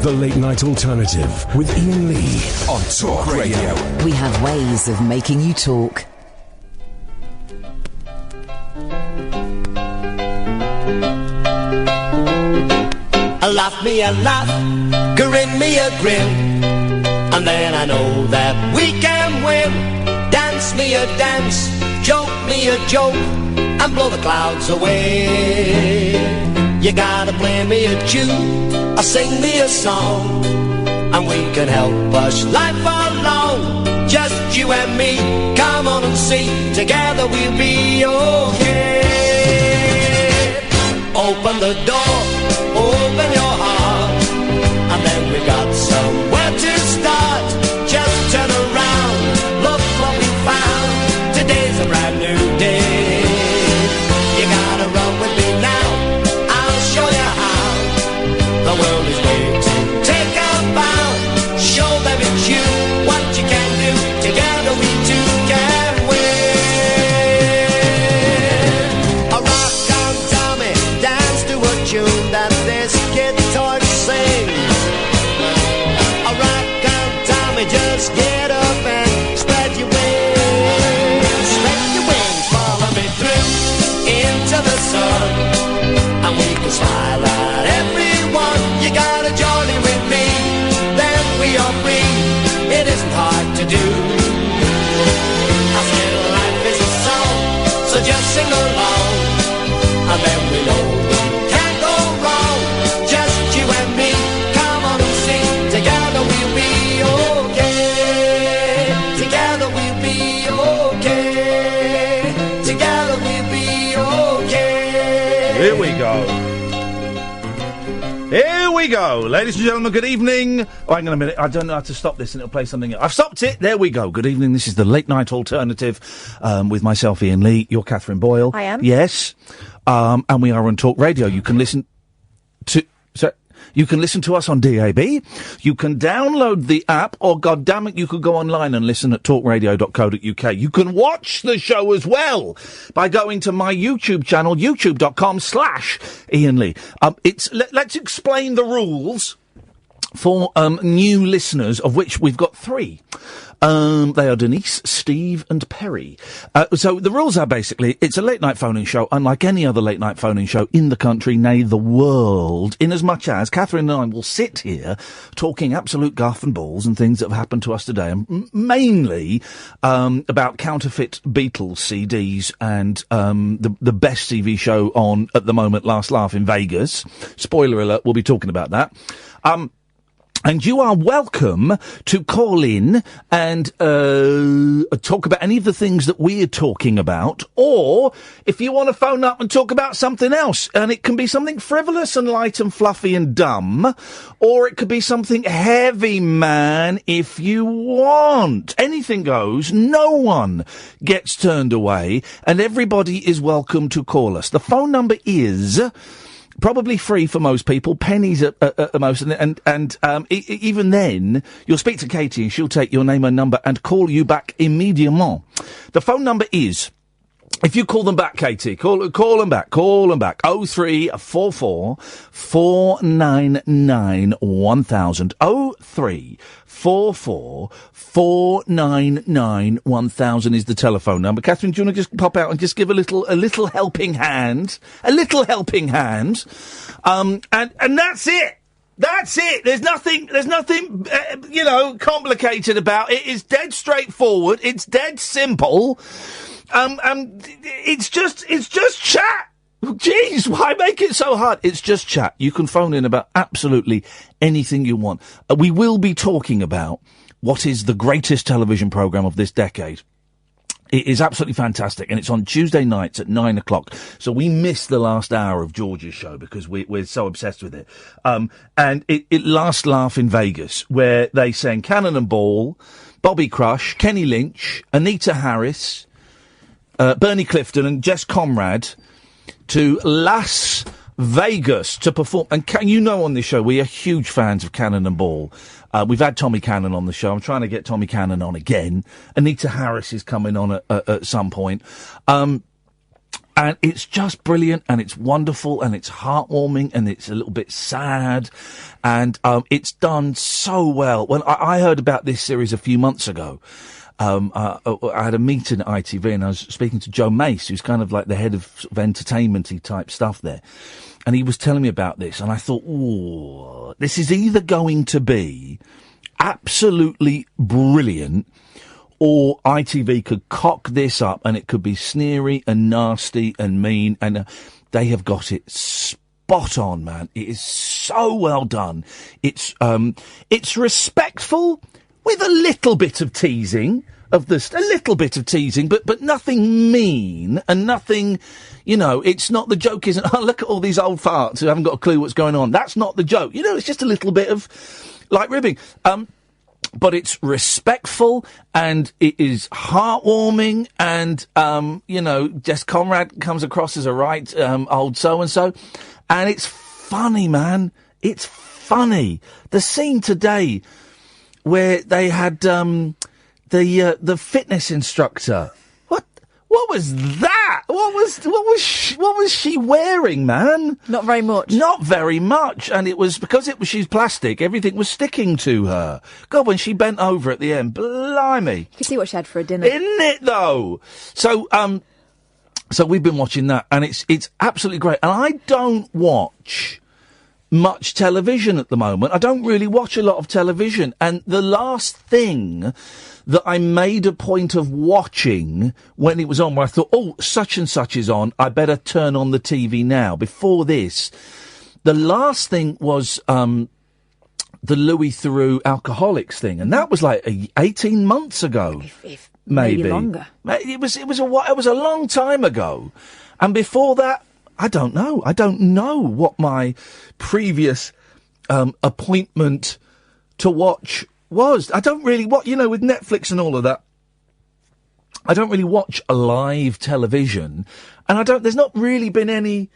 The Late Night Alternative with Iain Lee on Talk Radio. We have ways of making you talk. Laugh me a laugh, grin me a grin, and then I know that we can win. Dance me a dance, joke me a joke, and blow the clouds away. You gotta play me a tune, or sing me a song, and we can help us life along. Just you and me, come on and see, together we'll be okay. Open the door, open your heart, and then we got somewhere to start. Just turn around, look what we found. Today's a brand new day. You gotta run with me now, I'll show you how. The world is waiting, take a bow. Show them it's you, what you can do. Together we two can win. A rock on Tommy, dance to a tune that this guitar sings. A rock on Tommy, just get up and spread your wings. Spread your wings, follow me through into the sun, and we can smile at everyone. You gotta join in with me, then we are free. It isn't hard to do. I said life is a song, so just sing along, and then we know we can't go wrong. Just you and me, come on and sing. Together we'll be okay. Together we'll be okay. Together we'll be okay. Here we go. Here we go. Ladies and gentlemen, good evening. Oh, hang on a minute. I don't know how to stop this and it'll play something else. I've stopped it. There we go. Good evening. This is the Late Night Alternative with myself, Iain Lee. You're Catherine Boyle. I am. Yes. And we are on Talk Radio. You can listen to... You can listen to us on DAB. You can download the app, or goddammit, you could go online and listen at talkradio.co.uk. You can watch the show as well by going to my YouTube channel, youtube.com/Iain Lee. Let's explain the rules for new listeners, of which we've got 3. They are Denise, Steve and Perry. So the rules are basically, it's a late-night phone-in show, unlike any other late-night phone-in show in the country, nay, the world, in as much as Catherine and I will sit here talking absolute guff and balls and things that have happened to us today, and mainly about counterfeit Beatles CDs and the best TV show on, at the moment, Last Laugh in Vegas. Spoiler alert, we'll be talking about that. And you are welcome to call in and talk about any of the things that we're talking about, or if you want to phone up and talk about something else, and it can be something frivolous and light and fluffy and dumb, or it could be something heavy, man, if you want. Anything goes. No one gets turned away, and everybody is welcome to call us. The phone number is... probably free for most people, pennies at most, and even then, you'll speak to Katie and she'll take your name and number and call you back immediately. The phone number is, if you call them back, Katie, call them back, 0344 499 1000, 0344 499 1000 is the telephone number. Catherine, do you want to just pop out and just give a little helping hand? And that's it. That's it. There's nothing, complicated about it. It's dead straightforward. It's dead simple. It's just chat. Jeez, why make it so hard? It's just chat. You can phone in about absolutely anything you want. We will be talking about what is the greatest television programme of this decade. It is absolutely fantastic, and it's on Tuesday nights at 9 o'clock. So we missed the last hour of George's show because we're so obsessed with it. And it Last Laugh in Vegas, where they sang Cannon and Ball, Bobby Crush, Kenny Lynch, Anita Harris, Bernie Clifton and Jess Conrad to Las Vegas to perform. And on this show, we are huge fans of Cannon and Ball. We've had Tommy Cannon on the show. I'm trying to get Tommy Cannon on again. Anita Harris is coming on at some point. And it's just brilliant, and it's wonderful, and it's heartwarming, and it's a little bit sad, and it's done so well. When I heard about this series a few months ago, I had a meeting at ITV, and I was speaking to Joe Mace, who's kind of like the head of sort of entertainment-y type stuff there, and he was telling me about this, and I thought, ooh, this is either going to be absolutely brilliant, or ITV could cock this up and it could be sneery and nasty and mean, and they have got it spot on, man. It is so well done. It's respectful with a little bit of teasing but nothing mean and nothing, it's not, the joke isn't, oh, look at all these old farts who haven't got a clue what's going on. That's not the joke. It's just a little bit of light ribbing. But it's respectful, and it is heartwarming, and, Jess Conrad comes across as a right old so-and-so, and it's funny, man. It's funny. The scene today where they had the fitness instructor. What was that? What was she wearing, man? Not very much. Not very much. And it was because she's plastic, everything was sticking to her. God, when she bent over at the end, blimey. You could see what she had for a dinner. Isn't it though? So we've been watching that, and it's absolutely great. And I don't watch much television at the moment. I don't really watch a lot of television. And the last thing that I made a point of watching when it was on, where I thought, oh, such and such is on, I better turn on the TV now. Before this, the last thing was the Louis Theroux Alcoholics thing, and that was like 18 months ago, if maybe longer. It was a long time ago, and before that, I don't know. I don't know what my previous appointment to watch was. I don't really watch, with Netflix and all of that, I don't really watch a live television, and there's not really been any,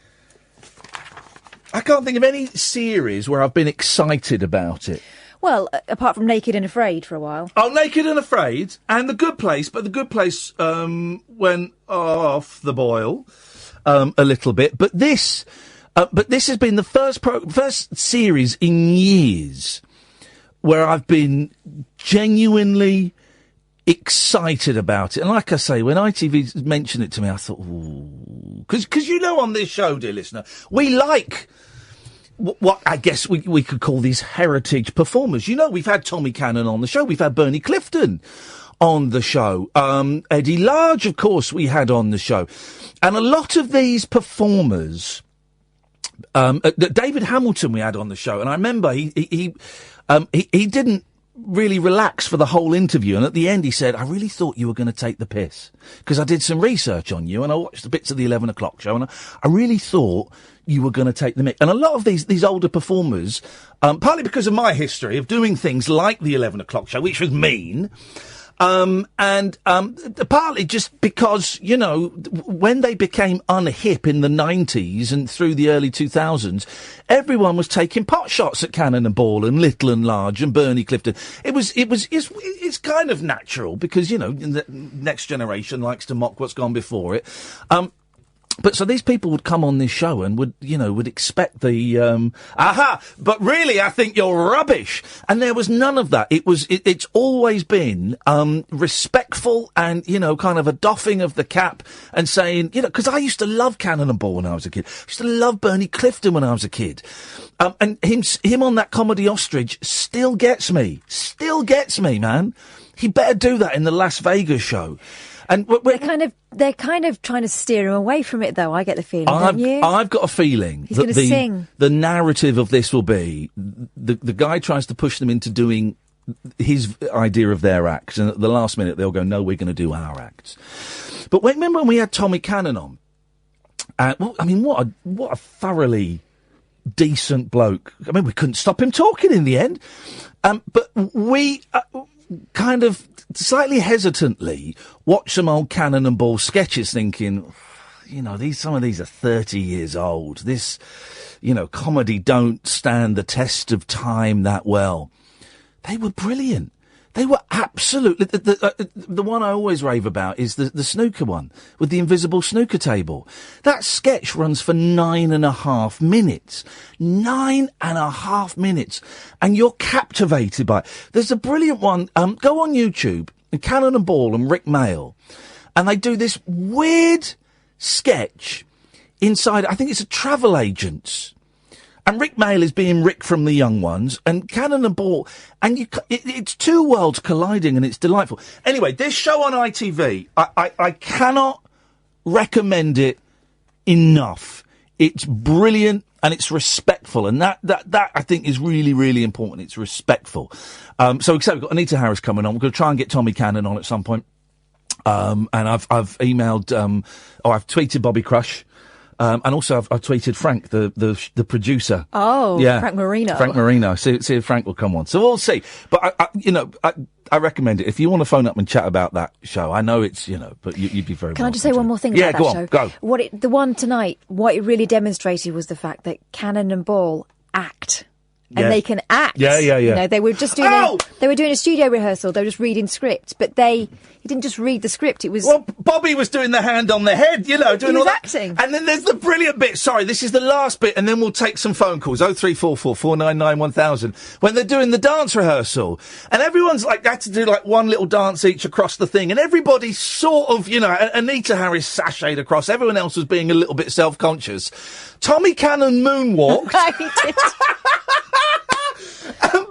I can't think of any series where I've been excited about it. Well, apart from Naked and Afraid for a while. Oh, Naked and Afraid, and The Good Place, but The Good Place went off the boil a little bit, but this has been the first series in years where I've been genuinely excited about it. And like I say, when ITV mentioned it to me, I thought, ooh. Because on this show, dear listener, we like what I guess we could call these heritage performers. We've had Tommy Cannon on the show. We've had Bernie Clifton on the show. Eddie Large, of course, we had on the show. And a lot of these performers, David Hamilton we had on the show, and I remember he didn't really relax for the whole interview, and at the end he said, I really thought you were going to take the piss, because I did some research on you, and I watched the bits of the 11 o'clock show, and I really thought you were going to take the mick. And a lot of these older performers, partly because of my history of doing things like the 11 o'clock show, which was mean, and partly just because, when they became unhip in the 90s and through the early 2000s, everyone was taking pot shots at Cannon and Ball and Little and Large and Bernie Clifton. It's kind of natural because, the next generation likes to mock what's gone before it. But so these people would come on this show and would expect the, but really I think you're rubbish. And there was none of that. It's always been, respectful and, kind of a doffing of the cap and saying, because I used to love Cannon and Ball when I was a kid. I used to love Bernie Clifton when I was a kid. And him on that comedy ostrich still gets me, man. He better do that in the Las Vegas show. And they're kind of trying to steer him away from it, though. I get the feeling, don't you? I've got a feeling he's going to sing. The narrative of this will be the guy tries to push them into doing his idea of their acts, and at the last minute they'll go, "No, we're going to do our acts." But remember when we had Tommy Cannon on? What a thoroughly decent bloke. I mean, we couldn't stop him talking in the end, but we kind of slightly hesitantly watch some old Cannon and Ball sketches thinking, some of these are 30 years old. This, comedy don't stand the test of time that well. They were brilliant. They were absolutely... The one I always rave about is the snooker one, with the invisible snooker table. That sketch runs for 9.5 minutes. 9.5 minutes. And you're captivated by it. There's a brilliant one. Go on YouTube, Cannon and Ball and Rick Mail, and they do this weird sketch inside, I think it's a travel agent's. And Rick Mail is being Rick from The Young Ones, and Cannon and Ball, and it's two worlds colliding, and it's delightful. Anyway, this show on ITV, I cannot recommend it enough. It's brilliant, and it's respectful, and that I think is really, really important. It's respectful. So except we've got Anita Harris coming on. We're going to try and get Tommy Cannon on at some point. And I've emailed, I've tweeted Bobby Crush. And also I've tweeted Frank, the producer. Oh, yeah. Frank Marino. See if Frank will come on. So we'll see. But I recommend it. If you want to phone up and chat about that show, I know it's, but you'd be very Can I just say one more thing about that show? Go. The one tonight, what it really demonstrated was the fact that Cannon and Ball act. And they can act. Yeah. They were just doing they were doing a studio rehearsal. They were just reading script, but he didn't just read the script. It was Bobby was doing the hand on the head, doing all that acting. And then there's the brilliant bit. Sorry, this is the last bit, and then we'll take some phone calls. 0344 499 1000 when they're doing the dance rehearsal, and everyone's like had to do like one little dance each across the thing, and everybody sort of Anita Harris sashayed across. Everyone else was being a little bit self-conscious. Tommy Cannon moonwalked. And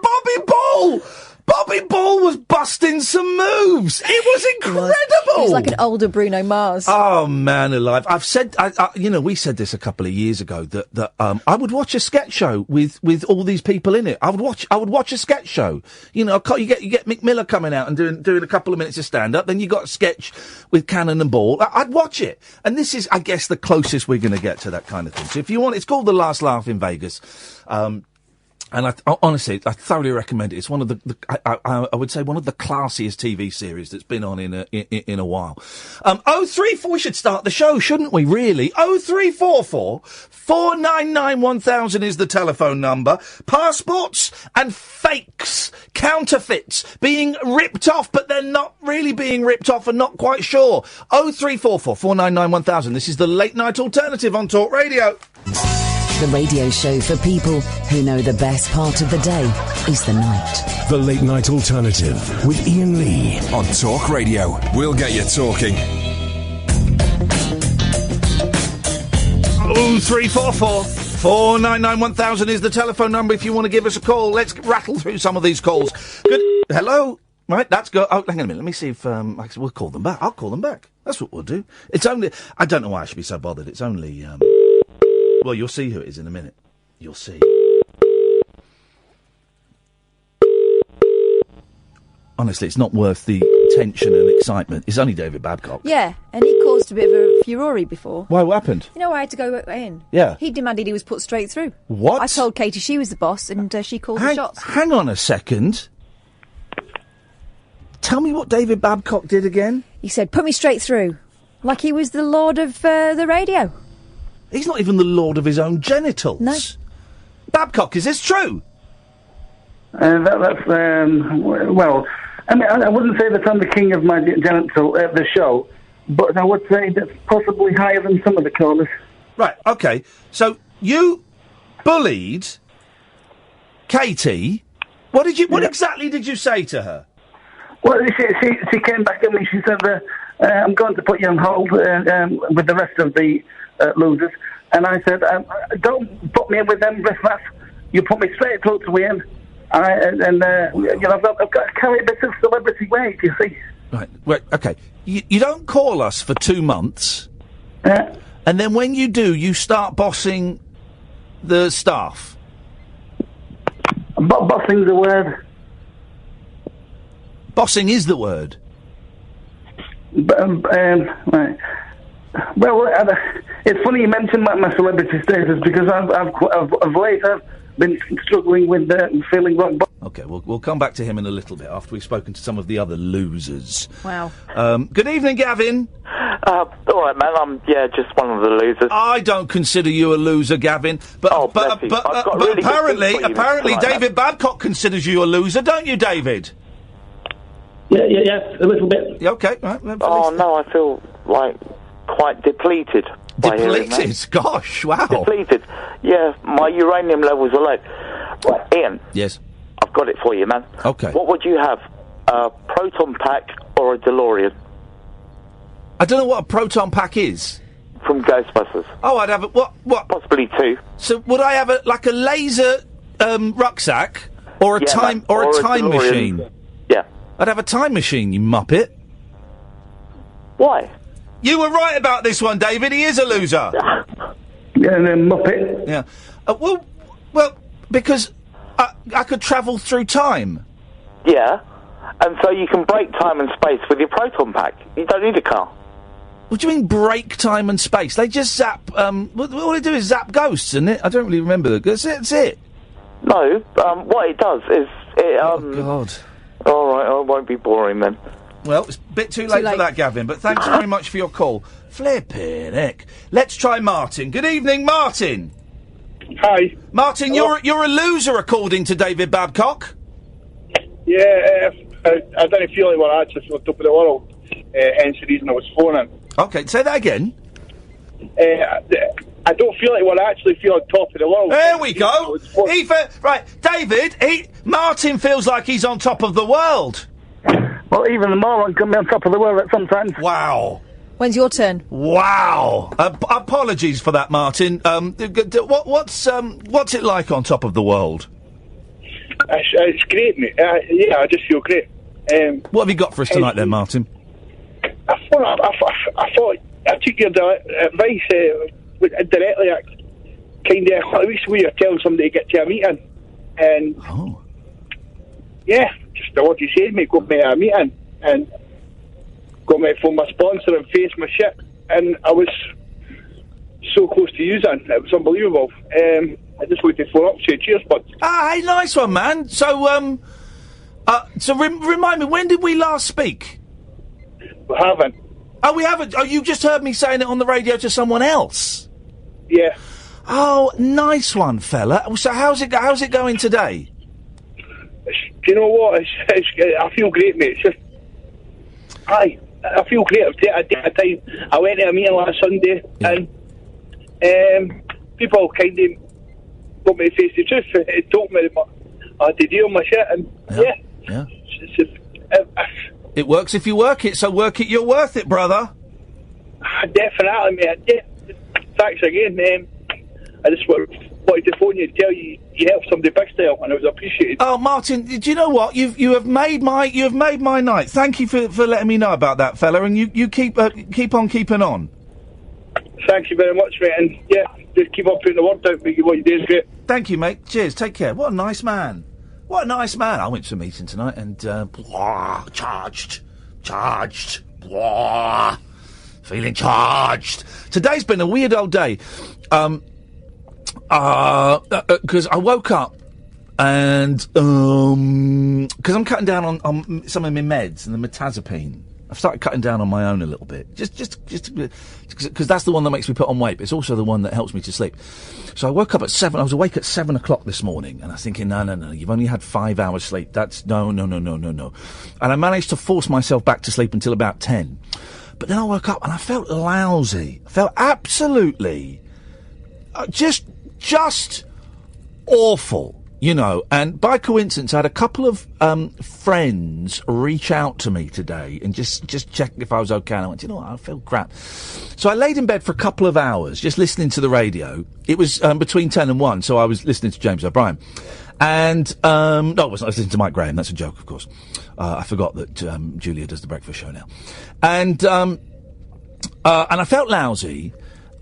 Bobby Ball was busting some moves. It was incredible. It was like an older Bruno Mars. Oh, man alive. I've said, we said this a couple of years ago that I would watch a sketch show with all these people in it. I would watch a sketch show. You get Mick Miller coming out and doing a couple of minutes of stand-up. Then you got a sketch with Cannon and Ball. I'd watch it. And this is, I guess, the closest we're going to get to that kind of thing. So if you want, it's called The Last Laugh in Vegas. And honestly, I thoroughly recommend it. It's one of I would say one of the classiest TV series that's been on in a while. 034, we should start the show, shouldn't we, really? 0344 499 1000 is the telephone number. Passports and fakes, counterfeits, being ripped off, but they're not really being ripped off and not quite sure. 0344 499 1000. This is the Late Night Alternative on Talk Radio. The radio show for people who know the best part of the day is the night. The Late Night Alternative with Iain Lee on Talk Radio. We'll get you talking. 0344 499 1000 is the telephone number if you want to give us a call. Let's rattle through some of these calls. Good. Hello? Right, that's go. Oh, hang on a minute. Let me see if we'll call them back. I'll call them back. That's what we'll do. It's only... I don't know why I should be so bothered. It's only... Well, you'll see who it is in a minute. You'll see. Honestly, it's not worth the tension and excitement. It's only David Babcock. Yeah, and he caused a bit of a furore before. Why? What happened? I had to go in. Yeah. He demanded he was put straight through. What? I told Katie she was the boss, and she called the shots. Hang on a second. Tell me what David Babcock did again. He said, put me straight through. Like he was the lord of the radio. He's not even the lord of his own genitals. No. Babcock, is this true? Well, I mean, I wouldn't say that I'm the king of my genital at the show, but I would say that's possibly higher than some of the callers. Right, okay. So you bullied Katie. What exactly did you say to her? Well, she came back at me. She said, I'm going to put you on hold with the rest of the losers. And I said, don't put me in with them riff-raff. You put me straight through to Iain. I've got to carry a bit of celebrity weight, you see. Right, okay. You don't call us for 2 months. And then when you do, you start bossing the staff. Bossing's the word. Bossing is the word. Right. Well, it's funny you mentioned my celebrity status because of late I've been struggling with feeling rock bottom. Okay, we'll come back to him in a little bit after we've spoken to some of the other losers. Wow. Good evening, Gavin. All right, man. I'm just one of the losers. I don't consider you a loser, Gavin. But apparently, David Babcock considers you a loser, don't you, David? Yeah, a little bit. Yeah, okay, right. Oh, no, I feel, like, quite depleted. Depleted? Gosh, wow. Depleted. Yeah, my uranium levels are low. Right, Ian. Yes? I've got it for you, man. Okay. What would you have, a proton pack or a DeLorean? I don't know what a proton pack is. From Ghostbusters. Oh, I'd have a... What? Possibly 2. So, would I have a laser, rucksack? Or a time DeLorean. machine? Yeah. I'd have a time machine, you muppet. Why? You were right about this one, David. He is a loser. Yeah, and then muppet. Yeah. Well, because I could travel through time. Yeah. And so you can break time and space with your proton pack. You don't need a car. What do you mean break time and space? They just zap. All they do is zap ghosts, isn't it? I don't really remember that's it. No. What it does is it. Oh God. All right. I won't be boring then. Well, it's a bit too late for that, Gavin. But thanks very much for your call. Flippin' heck. Let's try Martin. Good evening, Martin. Hi, Martin. Hello. You're a loser, according to David Babcock. Yeah, I didn't feel like we're actually on top of the world. Hence the reason I was phoning. Okay, say that again. I don't feel like we're actually on top of the world. There we go. Right, David. Martin feels like he's on top of the world. Well, even the moron can be on top of the world at some times. Wow. When's your turn? Wow. Apologies for that, Martin. What's it like on top of the world? It's great, mate. Yeah, I just feel great. What have you got for us tonight, then, Martin? I thought I took your advice directly. Kind of a week where you tell somebody to get to a meeting, and yeah, just what you said, mate. Got me a meeting and got me to phone my sponsor and face my shit, and I was so close to using. It was unbelievable. I just wanted to phone up, say cheers, bud. Hey, nice one, man. So, remind me, when did we last speak? We haven't. Oh, we haven't. Oh, you just heard me saying it on the radio to someone else. Yeah. Oh, nice one, fella. So, how's it going today? Do you know what? I feel great, mate. It's just, I feel great. I've taken time. I went to a meeting last Sunday, and people kind of got me to face the truth. It told me that I had to deal with my shit, and yeah. It works if you work it, so work it, you're worth it, brother. Definitely, mate. Yeah. Thanks again, I just wanted to phone you and tell you helped somebody big style, and it was appreciated. Oh, Martin, do you know what? You have made my night. Thank you for letting me know about that, fella, and you keep on keeping on. Thank you very much, mate, and yeah, just keep on putting the word out, mate. What you do is great. Thank you, mate. Cheers. Take care. What a nice man. What a nice man. I went to a meeting tonight and, charged, feeling charged. Today's been a weird old day, because I woke up and, because I'm cutting down on some of my meds and the metazapine. I've started cutting down on my own a little bit, just because that's the one that makes me put on weight, but it's also the one that helps me to sleep. So I woke up at 7, I was awake at 7 o'clock this morning, and I was thinking, no, you've only had 5 hours sleep, that's, no. And I managed to force myself back to sleep until about 10. But then I woke up and I felt lousy, I felt absolutely, just awful. You know, and by coincidence, I had a couple of friends reach out to me today and just check if I was okay. And I went, you know what, I feel crap. So I laid in bed for a couple of hours just listening to the radio. It was between 10 and 1, so I was listening to James O'Brien. And, no, I was listening to Mike Graham. That's a joke, of course. I forgot that Julia does the breakfast show now. And I felt lousy.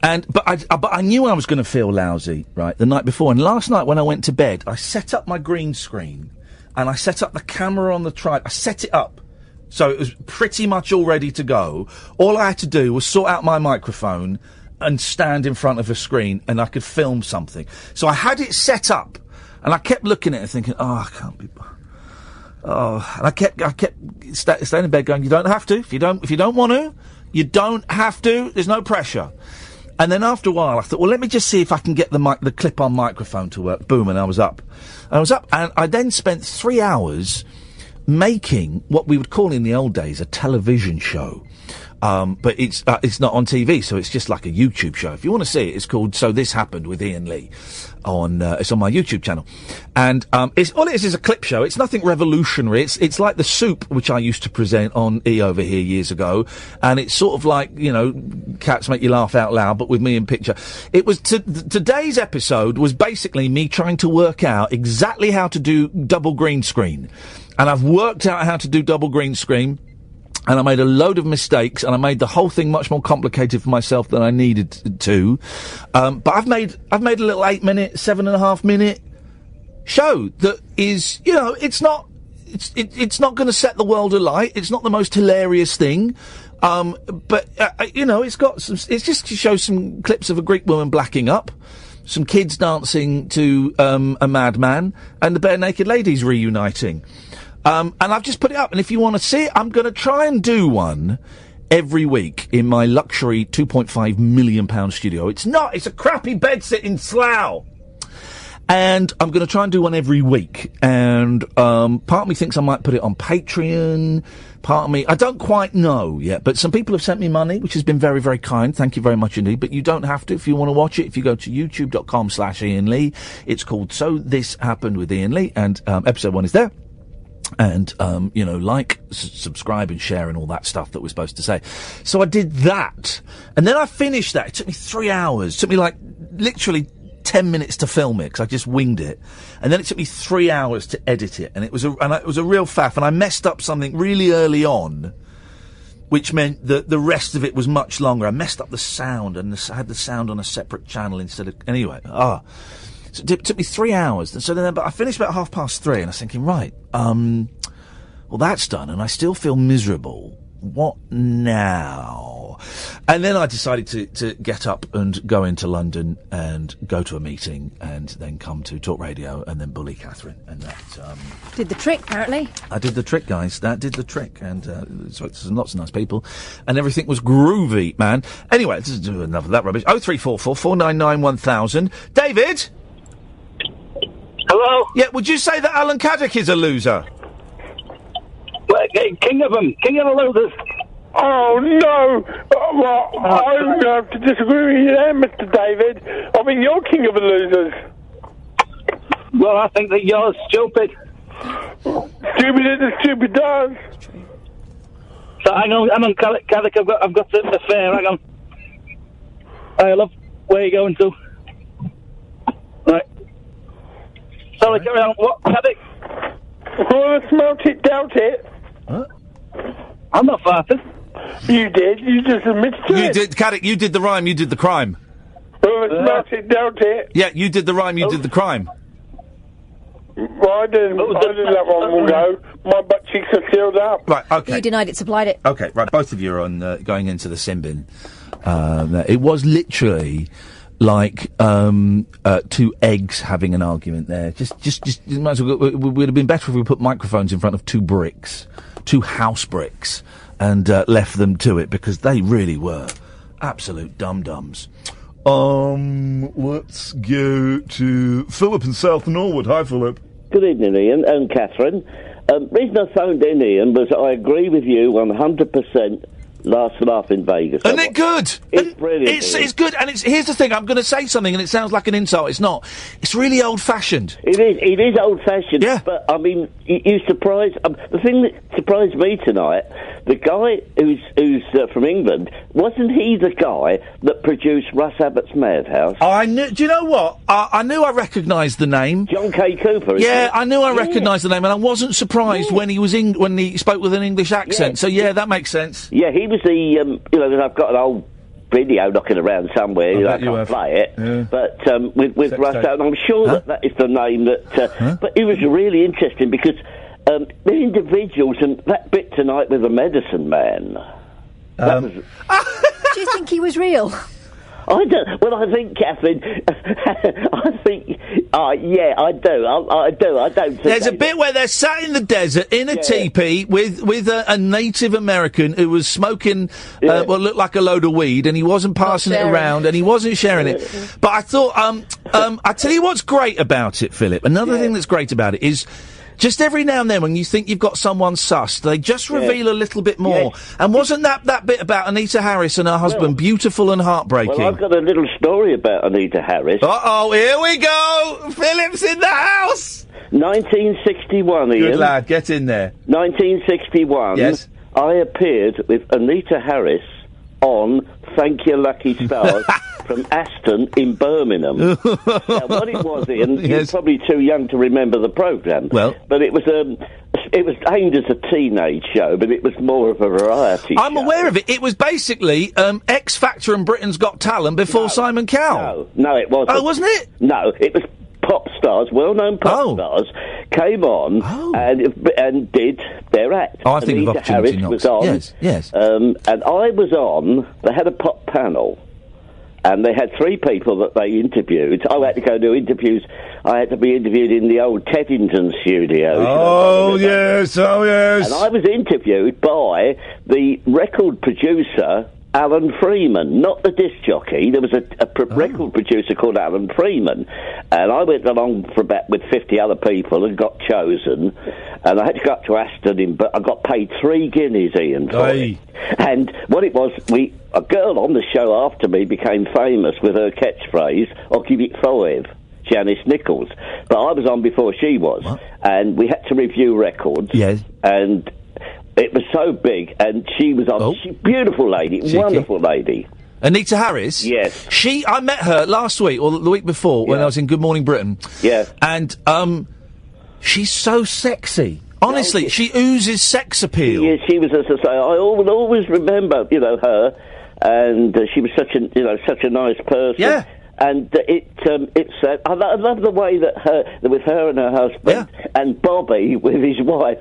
But I knew I was going to feel lousy, right, the night before. And last night when I went to bed, I set up my green screen and I set up the camera on the tripod. I set it up. So it was pretty much all ready to go. All I had to do was sort out my microphone and stand in front of a screen and I could film something. So I had it set up and I kept looking at it and thinking, I can't be... Oh, and I kept staying in bed going, you don't have to. If you don't want to, you don't have to. There's no pressure. And then after a while, I thought, well, let me just see if I can get the clip-on microphone to work. Boom, and I was up. And I then spent 3 hours making what we would call in the old days a television show. But it's not on TV, so it's just like a YouTube show. If you want to see it, it's called So This Happened with Iain Lee. It's on my YouTube channel. And all it is a clip show. It's nothing revolutionary. It's like The Soup, which I used to present on E! Over Here years ago. And it's sort of like, Cats Make You Laugh Out Loud, but with me in picture. It was today's episode was basically me trying to work out exactly how to do double green screen. And I've worked out how to do double green screen. And I made a load of mistakes, and I made the whole thing much more complicated for myself than I needed to. But I've made a little 8-minute, 7.5 minute show that is, it's not going to set the world alight. It's not the most hilarious thing. But it's got it's just to show some clips of a Greek woman blacking up, some kids dancing to, a madman, and the bare naked ladies reuniting. And I've just put it up, and if you want to see it, I'm going to try and do one every week in my luxury £2.5 million studio. It's a crappy bedsit in Slough. And I'm going to try and do one every week. And part of me thinks I might put it on Patreon. Part of me, I don't quite know yet, but some people have sent me money, which has been very, very kind. Thank you very much indeed. But you don't have to if you want to watch it. If you go to youtube.com/Iain Lee, it's called So This Happened with Iain Lee, and episode 1 is there. And, subscribe and share and all that stuff that we're supposed to say. So I did that. And then I finished that. It took me 3 hours. It took me, literally 10 minutes to film it, because I just winged it. And then it took me 3 hours to edit it. And it was a real faff. And I messed up something really early on, which meant that the rest of it was much longer. I messed up the sound, and I had the sound on a separate channel instead of... Anyway, So it took me 3 hours. And so then, but I finished about 3:30, and I was thinking, right, well, that's done, and I still feel miserable. What now? And then I decided to get up and go into London and go to a meeting, and then come to Talk Radio, and then bully Catherine. And that did the trick, apparently. I did the trick, guys. That did the trick, and so lots of nice people, and everything was groovy, man. Anyway, let's do enough of that rubbish. 0344 499 1000. David. Hello? Yeah, would you say that Alan Caddick is a loser? Well, king of them. King of the losers. Oh, no. I'm going to have to disagree with you there, Mr. David. I mean, you're king of the losers. Well, I think that you're stupid. Stupid as the stupid does. So, hang on, Caddick, I've got the affair, hang on. Hey, love, where are you going to? Right. Sorry, carry on. What, Caddick? Well, smelt it, doubt it. Huh? I'm not farting. You did. You just admitted to it. You did, Caddick, you did the rhyme, you did the crime. Well, smelt it, doubt it. Yeah, you did the rhyme, you did the crime. Well, I didn't let one go. My butt cheeks are sealed up. Right, okay. You denied it, supplied it. Okay, right, both of you are on going into the sin bin. It was literally... like 2 eggs having an argument there. Just might as well, it would have been better if we put microphones in front of 2 bricks, 2 house bricks, and left them to it, because they really were absolute dum-dums. Let's go to Philip in South Norwood. Hi, Philip. Good evening, Iain and Catherine. Reason I phoned in, Iain, was I agree with you 100%. Last laugh in Vegas. Isn't it good? It's brilliant. It's good, and here's the thing. I'm going to say something, and it sounds like an insult. It's not. It's really old-fashioned. It is old-fashioned. Yeah. But I mean, you surprised. The thing that surprised me tonight, the guy who's from England, wasn't he the guy that produced Russ Abbott's Madhouse? I knew. Do you know what? I knew I recognised the name. John K. Cooper. Yeah, I knew I recognised the name, and I wasn't surprised when he was when he spoke with an English accent. So yeah, that makes sense. Yeah, he was the I've got an old video knocking around somewhere. I can't play it, but with Russ Abbott, I'm sure that is the name that. But it was really interesting because the individuals and that bit tonight with the medicine man. Do you think he was real? I don't. Well, I think, Catherine. I think. Yeah, I do. I do. I don't. There's a bit where they're sat in the desert in a teepee with a Native American who was smoking what looked like a load of weed, and he wasn't passing it around, and he wasn't sharing it. But I thought, I tell you what's great about it, Philip. Another thing that's great about it is Just every now and then, when you think you've got someone sussed, they just reveal a little bit more. Yes. And wasn't that bit about Anita Harris and her husband beautiful and heartbreaking? Well, I've got a little story about Anita Harris. Uh-oh, here we go! Philip's in the house! 1961, Ian. Good lad, get in there. 1961. Yes. I appeared with Anita Harris on Thank You Lucky Stars from Aston in Birmingham. Now, what it was, Ian, you're probably too young to remember the programme. Well, but it was aimed as a teenage show, but it was more of a variety I'm show. aware of it. It was basically X Factor and Britain's Got Talent before Simon Cowell. No, it wasn't. Oh, wasn't it? No, it was pop stars, well-known pop stars, came on and did their act. Oh, I think Anita of Opportunity Harris Knocks. was on. Yes. And I was on. They had a pop panel, and they had 3 people that they interviewed. I had to go do interviews. I had to be interviewed in the old Teddington studio. Oh, yes. And I was interviewed by the record producer, Alan Freeman, not the disc jockey. There was a record producer called Alan Freeman, and I went along with 50 other people and got chosen, and I had to go up to Aston, but I got paid 3 guineas, Ian, for it. And what it was, a girl on the show after me became famous with her catchphrase, "I'll give it 5." Janice Nichols. But I was on before she was, and we had to review records. Yes. And it was so big, and she was on. She's a beautiful lady, wonderful lady. Anita Harris? Yes. I met her last week, or the week before, when I was in Good Morning Britain. Yeah. And, she's so sexy. Honestly, she oozes sex appeal. Yeah, she was, as I say, I will always remember, her, and she was such a nice person. Yeah. And I love the way that with her and her husband, and Bobby with his wife.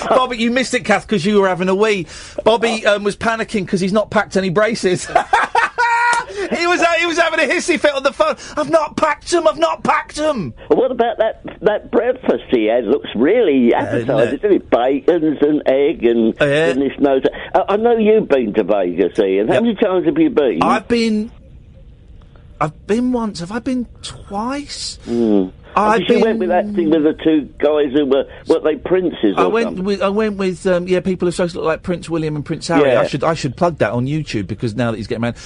Bobby, you missed it, Kath, because you were having a wee. Bobby was panicking because he's not packed any braces. He was having a hissy fit on the phone. I've not packed them. What about that breakfast he had? Looks really appetising, isn't it? Bacons and egg and goodness knows. I know you've been to Vegas, Ian. How many times have you been? I've been once. Have I been twice? You went with that thing with the 2 guys who weren't they princes? I went with people who supposed to look like Prince William and Prince Harry. Yeah. I should plug that on YouTube because now that he's getting married.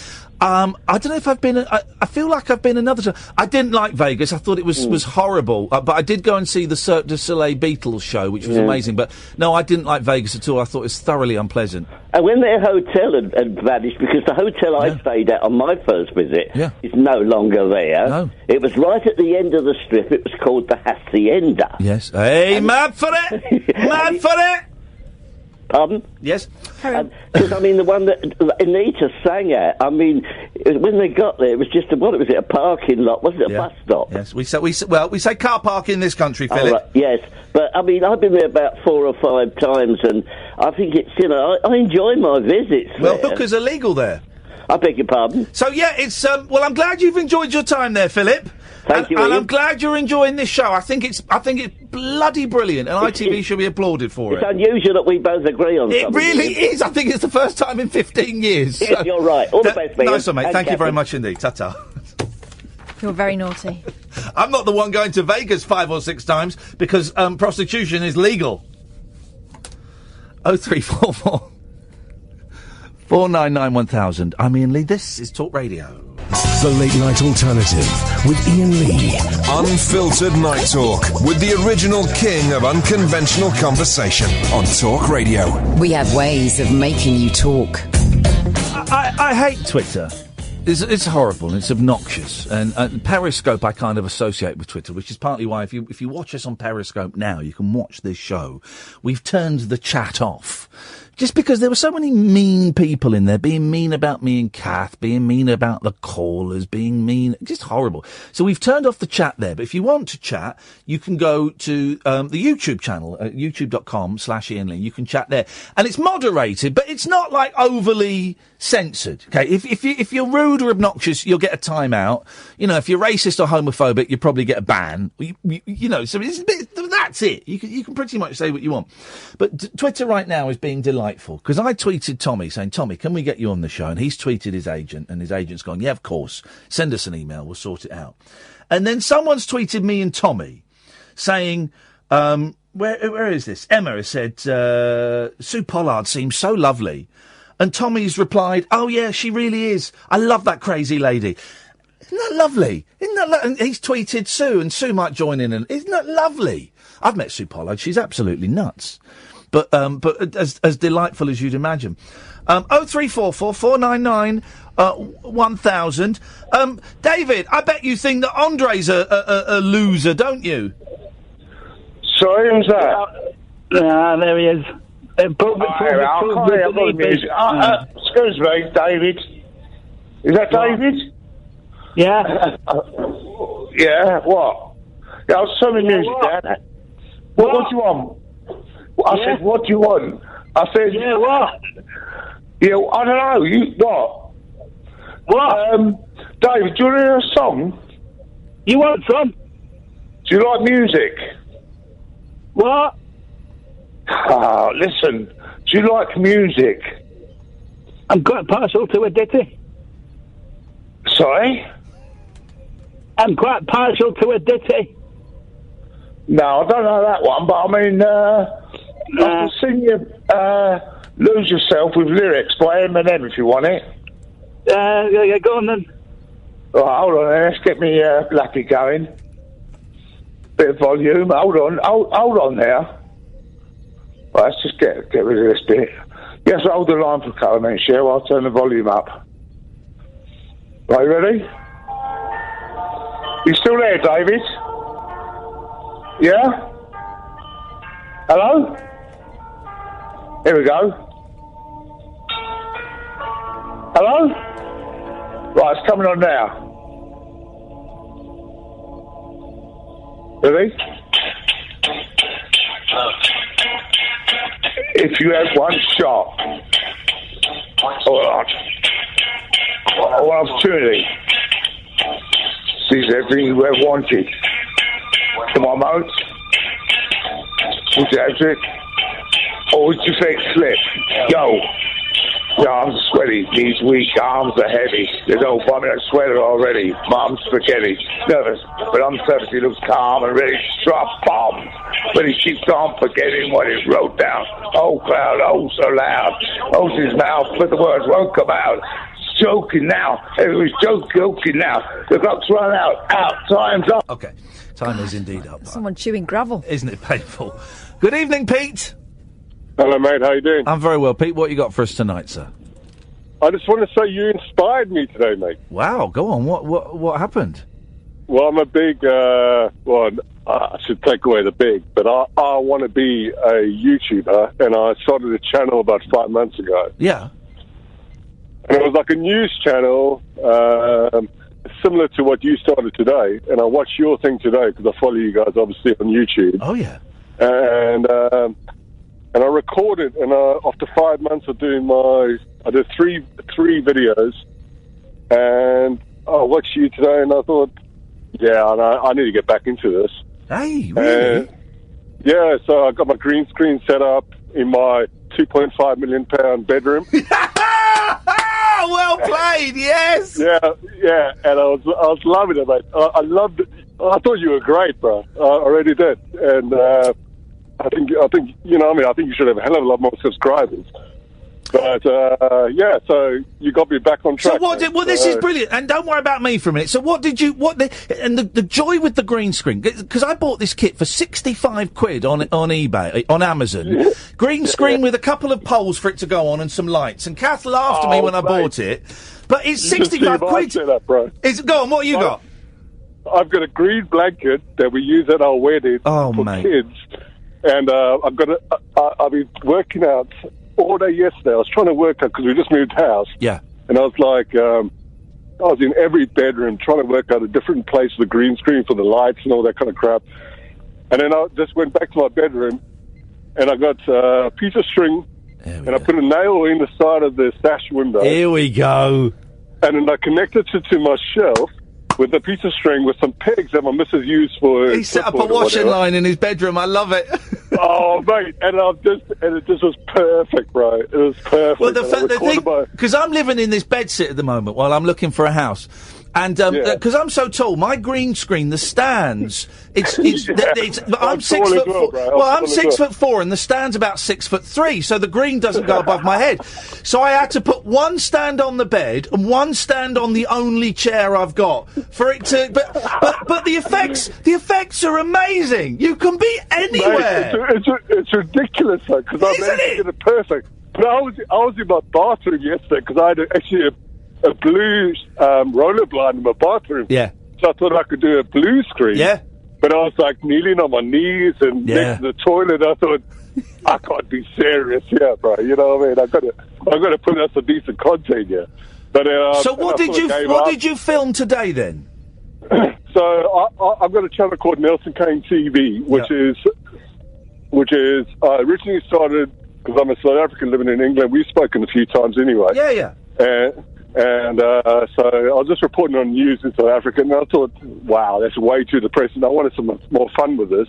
I don't know if I've been. I feel like I've been another time. I didn't like Vegas. I thought it was horrible. But I did go and see the Cirque du Soleil Beatles show, which was amazing. But no, I didn't like Vegas at all. I thought it was thoroughly unpleasant. And when their hotel had vanished, because the hotel I stayed at on my first visit is no longer there. No. It was right at the end of the strip. It was called the Hacienda. Yes. Hey, mad for it! Mad for it! Pardon? Yes. Because, the one that Anita sang at, when they got there, it was just a parking lot, wasn't it? A bus stop? Yes, we say car park in this country, Philip. Right, yes, but, I've been there about 4 or 5 times, and I think it's, I enjoy my visits Well, there. hookers are legal there. I beg your pardon? So, it's, I'm glad you've enjoyed your time there, Philip. Thank you, and Ian. I'm glad you're enjoying this show. I think it's bloody brilliant, and ITV should be applauded for it. It's unusual that we both agree on something. It really is. I think it's the first time in 15 years. Yes, you're right. All the best, mate. Nice one, mate. And Thank you very Catherine. much indeed. Ta-ta. You're very naughty. I'm not the one going to Vegas 5 or 6 times because prostitution is legal. 0344 499 1000. I'm Ian Lee. This is Talk Radio. The Late Night Alternative with Iain Lee. Unfiltered Night Talk with the original king of unconventional conversation on Talk Radio. We have ways of making you talk. I hate Twitter. It's horrible and it's obnoxious. And Periscope I kind of associate with Twitter, which is partly why if you watch us on Periscope now, you can watch this show. We've turned the chat off. Just because there were so many mean people in there, being mean about me and Kath, being mean about the callers, being mean, just horrible. So we've turned off the chat there, but if you want to chat, you can go to the YouTube channel at youtube.com/Iain Lee. You can chat there. And it's moderated, but it's not like overly censored. Okay, if you're rude or obnoxious, you'll get a timeout. If you're racist or homophobic, you probably get a ban. So that's it. You can pretty much say what you want. But Twitter right now is being delightful because I tweeted Tommy saying, Tommy, can we get you on the show? And he's tweeted his agent, and his agent's gone, yeah, of course. Send us an email. We'll sort it out. And then someone's tweeted me and Tommy saying, where is this? Emma has said, Sue Pollard seems so lovely. And Tommy's replied, oh yeah, she really is. I love that crazy lady. Isn't that lovely? And he's tweeted Sue, and Sue might join in. And isn't that lovely? I've met Sue Pollard. She's absolutely nuts. But as delightful as you'd imagine. 0344 499 1000. David, I bet you think that Andre's a loser, don't you? Sorry, who's that? There he is. Excuse me, David. Is that David? Yeah. Yeah, what? Yeah, I'll send me music, Dad. What do you want? I said, what do you want? I said... Yeah, what? Yeah, I don't know. What? David, do you want to hear a song? You want some? Do you like music? What? Listen, do you like music? I'm quite partial to a ditty. Sorry? I'm quite partial to a ditty. No, I don't know that one, but I mean, I can sing you Lose Yourself with lyrics by Eminem if you want it. Yeah, go on then. Right, hold on, let's get me lappy going. Bit of volume, hold on there. Right, let's just get rid of this bit. Yes, hold the line for a couple of minutes, yeah, while I turn the volume up. Right, you ready? You still there, David? Yeah? Hello? Here we go. Hello? Right, it's coming on now. Ready? If you had one shot or one opportunity, seize everything you ever wanted. Come on, mate. Would you have it? Or would you fake slip? Go. Your arms are sweaty, knees weak, arms are heavy. There's no bum in a sweater already. Mom's spaghetti. Nervous, but on the surface he looks calm and ready to drop bombs. But he keeps on forgetting what he wrote down. Oh, crowd, oh, so loud. Opens his mouth, but the words won't come out. Joking now. Everybody's joking now. The clock's run out. Time's up. Okay, time is indeed up. Someone chewing gravel. Isn't it painful? Good evening, Pete. Hello, mate. How you doing? I'm very well, Pete. What you got for us tonight, sir? I just want to say you inspired me today, mate. Wow, go on. What happened? Well, I'm a big, I should take away the big, but I want to be a YouTuber, and I started a channel about 5 months ago. Yeah. And it was like a news channel, similar to what you started today, and I watched your thing today because I follow you guys, obviously, on YouTube. Oh, yeah. And I recorded, and after 5 months of doing I did three videos, and I watched you today, and I thought, yeah, I need to get back into this. Hey, really? Yeah, so I got my green screen set up in my £2.5 million bedroom. Well played, yes. Yeah, and I was loving it, mate. I loved it. I thought you were great, bro. I really did, and I think you know, I think you should have a hell of a lot more subscribers. But yeah, so you got me back on track. So this is brilliant, and don't worry about me for a minute. So the joy with the green screen, because I bought this kit for 65 quid on eBay, on Amazon. Green screen with a couple of poles for it to go on and some lights. And Kath laughed at me when I bought it, but it's 65 quid. Bro. Go on, what you got? I've got a green blanket that we use at our wedding for kids, and I've been working out all day yesterday. I was trying to work out because we just moved house. Yeah. And I was like, I was in every bedroom trying to work out a different place for the green screen for the lights and all that kind of crap. And then I just went back to my bedroom and I got a piece of string and I put a nail in the side of the sash window. Here we go. And then I connected it to my shelf with a piece of string with some pegs that my missus used for... He set up a washing line in his bedroom. I love it. Oh, mate, and it just was perfect, bro. It was perfect. Well, the thing, because I'm living in this bedsit at the moment while I'm looking for a house, And, because I'm so tall, my green screen, the stands, I'm 6 foot 4. Well, I'm 6 foot 4 and the stand's about 6 foot 3, so the green doesn't go above my head. So I had to put one stand on the bed and one stand on the only chair I've got for it to, but the effects are amazing. You can be anywhere. Mate, it's ridiculous, though, because I managed to get it perfect. But I was in my bathroom yesterday because I had actually a blue rollerblade in my bathroom. Yeah. So I thought I could do a blue screen. Yeah. But I was like kneeling on my knees and next to the toilet. I thought, I can't be serious here, bro. You know what I mean? I've got to put out some decent content here. But so what did you film today then? So I've got a channel called Nelson Kane TV, which is originally started because I'm a South African living in England. We've spoken a few times anyway. Yeah. And so I was just reporting on news in South Africa, and I thought, wow, that's way too depressing. I wanted some more fun with this,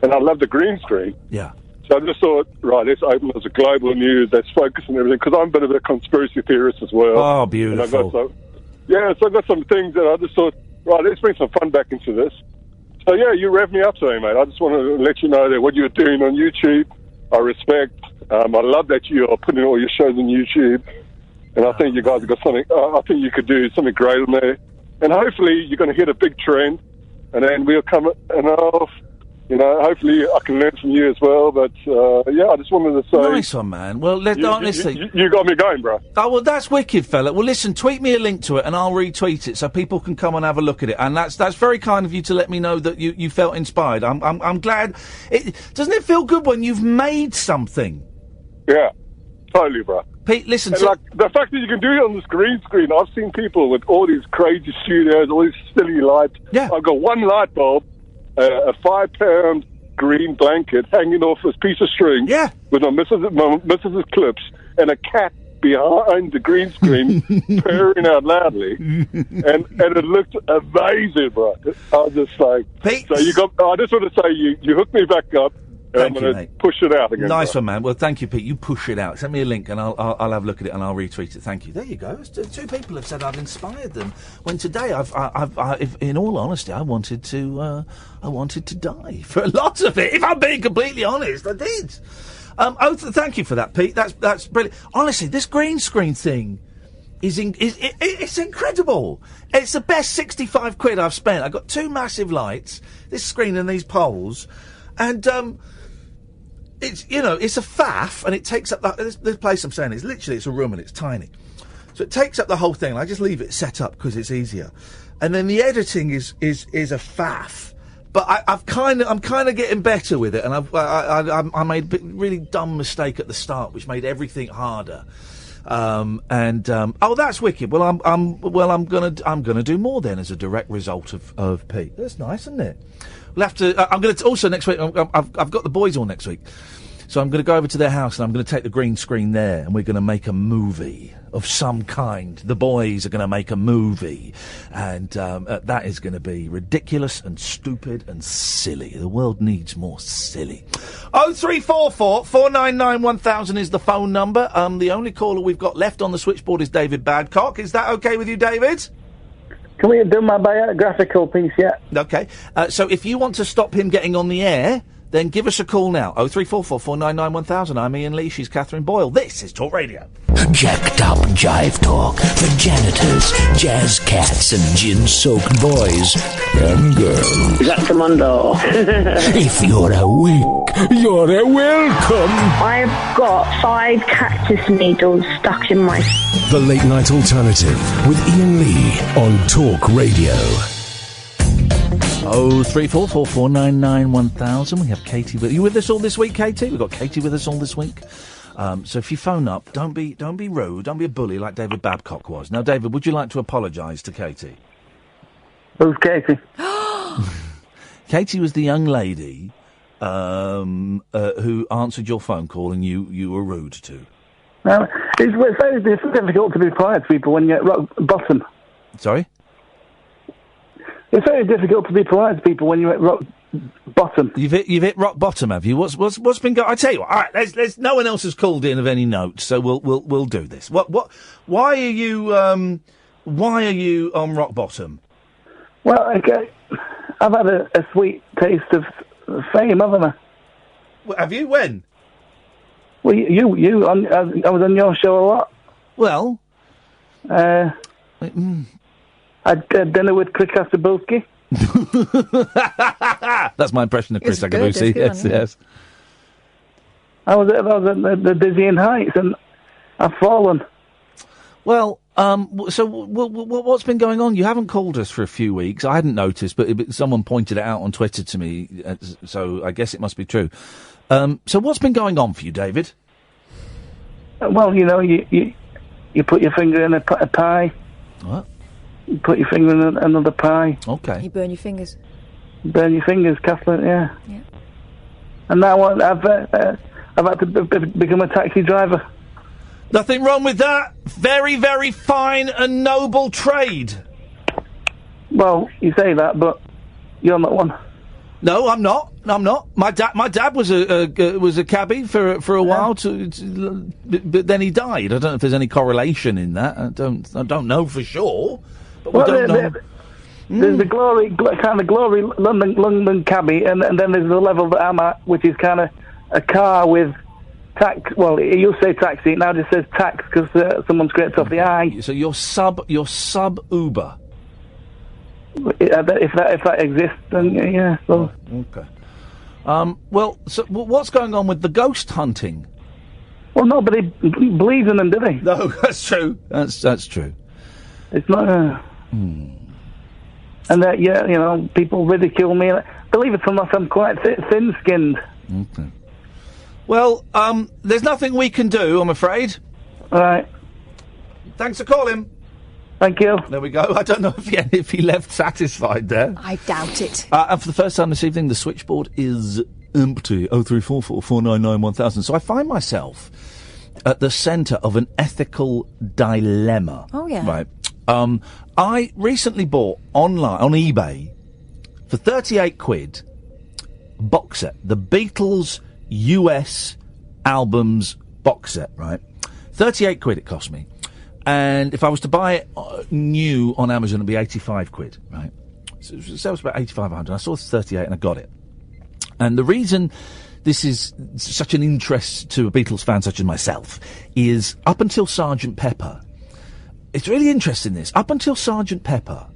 and I love the green screen. Yeah. So I just thought, right, let's open as a global news that's focused on everything, because I'm a bit of a conspiracy theorist as well. Oh, beautiful. So I got some things that I just thought, right, let's bring some fun back into this. So, yeah, you revved me up today, mate. I just want to let you know that what you're doing on YouTube, I respect. I love that you are putting all your shows on YouTube. And I think you guys have got something, I think you could do something great on there. And hopefully you're going to hit a big trend. And then we'll come and hopefully I can learn from you as well. But, I just wanted to say... Nice one, man. Well, honestly... You got me going, bro. Oh, well, that's wicked, fella. Well, listen, tweet me a link to it and I'll retweet it so people can come and have a look at it. And that's very kind of you to let me know that you felt inspired. I'm glad... Doesn't it feel good when you've made something? Yeah, totally, bro. Pete, listen to... Like, the fact that you can do it on this green screen, I've seen people with all these crazy studios, all these silly lights. Yeah. I've got one light bulb, a 5-pound green blanket hanging off this piece of string. Yeah. With my missus's clips, and a cat behind the green screen purring out loudly. and it looked amazing, bro. I was just like... Pete... So I just want to say, you hooked me back up. Thank I'm you, going to mate. push it out again. Nice one, man. Well, thank you, Pete. You push it out. Send me a link and I'll have a look at it and I'll retweet it. Thank you. There you go. Two people have said I've inspired them. When today, if, in all honesty, I wanted to die for a lot of it. If I'm being completely honest, I did. Thank you for that, Pete. That's brilliant. Honestly, this green screen thing it's incredible. It's the best 65 quid I've spent. I've got two massive lights, this screen and these poles, and it's a faff, and it takes up this place I'm saying is literally it's a room and it's tiny, so it takes up the whole thing. I just leave it set up because it's easier, and then the editing is a faff. But I'm kind of getting better with it, and I made a really dumb mistake at the start, which made everything harder. That's wicked. Well, I'm gonna do more then as a direct result of Pete. That's nice, isn't it? We'll have to. I'm gonna also next week. I've got the boys all next week, so I'm gonna go over to their house and I'm gonna take the green screen there, and we're gonna make a movie of some kind. The boys are gonna make a movie, and that is gonna be ridiculous and stupid and silly. The world needs more silly. 0344 499 1000 is the phone number. The only caller we've got left on the switchboard is David Babcock. Is that okay with you, David? Can we do my biographical piece yet? Okay. So if you want to stop him getting on the air, then give us a call now. 0344 499 1000. I'm Iain Lee. She's Catherine Boyle. This is Talk Radio. Jacked up jive talk for janitors, jazz cats, and gin-soaked boys and girls. Is that Commando? If you're awake, you're welcome. I've got 5 cactus needles stuck in my... The Late Night Alternative with Iain Lee on Talk Radio. 0344 499 1000. We have Katie with you with us all this week, Katie. We've got Katie with us all this week. So if you phone up, don't be rude, don't be a bully like David Babcock was. Now, David, would you like to apologise to Katie? Who's Katie? Katie was the young lady who answered your phone call and you were rude to. It's very difficult to be polite to people when you're at rock bottom. Sorry? It's very difficult to be polite to people when you're at rock bottom. You've hit rock bottom, have you? What's been going? I tell you what. All right, there's no one else has called in of any note, so we'll do this. Why are you why are you on rock bottom? Well, okay, I've had a sweet taste of fame, haven't I? Well, have you? When? Well, I was on your show a lot. Well, I had dinner with Chris Astabuski. That's my impression of Chris Astabuski. Yes. I was at the Dizzying Heights, and I've fallen. Well, so what's been going on? You haven't called us for a few weeks. I hadn't noticed, but someone pointed it out on Twitter to me, so I guess it must be true. So what's been going on for you, David? Well, you put your finger in a pie. What? You put your finger in another pie. Okay. You burn your fingers. Burn your fingers, Kathleen, yeah. Yeah. And now I've had to become a taxi driver. Nothing wrong with that. Very, very fine and noble trade. Well, you say that, but you're not one. No, I'm not. My dad was a cabbie for a while, but then he died. I don't know if there's any correlation in that. I don't know for sure. But we don't know. There's the glory London cabbie, and then there's the level that I'm at, which is kind of a car with tax. Well, it used to say taxi, it now just says tax because someone scraped off the I. So you're sub Uber. If that exists, then yeah. So. Okay. Well, so what's going on with the ghost hunting? Well, nobody believes in them, do they? No, that's true. That's true. It's not. And people ridicule me. Believe it or not, I'm quite thin-skinned. Okay. Well, there's nothing we can do, I'm afraid. All right. Thanks for calling. Thank you. There we go. I don't know if he left satisfied there. I doubt it. And for the first time this evening, the switchboard is empty. 0344 499 1000. So I find myself at the centre of an ethical dilemma. Oh, yeah. Right. I recently bought online, on eBay, for 38 quid, box set. The Beatles US albums box set, right? 38 quid it cost me. And if I was to buy it new on Amazon, it'd be 85 quid, right? So it was about 85, I saw 38 and I got it. And the reason this is such an interest to a Beatles fan such as myself is up until Sgt. Pepper, it's really interesting this, up until Sgt. Pepper,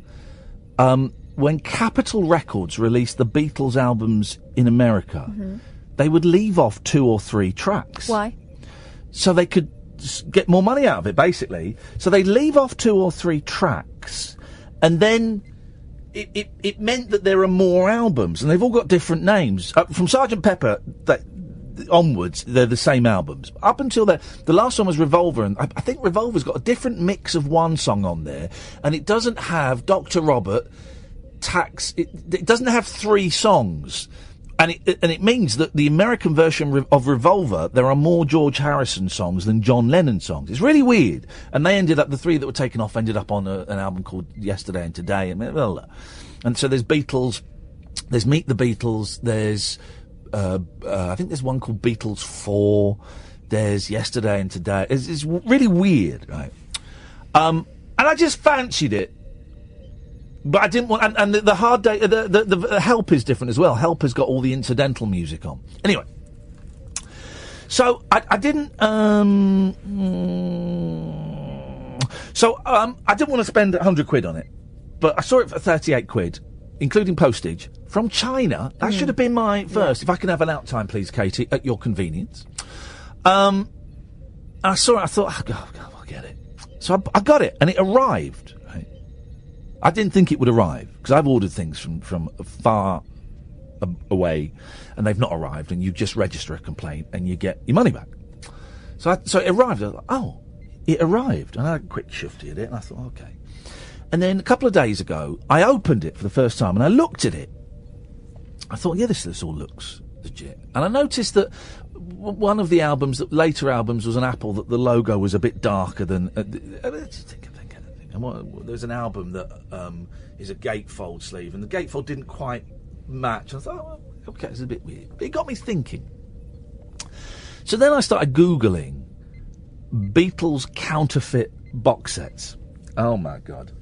when Capitol Records released the Beatles albums in America, they would leave off 2 or 3 tracks. Why? So they could get more money out of it, basically. So they leave off 2 or 3 tracks, and then it meant that there are more albums, and they've all got different names. From Sgt. Pepper onwards, they're the same albums. Up until the last one was Revolver, and I think Revolver's got a different mix of one song on there, and it doesn't have Dr. Robert, Tax. It doesn't have 3 songs. And it means that the American version of Revolver, there are more George Harrison songs than John Lennon songs. It's really weird. And they ended up, the 3 that were taken off ended up on an album called Yesterday and Today. And so there's Beatles, there's Meet the Beatles, there's, I think there's one called Beatles 4, there's Yesterday and Today. It's really weird, right? And I just fancied it. But I didn't want, and the Hard Day, the Help is different as well. Help has got all the incidental music on. Anyway, so I didn't, I didn't want to spend 100 quid on it, but I saw it for 38 quid, including postage, from China. That should have been my first. Yeah. If I can have an out time, please, Katie, at your convenience. I saw it, I thought, oh, God, I'll get it. So I got it, and it arrived. I didn't think it would arrive, because I've ordered things from far away, and they've not arrived, and you just register a complaint, and you get your money back. So it arrived. I was like, oh, it arrived. And I quick shifted at it, and I thought, okay. And then a couple of days ago, I opened it for the first time, and I looked at it. I thought, yeah, this all looks legit. And I noticed that one of the albums, later albums, was an Apple, that the logo was a bit darker than... And there's an album that is a gatefold sleeve, and the gatefold didn't quite match. I thought, oh, okay, it's a bit weird. But it got me thinking. So then I started Googling Beatles counterfeit box sets. Oh, my God.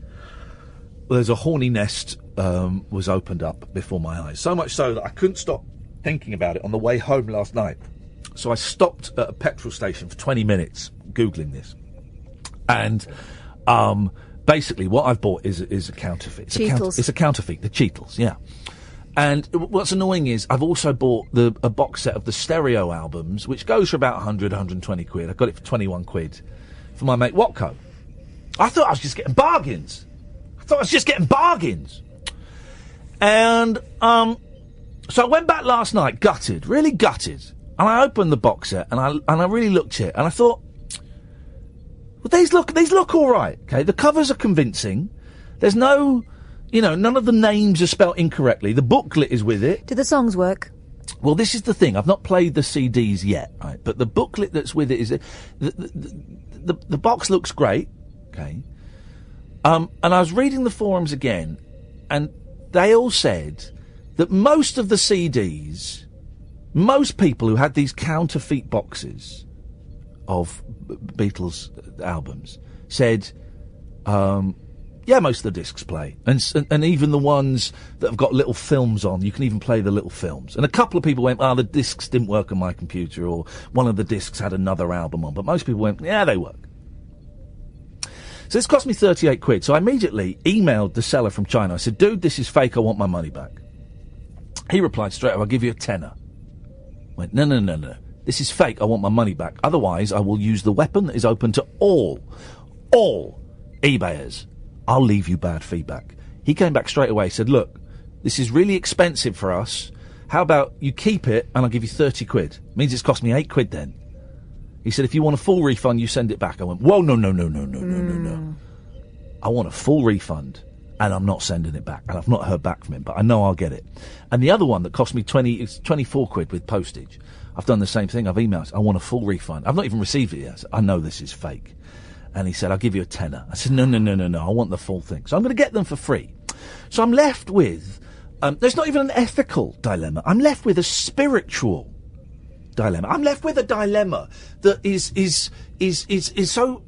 Well, there's a horny nest was opened up before my eyes. So much so that I couldn't stop thinking about it on the way home last night. So I stopped at a petrol station for 20 minutes Googling this. And basically what I've bought is a counterfeit. It's a counterfeit, the Cheetles, yeah. And what's annoying is I've also bought a box set of the stereo albums, which goes for about 100, 120 quid. I got it for 21 quid for my mate Watco. I thought I was just getting bargains. And so I went back last night, gutted, really gutted. And I opened the box set and I really looked at it and I thought, well, these look all right. Okay, the covers are convincing. There's no, none of the names are spelt incorrectly. The booklet is with it. Do the songs work? Well, this is the thing. I've not played the CDs yet, right? But the booklet that's with it is the box looks great. Okay. And I was reading the forums again, and they all said that most of the CDs, most people who had these counterfeit boxes of Beatles albums said, yeah, most of the discs play. And even the ones that have got little films on, you can even play the little films. And a couple of people went, the discs didn't work on my computer, or one of the discs had another album on. But most people went, yeah, they work. So this cost me 38 quid. So I immediately emailed the seller from China. I said, dude, this is fake. I want my money back. He replied straight away, I'll give you a tenner. I went, no. This is fake. I want my money back. Otherwise, I will use the weapon that is open to all eBayers. I'll leave you bad feedback. He came back straight away, said, look, this is really expensive for us. How about you keep it and I'll give you 30 quid. Means it's cost me 8 quid then. He said, if you want a full refund, you send it back. I went, whoa, no. I want a full refund and I'm not sending it back. And I've not heard back from him, but I know I'll get it. And the other one that cost me 24 quid with postage, I've done the same thing. I've emailed, I want a full refund. I've not even received it yet. I know this is fake. And he said, I'll give you a tenner. I said, no, I want the full thing. So I'm going to get them for free. So I'm left with, there's not even an ethical dilemma. I'm left with a spiritual dilemma. I'm left with a dilemma that is so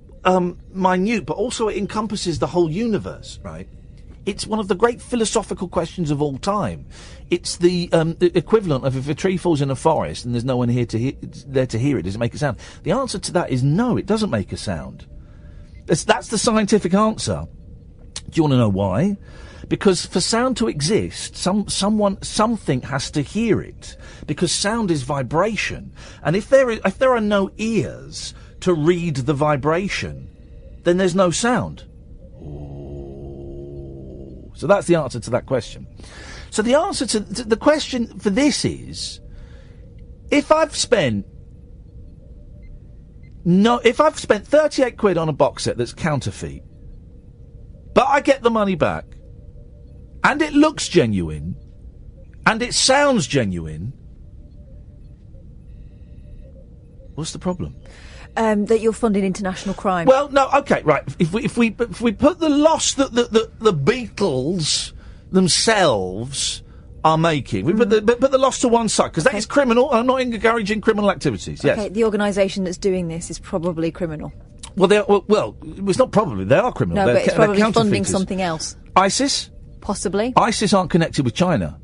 minute, but also it encompasses the whole universe, right? It's one of the great philosophical questions of all time. It's the equivalent of if a tree falls in a forest and there's no one there to hear it, does it make a sound? The answer to that is no, it doesn't make a sound. That's the scientific answer. Do you want to know why? Because for sound to exist, something has to hear it. Because sound is vibration. And if there are no ears to read the vibration, then there's no sound. Ooh. So that's the answer to that question. So the answer to the question for this is, if I've spent 38 quid on a box set that's counterfeit, but I get the money back, and it looks genuine, and it sounds genuine, what's the problem? That you're funding international crime. Well, no, okay, right. If we put the loss that the Beatles themselves are making, we put the loss to one side, because that is criminal. I'm not encouraging criminal activities. Yes. Okay, the organisation that's doing this is probably criminal. Well, it's not probably. They are criminal. No, but it's probably funding something else. ISIS? Possibly. ISIS aren't connected with China.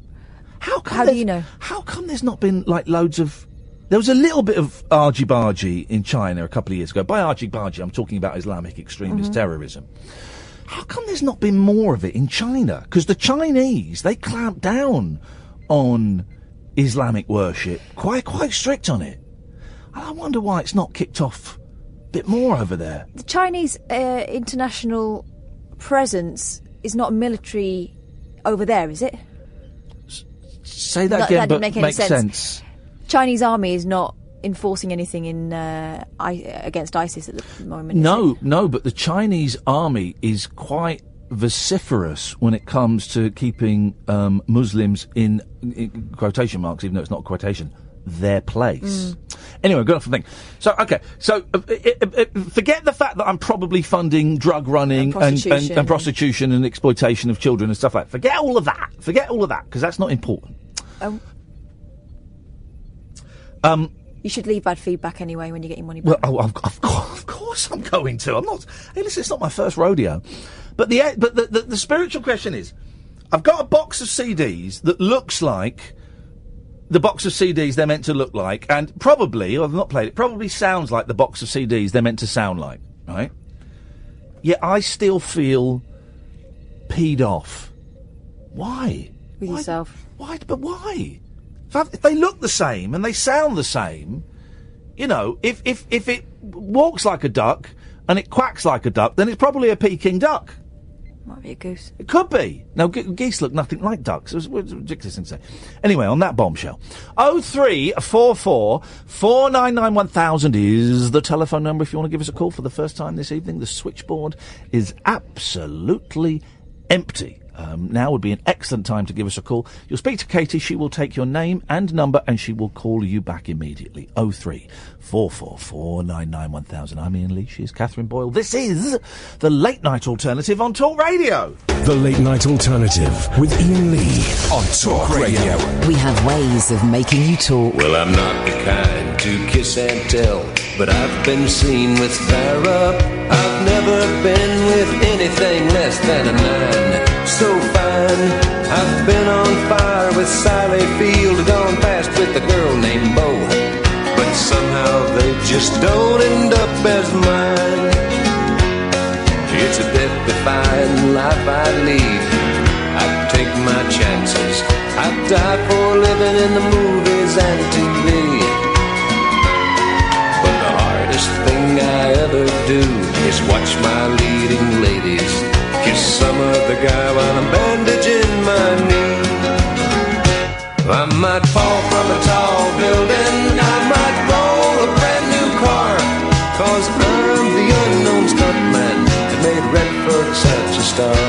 How do you know? How come there's not been, loads of... There was a little bit of argy-bargy in China a couple of years ago. By argy-bargy, I'm talking about Islamic extremist terrorism. How come there's not been more of it in China? Because the Chinese, they clamp down on Islamic worship, quite strict on it. And I wonder why it's not kicked off a bit more over there. The Chinese international presence is not military over there, is it? Say that again, but makes make sense. Chinese army is not enforcing anything in against ISIS at the moment. No, but the Chinese army is quite vociferous when it comes to keeping Muslims in quotation marks, even though it's not a quotation, their place. Anyway, good enough for the thing. So, okay, forget the fact that I'm probably funding drug running and prostitution and exploitation of children and stuff like that. Forget all of that, because that's not important. You should leave bad feedback anyway when you get your money back. Well, of course course I'm going to. I'm not. Hey, listen, it's not my first rodeo. But the spiritual question is, I've got a box of CDs that looks like the box of CDs they're meant to look like, and probably, I've not played it, probably sounds like the box of CDs they're meant to sound like, right? Yet I still feel peed off. Why? With yourself. Why? But why? If they look the same and they sound the same, you know, if it walks like a duck and it quacks like a duck, then it's probably a Peking duck. Might be a goose. It could be. Now, geese look nothing like ducks. It was ridiculous thing to say. Anyway, on that bombshell. 0344 499 1000 is the telephone number if you want to give us a call for the first time this evening. The switchboard is absolutely empty. Now would be an excellent time to give us a call. You'll speak to Katie. She will take your name and number and she will call you back immediately. 0344 499 1000. I'm Iain Lee. She is Catherine Boyle. This is the Late Night Alternative on Talk Radio. The Late Night Alternative with Iain Lee on Talk Radio. We have ways of making you talk. Well, I'm not the kind to kiss and tell, but I've been seen with Farrah. I've never been with anything less than a 9. So fine, I've been on fire with Sally Field, gone past with a girl named Bo, but somehow they just don't end up as mine. It's a death-defying life I lead. I take my chances. I die for living in the movies and TV. But the hardest thing I ever do is watch my leading ladies kiss some other guy while I'm bandaging my knee. I might fall from a tall building, I might roll a brand new car, 'cause I'm the unknown stuntman that made Redford such a star.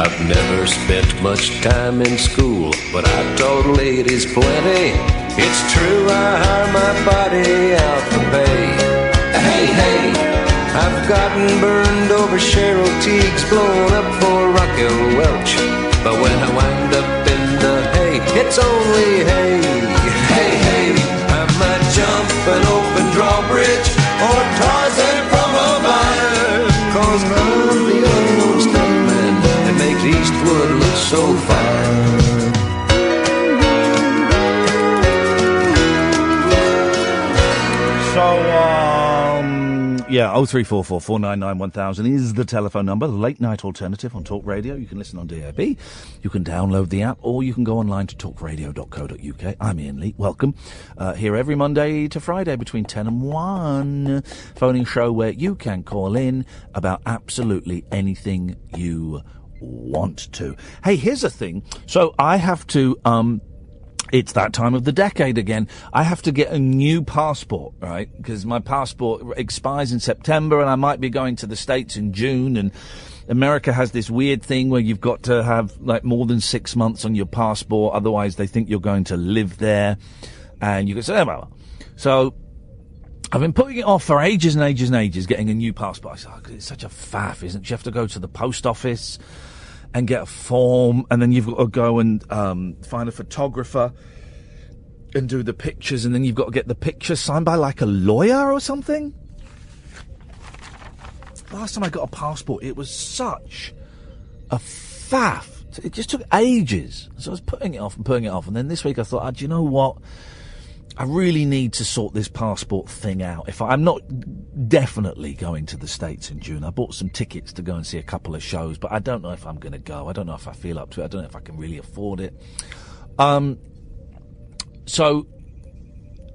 I've never spent much time in school, but I taught ladies plenty. It's true, I hire my body out for pay. Hey, hey, I've gotten burned over Cheryl Teague's, blown up for Raquel Welch. But when I wind up in the hay, it's only hay. Hey, hey, I might jump an open drawbridge or Tarzan from a vine, 'cause I'm the unknown stuntman that makes Eastwood look so fine. Yeah, 0344 499 1000 is the telephone number. The Late Night Alternative on Talk Radio. You can listen on DAB. You can download the app, or you can go online to talkradio.co.uk. I'm Iain Lee. Welcome. Here every Monday to Friday between 10 and 1. Phoning show where you can call in about absolutely anything you want to. Hey, here's a thing. So I have to, it's that time of the decade again. I have to get a new passport, right? Because my passport expires in September and I might be going to the States in June, and America has this weird thing where you've got to have like more than 6 months on your passport, otherwise they think you're going to live there, and you can say, well. So I've been putting it off for ages and ages and ages, getting a new passport. I said, oh, it's such a faff, isn't it? You have to go to the post office and get a form, and then you've got to go and find a photographer and do the pictures, and then you've got to get the pictures signed by like a lawyer or something. Last time I got a passport, it was such a faff. It just took ages. So I was putting it off, and then this week I thought, do you know what? I really need to sort this passport thing out. I'm not definitely going to the States in June. I bought some tickets to go and see a couple of shows, but I don't know if I'm going to go. I don't know if I feel up to it. I don't know if I can really afford it. So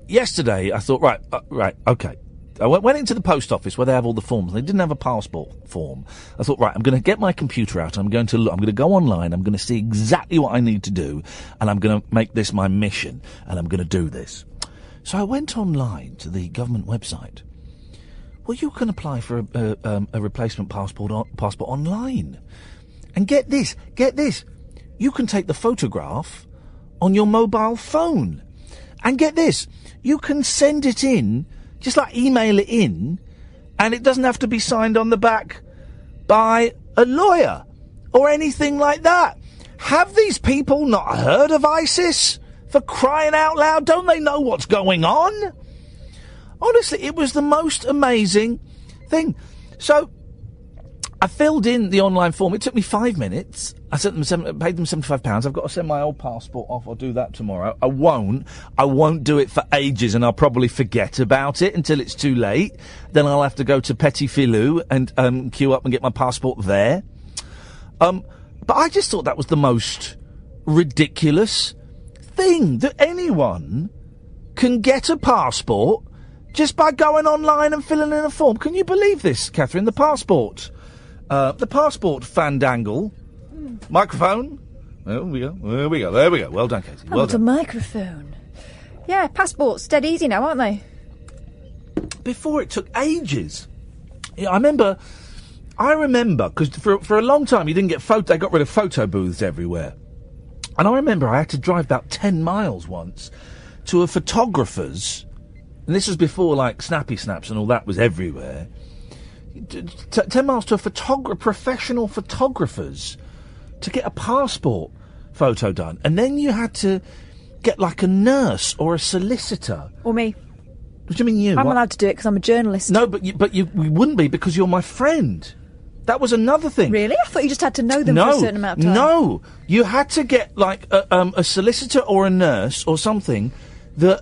yesterday I thought, right, okay. I went into the post office where they have all the forms. They didn't have a passport form. I thought, right, I'm going to get my computer out. I'm going to go online. I'm going to see exactly what I need to do, and I'm going to make this my mission, and I'm going to do this. So I went online to the government website. Well, you can apply for a replacement passport online. And get this. You can take the photograph on your mobile phone. And get this. You can send it in, just like email it in, and it doesn't have to be signed on the back by a lawyer or anything like that. Have these people not heard of ISIS? For crying out loud, don't they know what's going on? Honestly, it was the most amazing thing. So, I filled in the online form. It took me 5 minutes. I paid them £75. I've got to send my old passport off. I'll do that tomorrow. I won't do it for ages, and I'll probably forget about it until it's too late. Then I'll have to go to Petit Filou and queue up and get my passport there. But I just thought that was the most ridiculous thing, that anyone can get a passport just by going online and filling in a form. Can you believe this, Catherine? The passport fandangle. Microphone. There we go. There we go. Well done, Katie. Well done. A microphone. Yeah, passports dead easy now, aren't they? Before it took ages. Yeah, I remember, because for a long time you didn't get they got rid of photo booths everywhere. And I remember I had to drive about 10 miles once to a photographer's, and this was before, like, Snappy Snaps and all that was everywhere. 10 miles to a professional photographer's to get a passport photo done. And then you had to get, like, a nurse or a solicitor. Or me. What do you mean you? I'm allowed to do it because I'm a journalist. No, but you wouldn't be because you're my friend. That was another thing. Really? I thought you just had to know them for a certain amount of time. No, you had to get, like, a solicitor or a nurse or something that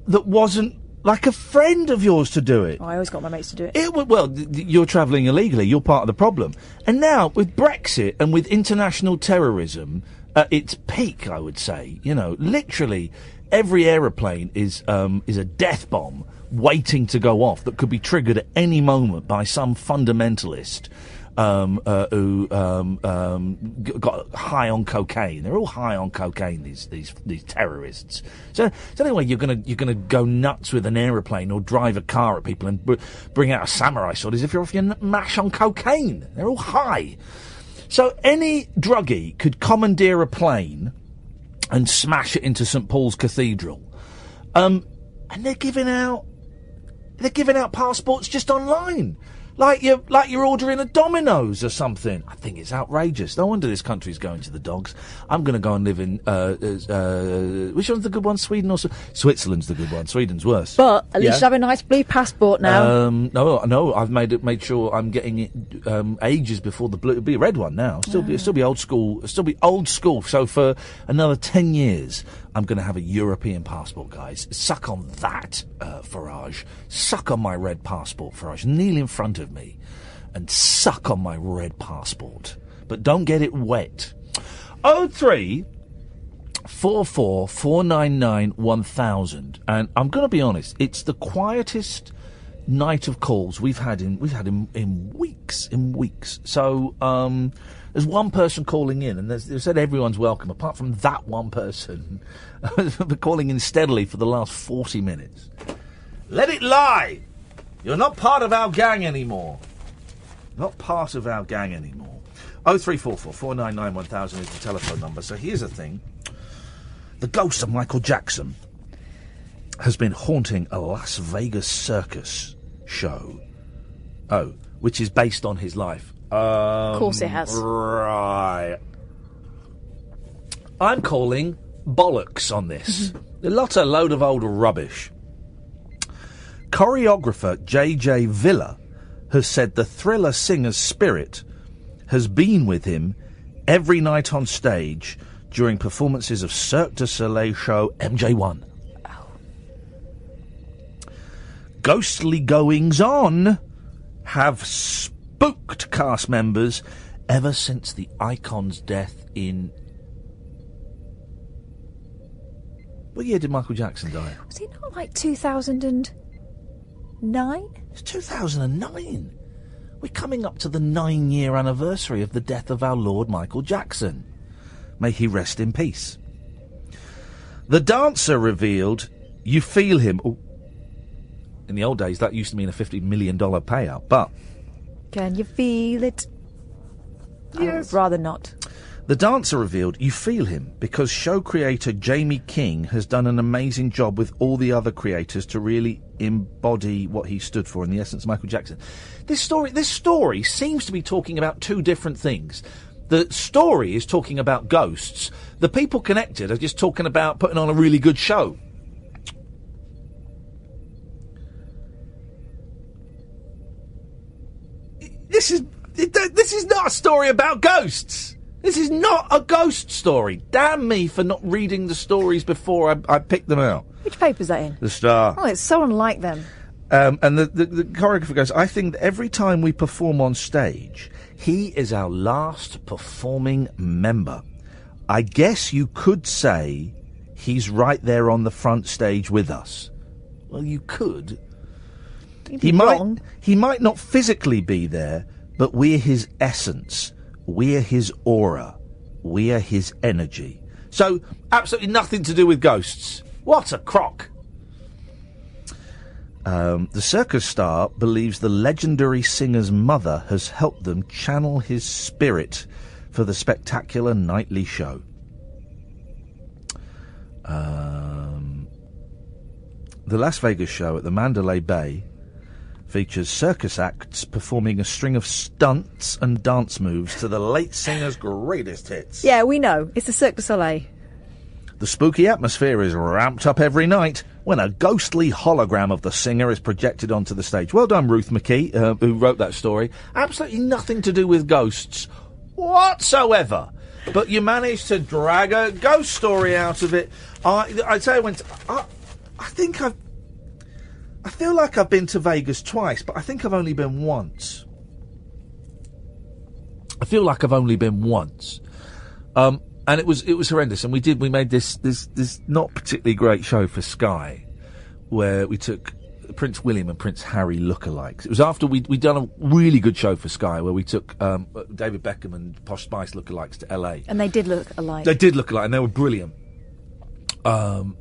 wasn't like a friend of yours to do it. Oh, I always got my mates to do it. Well, you're travelling illegally. You're part of the problem. And now, with Brexit and with international terrorism at its peak, I would say, literally every aeroplane is a death bomb waiting to go off that could be triggered at any moment by some fundamentalist who got high on cocaine. They're all high on cocaine, these terrorists. So anyway, you're gonna go nuts with an aeroplane or drive a car at people and bring out a samurai sword as if you're off your mash on cocaine. They're all high. So any druggie could commandeer a plane and smash it into St Paul's Cathedral, and they're giving out passports just online. Like you're ordering a Domino's or something. I think it's outrageous. No wonder this country's going to the dogs. I'm going to go and live in which one's the good one? Sweden or Switzerland's the good one. Sweden's worse. But at least you have a nice blue passport now. No. I've made sure I'm getting it ages before the blue. It'll be a red one now. Still be old school. Still be old school. So for another 10 years, I'm going to have a European passport, guys. Suck on that, Farage. Suck on my red passport, Farage. Kneel in front of me and suck on my red passport. But don't get it wet. 03 44 499 1000. And I'm going to be honest, it's the quietest night of calls we've had in weeks. So, there's one person calling in, and they said everyone's welcome, apart from that one person. Been calling in steadily for the last 40 minutes. Let it lie! You're not part of our gang anymore. Not part of our gang anymore. 0344 499 1000 is the telephone number. So here's the thing. The ghost of Michael Jackson has been haunting a Las Vegas circus show. Which is based on his life. Of course it has. Right. I'm calling bollocks on this. A load of old rubbish. Choreographer J.J. Villa has said the Thriller singer's spirit has been with him every night on stage during performances of Cirque du Soleil show MJ1. Oh. Ghostly goings-on have spooked cast members ever since the icon's death in... What year did Michael Jackson die? Was it not like 2009? It's 2009. We're coming up to the 9-year anniversary of the death of our Lord Michael Jackson. May he rest in peace. The dancer revealed, you feel him... Ooh. In the old days, that used to mean a $50 million payout, but... Can you feel it? Yes. I'd rather not. The dancer revealed, you feel him, because show creator Jamie King has done an amazing job with all the other creators to really embody what he stood for in the essence of Michael Jackson. This story seems to be talking about two different things. The story is talking about ghosts. The people connected are just talking about putting on a really good show. This is not a story about ghosts. This is not a ghost story. Damn me for not reading the stories before I picked them out. Which paper's that in? The Star. Oh, it's so unlike them. And the choreographer goes, I think that every time we perform on stage, he is our last performing member. I guess you could say he's right there on the front stage with us. Well, you could. He might not physically be there, but we're his essence. We're his aura. We're his energy. So, absolutely nothing to do with ghosts. What a crock. The circus star believes the legendary singer's mother has helped them channel his spirit for the spectacular nightly show. The Las Vegas show at the Mandalay Bay features circus acts performing a string of stunts and dance moves to the late singer's greatest hits. Yeah, we know. It's the Cirque du Soleil. The spooky atmosphere is ramped up every night when a ghostly hologram of the singer is projected onto the stage. Well done, Ruth McKee, who wrote that story. Absolutely nothing to do with ghosts whatsoever. But you managed to drag a ghost story out of it. I'd say I feel like I've been to Vegas twice, but I think I've only been once. And it was horrendous. And we made this not particularly great show for Sky, where we took Prince William and Prince Harry lookalikes. It was after we'd done a really good show for Sky, where we took David Beckham and Posh Spice lookalikes to LA. And they did look alike. They did look alike, and they were brilliant. Then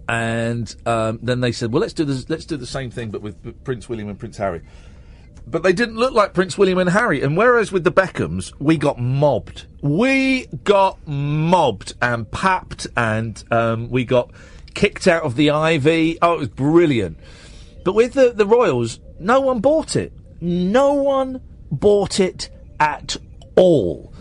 they said, well, let's do the same thing, but with Prince William and Prince Harry. But they didn't look like Prince William and Harry. And whereas with the Beckhams, we got mobbed. We got mobbed and papped, and we got kicked out of the Ivy. Oh, it was brilliant. But with the Royals, no one bought it. No one bought it at all.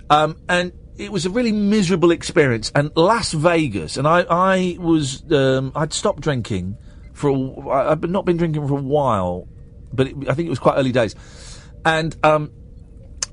And it was a really miserable experience. And Las Vegas, and I'd stopped drinking I'd not been drinking for a while, but I think it was quite early days. And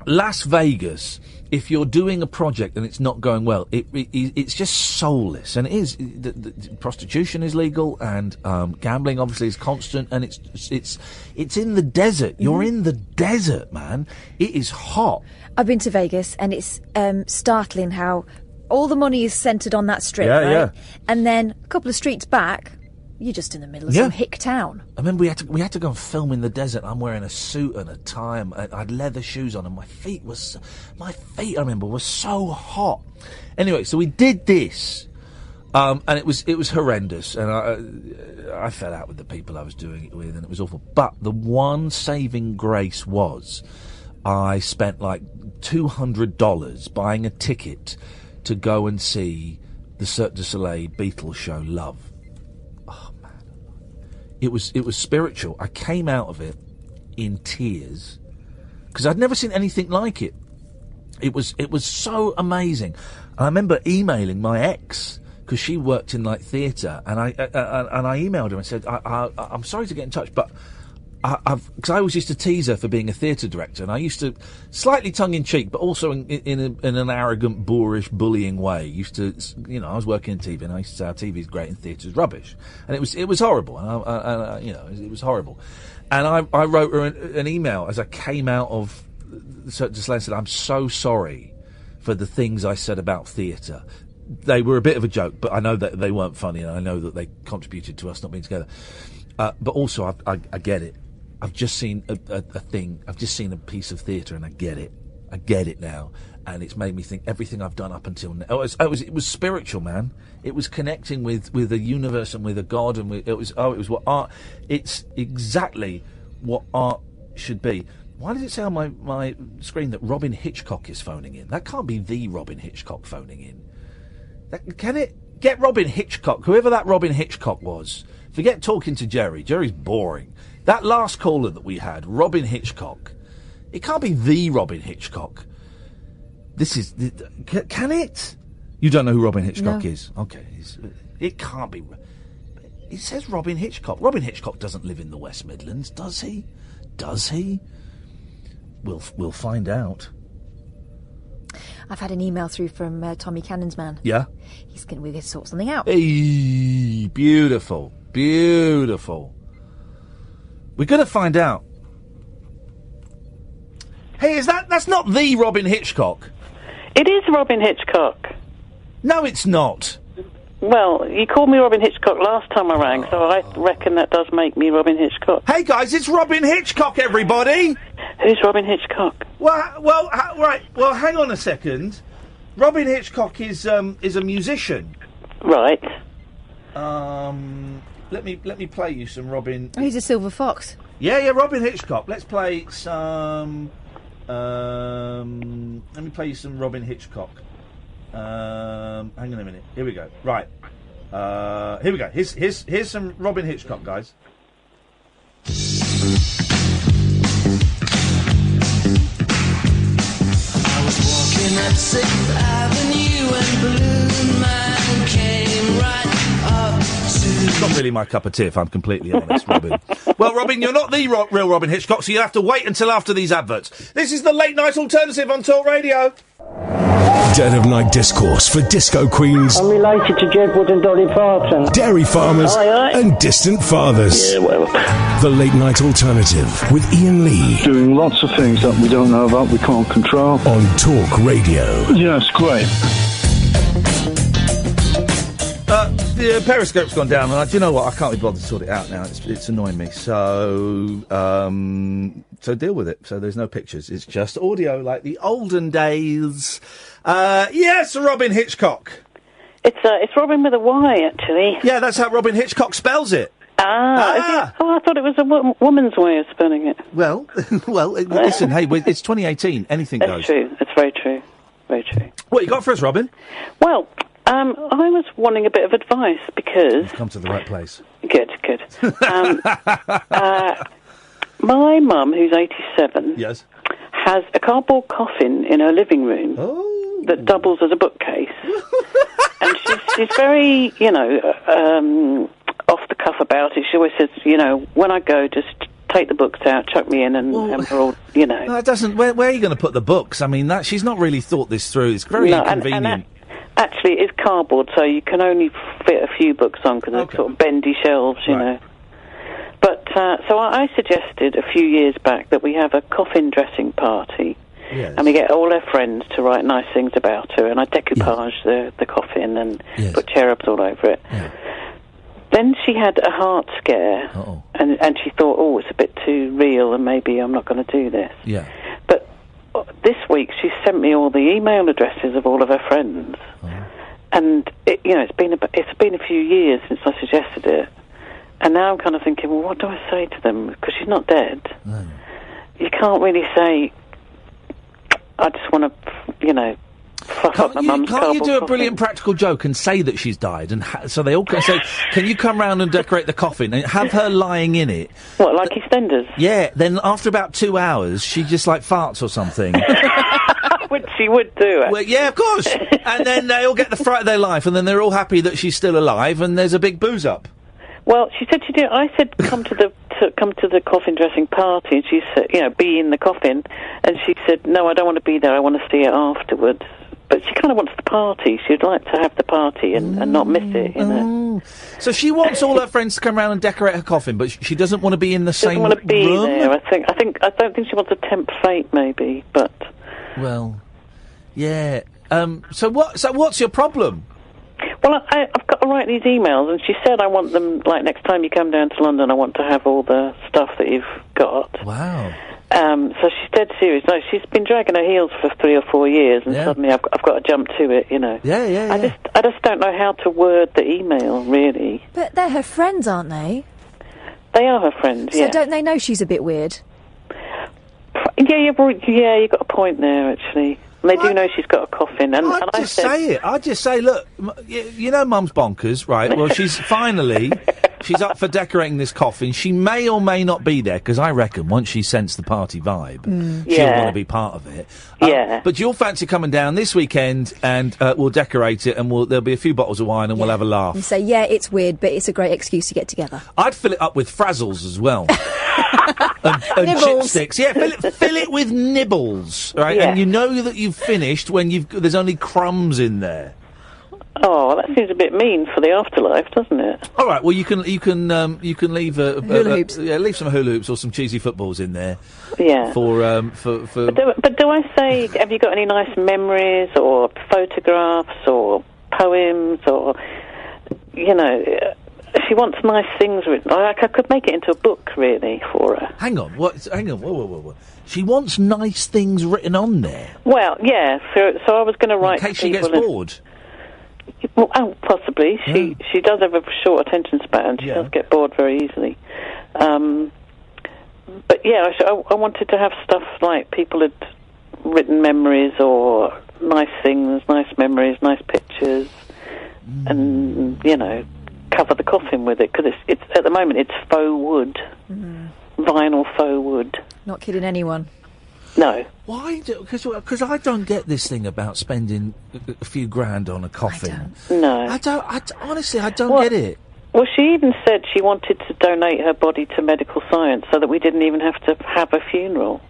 Las Vegas, if you're doing a project and it's not going well, it's just soulless. And it is. The prostitution is legal, and gambling obviously is constant, and it's in the desert. Mm-hmm. You're in the desert, man. It is hot. I've been to Vegas, and it's startling how all the money is centred on that strip, right? Yeah. And then a couple of streets back, you're just in the middle of some hick town. I remember we had to go and film in the desert. I'm wearing a suit and a tie, and I had leather shoes on, and my feet I remember were so hot. Anyway, so we did this, and it was horrendous, and I fell out with the people I was doing it with, and it was awful. But the one saving grace was I spent like $200 buying a ticket to go and see the Cirque du Soleil Beatles show Love. It was spiritual. I came out of it in tears because I'd never seen anything like it. It was so amazing. And I remember emailing my ex because she worked in like theatre, and I emailed her and said, I'm sorry to get in touch, but because I always used to tease her for being a theatre director, and I used to, slightly tongue-in-cheek, but also in an arrogant, boorish, bullying way, I was working in TV, and I used to say, our TV's great and theatre's rubbish. And it was horrible, and it was horrible. And I wrote her an email as I came out of the Cirque du Soleil and said, I'm so sorry for the things I said about theatre. They were a bit of a joke, but I know that they weren't funny, and I know that they contributed to us not being together. But also, I get it. I've just seen a thing. I've just seen a piece of theatre, and I get it. I get it now, and it's made me think everything I've done up until now. It was spiritual, man. It was connecting with a universe and with a God, and it was what art. It's exactly what art should be. Why does it say on my screen that Robin Hitchcock is phoning in? That can't be the Robin Hitchcock phoning in. Can it? Get Robin Hitchcock, whoever that Robin Hitchcock was. Forget talking to Jerry. Jerry's boring. That last caller that we had, Robin Hitchcock, it can't be the Robin Hitchcock. This is... Can it? You don't know who Robin Hitchcock No. is? Okay. It can't be... It says Robin Hitchcock. Robin Hitchcock doesn't live in the West Midlands, does he? Does he? We'll find out. I've had an email through from Tommy Cannon's man. Yeah? We're going to sort something out. Hey, beautiful. Beautiful. We're going to find out. Hey, that's not the Robin Hitchcock? It is Robin Hitchcock. No, it's not. Well, you called me Robin Hitchcock last time I rang, so I reckon that does make me Robin Hitchcock. Hey, guys, it's Robin Hitchcock, everybody! Who's Robin Hitchcock? Right, hang on a second. Robin Hitchcock is a musician. Right. Let me play you some Robin... Oh, he's a silver fox. Yeah, Robin Hitchcock. Let's play some... let me play you some Robin Hitchcock. Hang on a minute. Here we go. Right. Here we go. Here's some Robin Hitchcock, guys. I was walking up 6th Avenue and Balloon Man came right up to... It's not really my cup of tea, if I'm completely honest, Robin. Well, Robin, you're not the real Robin Hitchcock, so you'll have to wait until after these adverts. This is the Late Night Alternative on Talk Radio. Dead of Night discourse for disco queens. I'm related to Jedward and Dolly Parton. Dairy farmers and distant fathers. Yeah, well. The Late Night Alternative with Iain Lee. Doing lots of things that we don't know about, we can't control. On Talk Radio. Yes, great. The Periscope's gone down, and do you know what? I can't be bothered to sort it out now. It's annoying me. So deal with it. So there's no pictures. It's just audio, like the olden days. Yes, Robin Hitchcock. It's Robin with a Y, actually. Yeah, that's how Robin Hitchcock spells it. I thought it was a woman's way of spelling it. Well, listen, hey, it's 2018. Anything goes. That's true. It's very true. Very true. What you got for us, Robin? Well, I was wanting a bit of advice because... You've come to the right place. Good. My mum, who's 87... Yes. ...has a cardboard coffin in her living room that doubles as a bookcase. And she's very, off the cuff about it. She always says, when I go, just take the books out, chuck me in, and we're all, No, that doesn't... Where are you going to put the books? I mean, she's not really thought this through. It's very inconvenient. Actually, it's cardboard, so you can only fit a few books on because they're sort of bendy shelves, you know. But, so I suggested a few years back that we have a coffin dressing party. Yes. And we get all her friends to write nice things about her, and I decoupage the coffin and put cherubs all over it. Yeah. Then she had a heart scare, and she thought, it's a bit too real, and maybe I'm not going to do this. Yeah. But this week she sent me all the email addresses of all of her friends, and it's been a few years since I suggested it, and now I'm kind of thinking, well, what do I say to them? Because she's not dead. No. You can't really say, I just want to, fuck up my mum's cardboard Can't you do a coffin. brilliant practical joke and say that she's died, and so they all can say, can you come round and decorate the coffin and have her lying in it? What, like EastEnders? Yeah, then after about 2 hours, she just farts or something. Which she would do. Well, yeah, of course. And then they all get the fright of their life, and then they're all happy that she's still alive, and there's a big booze up. Well, she said she did. I said come to the coffin dressing party, and she said, be in the coffin, and she said, no, I don't want to be there. I want to see it afterwards. But she kind of wants the party. She'd like to have the party and not miss it, So she wants all her friends to come around and decorate her coffin, but she doesn't want to be in the same room. Doesn't want to be there. I don't think she wants to tempt fate, maybe. But well, yeah. So what's your problem? Well, I've got to write these emails, and she said I want them, next time you come down to London, I want to have all the stuff that you've got. Wow. So she's dead serious. No, she's been dragging her heels for 3 or 4 years, and suddenly I've got to jump to it, Yeah. I just don't know how to word the email, really. But they're her friends, aren't they? They are her friends, So don't they know she's a bit weird? Yeah, you've got a point there, actually. And they do know she's got a coffin. And I'd just say, look, Mum's bonkers, right? Well, she's finally She's up for decorating this coffin. She may or may not be there, because I reckon once she sensed the party vibe, she'll want to be part of it. But you'll fancy coming down this weekend, and we'll decorate it, and there'll be a few bottles of wine, and we'll have a laugh. And say, yeah, it's weird, but it's a great excuse to get together. I'd fill it up with frazzles as well. and chipsticks. Yeah, fill it with nibbles, right? Yeah. And you know that you've finished when there's only crumbs in there. Oh, that seems a bit mean for the afterlife, doesn't it? All right. Well, you can leave hula hoops. Leave some hula hoops or some cheesy footballs in there. Yeah. For. But do I say? Have you got any nice memories or photographs or poems or She wants nice things written. I could make it into a book, really, for her. Hang on. Hang on. Whoa. She wants nice things written on there. Well, yeah. So I was going to write. In case she gets bored. Well, possibly. She does have a short attention span. She does get bored very easily. But yeah, I wanted to have stuff like people had written memories or nice things, nice memories, nice pictures, and cover the coffin with it, because it's at the moment it's faux wood, vinyl faux wood. Not kidding anyone. No. Why? Because I don't get this thing about spending a few grand on a coffin. No. Honestly, I don't get it. Well, she even said she wanted to donate her body to medical science so that we didn't even have to have a funeral.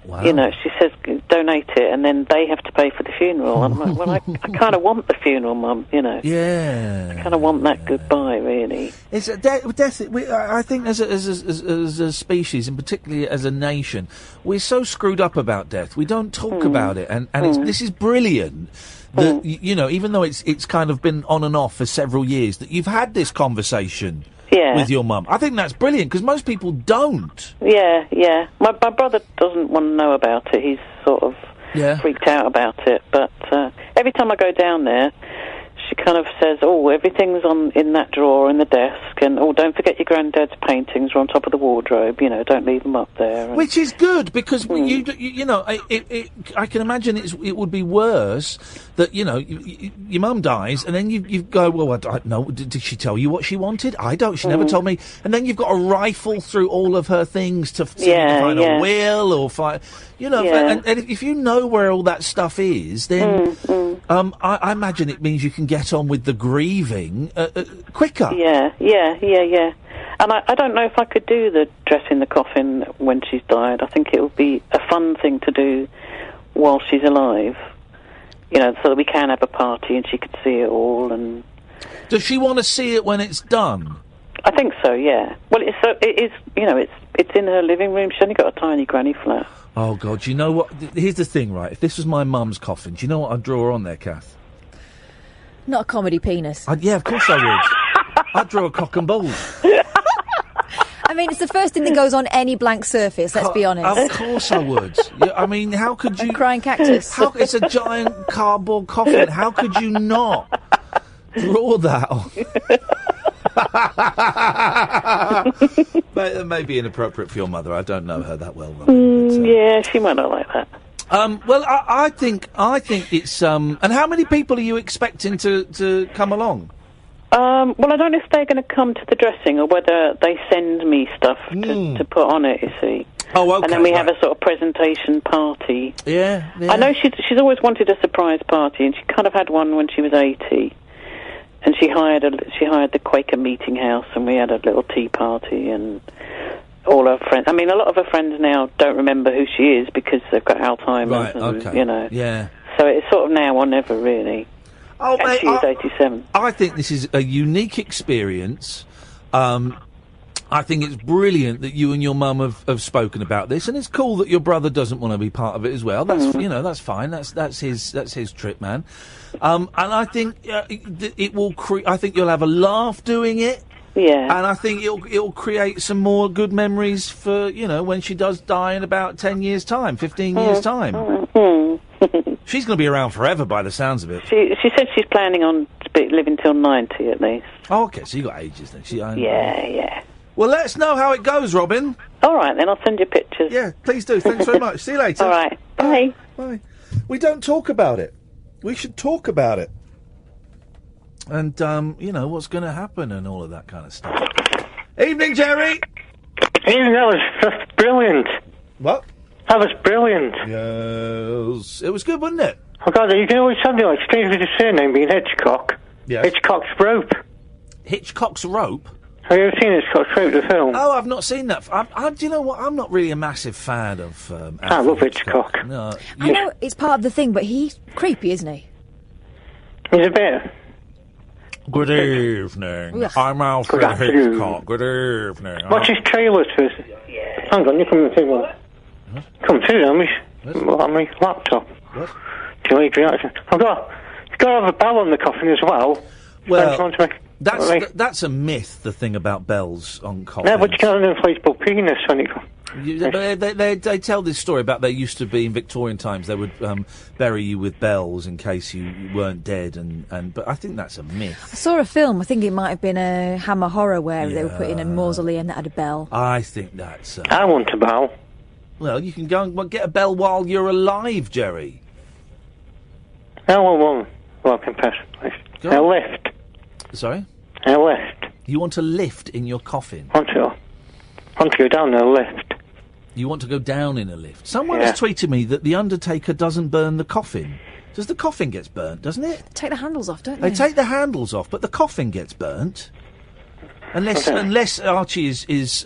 Wow. She says donate it, and then they have to pay for the funeral. I'm like, well, I kind of want the funeral, Mum. Yeah. I kind of want that goodbye, really. It's death. I think as a species, and particularly as a nation, we're so screwed up about death. We don't talk about it, and this is brilliant. That even though it's kind of been on and off for several years, that you've had this conversation. With your mum. I think that's brilliant, because most people don't. Yeah. My brother doesn't want to know about it. He's sort of freaked out about it. But every time I go down there, she kind of says, everything's in that drawer in the desk, and don't forget your granddad's paintings are on top of the wardrobe. Don't leave them up there. And which is good, because I can imagine it would be worse that your mum dies, and then you go, well, I don't know. Did she tell you what she wanted? I don't. She never told me. And then you've got to rifle through all of her things to find a will or find. And if you know where all that stuff is, then I imagine it means you can get on with the grieving quicker. Yeah. And I don't know if I could do the dressing the coffin when she's died. I think it would be a fun thing to do while she's alive, so that we can have a party and she could see it all. And does she want to see it when it's done? I think so. Yeah. Well, it's in her living room. She's only got a tiny granny flat. Oh, God, you know what? Here's the thing, right? If this was my mum's coffin, do you know what I'd draw on there, Kath? Not a comedy penis. Yeah, of course I would. I'd draw a cock and balls. I mean, it's the first thing that goes on any blank surface, let's be honest. Of course I would. I mean, how could you... A crying cactus. It's a giant cardboard coffin. How could you not draw that on? But it may be inappropriate for your mother. I don't know her that well. Yeah, she might not like that. Well, I think it's and how many people are you expecting to come along? Well, I don't know if they're going to come to the dressing or whether they send me stuff to put on it. You see. Oh, okay. And then we have a sort of presentation party. Yeah. I know she's always wanted a surprise party, and she kind of had one when she was 80. And she hired the Quaker Meeting House, and we had a little tea party, and all her friends. I mean, a lot of her friends now don't remember who she is because they've got Alzheimer's. Right. Okay. Yeah. So it's sort of now or never, really. Oh, and mate, she was 87. I think this is a unique experience. I think it's brilliant that you and your mum have spoken about this, and it's cool that your brother doesn't want to be part of it as well. That's that's fine. That's his trip, man. And I think it will. I think you'll have a laugh doing it. Yeah. And I think it'll create some more good memories for when she does die in about 10 years' time, 15 years' time. She's going to be around forever by the sounds of it. She said she's planning on living till 90 at least. Oh, okay, so you got ages then. Yeah. Well, let us know how it goes, Robin. All right, then I'll send you pictures. Yeah, please do. Thanks very much. See you later. All right. Bye. Bye. We don't talk about it. We should talk about it. And, what's going to happen and all of that kind of stuff. Evening, Jerry! Ian, that was just brilliant. What? That was brilliant. Yes. It was good, wasn't it? Oh, God, you can always something like strange with the surname being Hitchcock. Yes. Hitchcock's Rope. Hitchcock's Rope? Have you ever seen Hitchcock's Rope, the film? Oh, I've not seen that. Do you know what? I'm not really a massive fan of... I love Hitchcock. No. I know it's part of the thing, but he's creepy, isn't he? He's a bit... Good evening. Yes. I'm Alfred Hitchcock. Good evening. What's his trailer to us? Hang on, you come through one. Come through on my laptop. What? Delayed reaction. You've got to have a bell on the coffin as well. Well, that's a myth, the thing about bells on coffins. Yeah, but you can't have an inflatable penis when it comes. They tell this story about they used to be in Victorian times. They would bury you with bells in case you weren't dead, but I think that's a myth. I saw a film. I think it might have been a Hammer Horror where they were put in a mausoleum that had a bell. I think that's. I want a bell. Well, you can go and get a bell while you're alive, Jerry. I want one. Well, I can pass. A lift. Sorry. A lift. You want a lift in your coffin? I want to go down in a lift. You want to go down in a lift? Someone has tweeted me that the Undertaker doesn't burn the coffin. Does the coffin get burnt, doesn't it? Take the handles off, don't they? They take the handles off, but the coffin gets burnt. Unless Archie is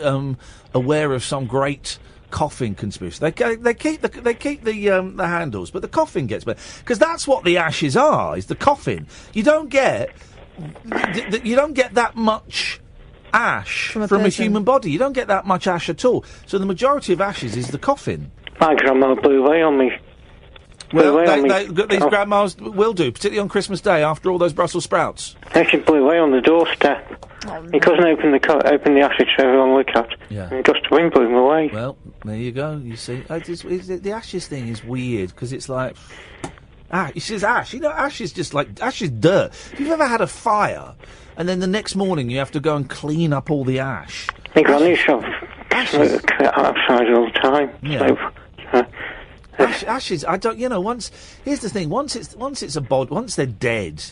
aware of some great coffin conspiracy. They keep the handles, but the coffin gets burnt. Because that's what the ashes are, is the coffin. You don't get that much ash from a human body. You don't get that much ash at all. So the majority of ashes is the coffin. My grandma blew away on me. Well, these grandmas will do, particularly on Christmas Day after all those Brussels sprouts. She blew away on the doorstep. He couldn't open the ashes so everyone look at. Yeah. And just the wind blew him away. Well, there you go. You see, the ashes thing is weird because it's like. He says ash. You know, ash is just like... Ash is dirt. If you've ever had a fire, and then the next morning you have to go and clean up all the ash... My granny shop outside all the time. Yeah. So, ashes, I don't... You know, here's the thing. Once it's a bod... Once they're dead,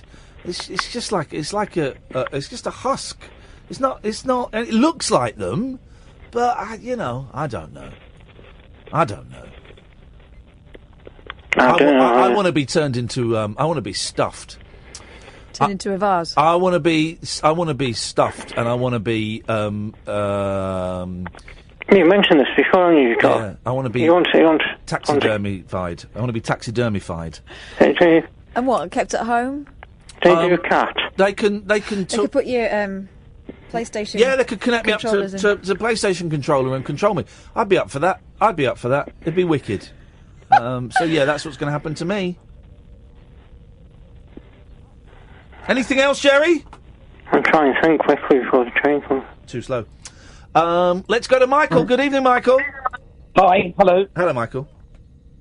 it's just like... It's like it's just a husk. It's not... And it looks like them, but, I don't know. I don't know. I want to be turned into. I want to be stuffed. Turned into a vase. I want to be stuffed, and I want to be. You mentioned this before, and you got. Yeah, I want to be. You want taxidermified. I want to be taxidermified. And what? Kept at home? Don't you a cat? They can. They could put your PlayStation. Yeah, they could connect me up to the PlayStation controller and control me. I'd be up for that. It'd be wicked. So yeah, that's what's going to happen to me. Anything else, Jerry? I'm trying to think quickly before the train comes. Too slow. Let's go to Michael. Good evening, Michael. Hi. Hello. Hello, Michael.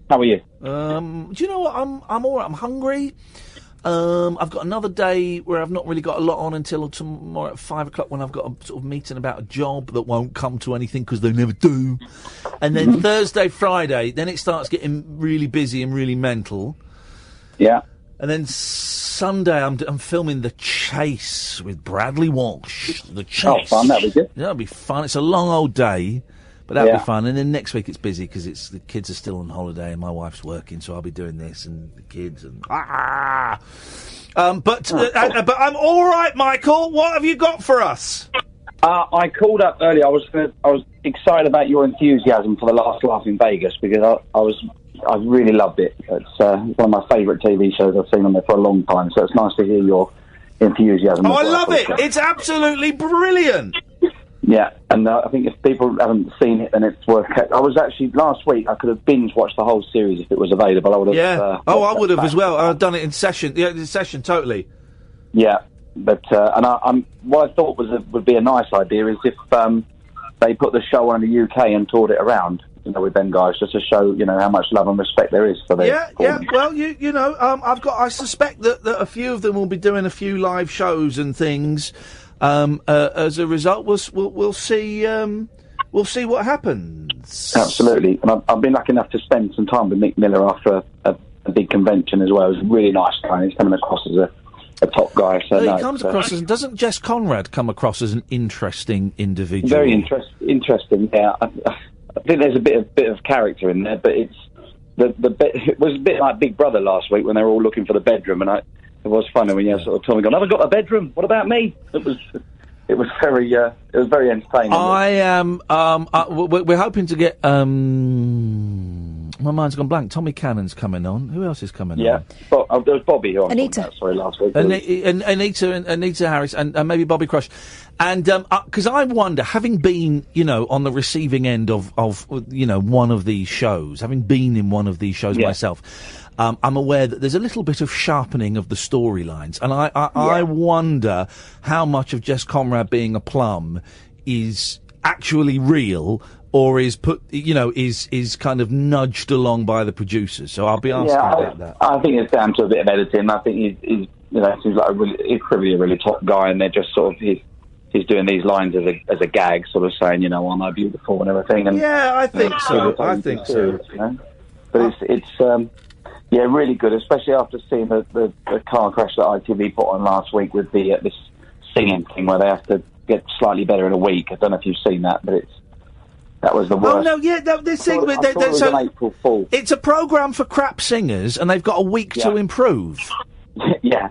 How are you? Do you know what? I'm all right. I'm hungry. I've got another day where I've not really got a lot on until tomorrow at 5 o'clock when I've got a sort of meeting about a job that won't come to anything because they never do. And then Thursday, Friday, then it starts getting really busy and really mental. Yeah. And then Sunday, I'm filming The Chase with Bradley Walsh. The Chase. Oh, fun. That'll be good. That'll be fun. It's a long old day. But that'll be fun. And then next week it's busy because the kids are still on holiday and my wife's working, so I'll be doing this and the kids and but I'm all right, Michael. What have you got for us? I called up earlier. I was excited about your enthusiasm for The Last Laugh in Vegas because I really loved it. It's one of my favourite TV shows I've seen on there for a long time. So it's nice to hear your enthusiasm. Oh, I love it! It's absolutely brilliant. Yeah, and I think if people haven't seen it, then it's worth. I was actually last week. I could have binge watched the whole series if it was available. I would have. Yeah. I would have as well. I've done it in session. Yeah, in session totally. Yeah, but I'm what I thought would be a nice idea is if they put the show on in the UK and toured it around, with them guys, just to show how much love and respect there is for them. Yeah. Well, I suspect that a few of them will be doing a few live shows and things. As a result, we'll see what happens. Absolutely, and I've been lucky enough to spend some time with Mick Miller after a big convention as well. It was a really nice guy. He's coming across as top guy. So he comes across as, doesn't Jess Conrad come across as an interesting individual? Very interesting. Yeah, I think there's a bit of character in there, but it's it was a bit like Big Brother last week when they were all looking for the bedroom, and it was funny when you sort of Tommy going, "I've got a bedroom. What about me?" It was very entertaining. We're hoping to get. My mind's gone blank. Tommy Cannon's coming on. Who else is coming on? Yeah, there was Bobby who I was talking about, sorry, last week. Anita Harris and maybe Bobby Crush. And because I wonder, having been, on the receiving end of one of these shows, having been in one of these shows myself, I'm aware that there's a little bit of sharpening of the storylines. And I wonder how much of Jess Conrad being a plum is actually real, or is is kind of nudged along by the producers. So I'll be asking about that. I think it's down to a bit of editing. I think he's seems like he's probably a really top guy, and they're just sort of he's doing these lines as a gag, sort of saying, "Am I beautiful?" and everything. And I think so. But it's really good, especially after seeing the car crash that ITV put on last week with the this singing thing where they have to get slightly better in a week. I don't know if you've seen that, but that was the worst. Oh, no, yeah, this thing... It was an April Fool. It's a programme for crap singers, and they've got a week to improve. Yeah.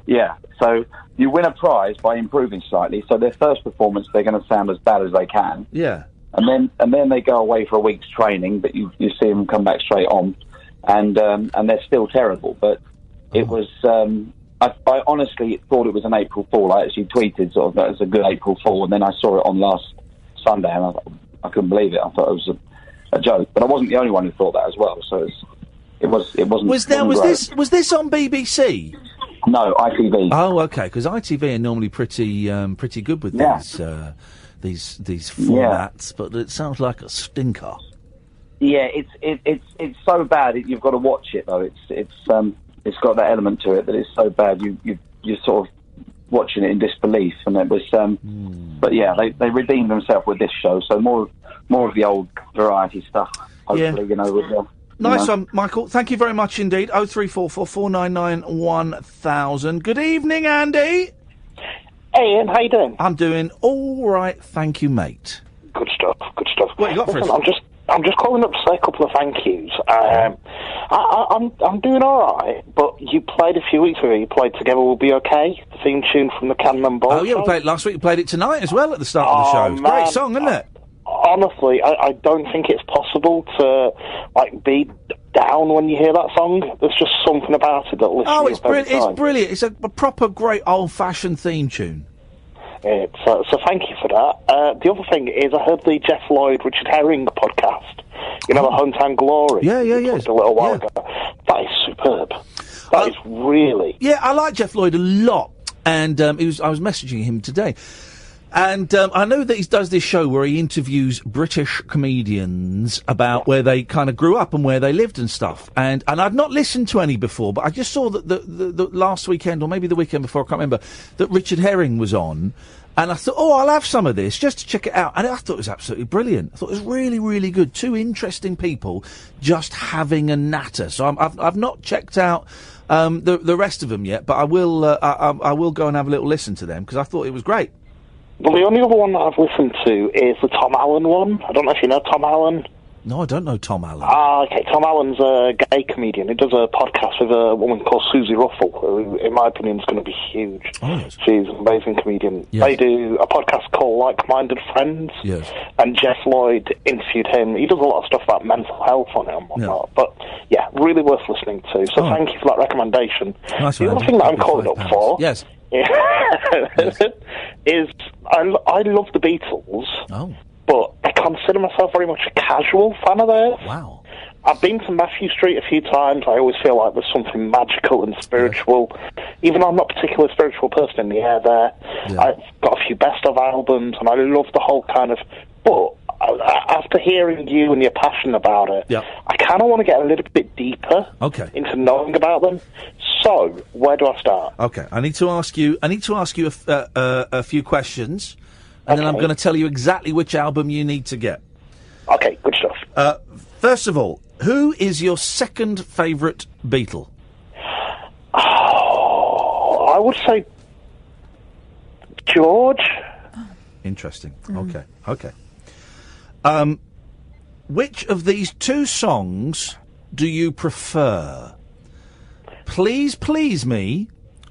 So you win a prize by improving slightly, so their first performance, they're going to sound as bad as they can. Yeah. And then they go away for a week's training, but you see them come back straight on, and they're still terrible. But it was... I honestly thought it was an April Fool. I actually tweeted sort of that as a good April Fool, and then I saw it on last Sunday, and I couldn't believe it. I thought it was a joke, but I wasn't the only one who thought that as well. So it wasn't. Was this on BBC? No, ITV. Oh, okay, because ITV are normally pretty good with these formats, but it sounds like a stinker. Yeah, it's so bad. You've got to watch it though. It's got that element to it that it's so bad you're sort of watching it in disbelief, and it was but yeah, they redeemed themselves with this show, so more of the old variety stuff, hopefully. Nice one, Michael, thank you very much indeed. 0344 499 1000. Good evening, Andy. Hey Ian, how you doing? I'm doing all right, thank you, mate. Good stuff. What you got for us? I'm just calling up to say a couple of thank yous. I'm doing all right, but you played a few weeks ago. You played Together We'll Be Okay, the theme tune from the Cannon Ball. Oh yeah, we played it last week. We played it tonight as well at the start of the show. It's a great song, isn't it? Honestly, I don't think it's possible to be down when you hear that song. There's just something about it that lifts you up. It's brilliant. It's a proper great old-fashioned theme tune. So thank you for that. The other thing is, I heard the Jeff Lloyd, Richard Herring podcast. The Hometown Glory. Yeah. A little while ago. That is superb. That is really... Yeah, I like Jeff Lloyd a lot. And I was messaging him today. And I know that he does this show where he interviews British comedians about where they kind of grew up and where they lived and stuff. And I'd not listened to any before, but I just saw that the last weekend, or maybe the weekend before, I can't remember, that Richard Herring was on. And I thought, I'll have some of this just to check it out. And I thought it was absolutely brilliant. I thought it was really, really good. Two interesting people just having a natter. So I've not checked out the rest of them yet, but I will go and have a little listen to them because I thought it was great. Well, the only other one that I've listened to is the Tom Allen one. I don't know if you know Tom Allen. No, I don't know Tom Allen. Okay. Tom Allen's a gay comedian. He does a podcast with a woman called Susie Ruffle, who, in my opinion, is going to be huge. Oh, yes. She's an amazing comedian. Yes. They do a podcast called Like-Minded Friends. Yes. And Jeff Lloyd interviewed him. He does a lot of stuff about mental health on it and whatnot. Yeah. But, yeah, really worth listening to. So thank you for that recommendation. Nice the other thing that I'm calling up for... Yes. is I love the Beatles. Oh. But I consider myself very much a casual fan of theirs. Wow. I've been to Matthew Street a few times. I always feel like there's something magical and spiritual. Even though I'm not a particularly spiritual person in the air there. Yeah. I've got a few best-of albums, and I love the whole kind of... But after hearing you and your passion about it, I kind of want to get a little bit deeper into knowing about them. So, where do I start? Okay, I need to ask you a few questions, and then I'm going to tell you exactly which album you need to get. Okay, good stuff. First of all, who is your second favourite Beatle? Oh, I would say George. Interesting. Okay. Which of these two songs do you prefer? Please Please Me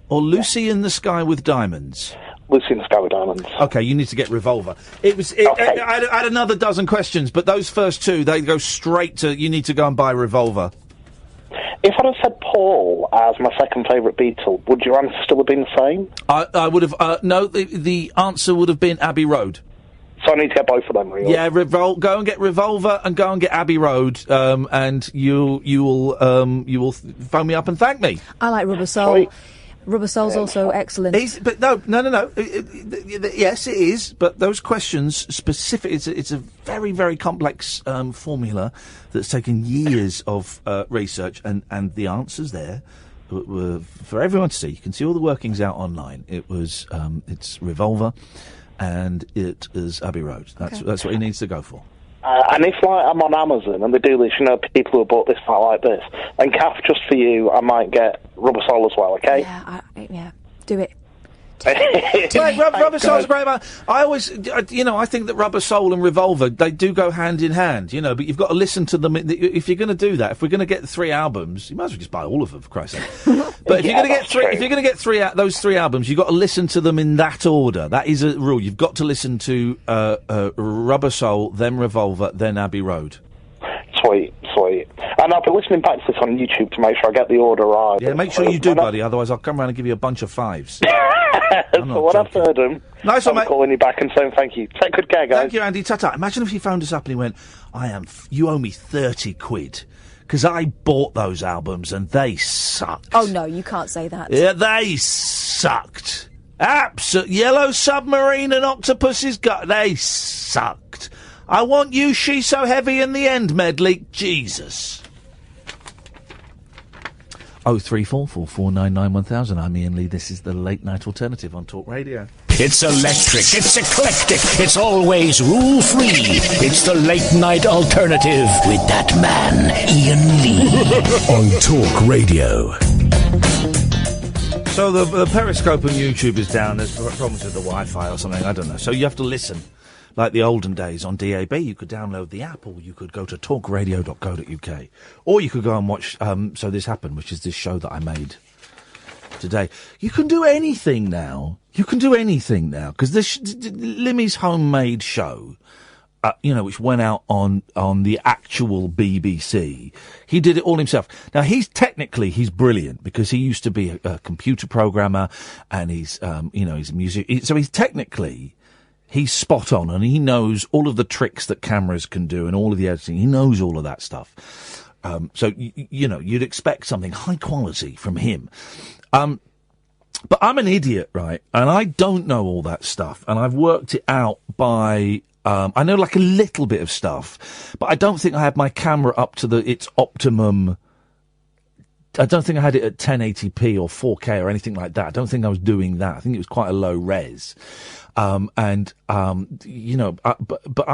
or Lucy in the Sky with Diamonds? Lucy in the Sky with Diamonds. Okay, you need to get Revolver. I had another dozen questions, but those first two, they go straight to, you need to go and buy Revolver. If I'd have said Paul as my second favourite Beatle, would your answer still have been the same? I would have, no, the answer would have been Abbey Road. So I need to get both of them, really? Yeah, go and get Revolver and go and get Abbey Road, and you will phone me up and thank me. I like Rubber Soul. Sweet. Rubber Soul's also excellent. But no. Yes, it is. But those questions specific. It's a very, very complex formula that's taken years of research, and the answers there were for everyone to see. You can see all the workings out online. It was it's Revolver, and it is Abbey Road. That's what he needs to go for. And if I'm on Amazon and they do this, people who have bought this might like this, then Kath, just for you, I might get Rubber Soul as well, okay? Yeah, do it. Rubber Soul's great. I always, I think that Rubber Soul and Revolver, they do go hand in hand, but you've got to listen to them. If you're going to do that, if we're going to get 3 albums, you might as well just buy all of them, for Christ's sake. But if you're going to get those 3 albums, you've got to listen to them in that order. That is a rule. You've got to listen to Rubber Soul, then Revolver, then Abbey Road. Sweet. And I'll be listening back to this on YouTube to make sure I get the order right. Yeah, make sure you do, buddy, otherwise I'll come around and give you a bunch of 5s. So when I've heard them, nice one, I'm mate. calling you back and saying thank you. Take good care, guys. Thank you, Andy. Ta-ta. Imagine if he phoned us up and he went, you owe me 30 quid, because I bought those albums and they sucked. Oh, no, you can't say that. Yeah, they sucked. Yellow Submarine and Octopus's Gut, they sucked. I Want You, She's So Heavy in the End medley. Jesus. 03444991000. I'm Iain Lee. This is the Late Night Alternative on Talk Radio. It's electric. It's eclectic. It's always rule-free. It's the Late Night Alternative with that man, Iain Lee. On Talk Radio. So the Periscope on YouTube is down. There's problems with the Wi-Fi or something. I don't know. So you have to listen. Like the olden days on DAB, you could download the app, or you could go to talkradio.co.uk. Or you could go and watch So This Happened, which is this show that I made today. You can do anything now. Because Limmy's homemade show, which went out on the actual BBC, he did it all himself. Now, he's brilliant, because he used to be a computer programmer, and he's a music... So he's spot on, and he knows all of the tricks that cameras can do and all of the editing. He knows all of that stuff. So you'd expect something high quality from him. But I'm an idiot, right? And I don't know all that stuff. And I've worked it out by... I know like a little bit of stuff, but I don't think I had my camera up to its optimum... I don't think I had it at 1080p or 4K or anything like that. I don't think I was doing that. I think it was quite a low res. But I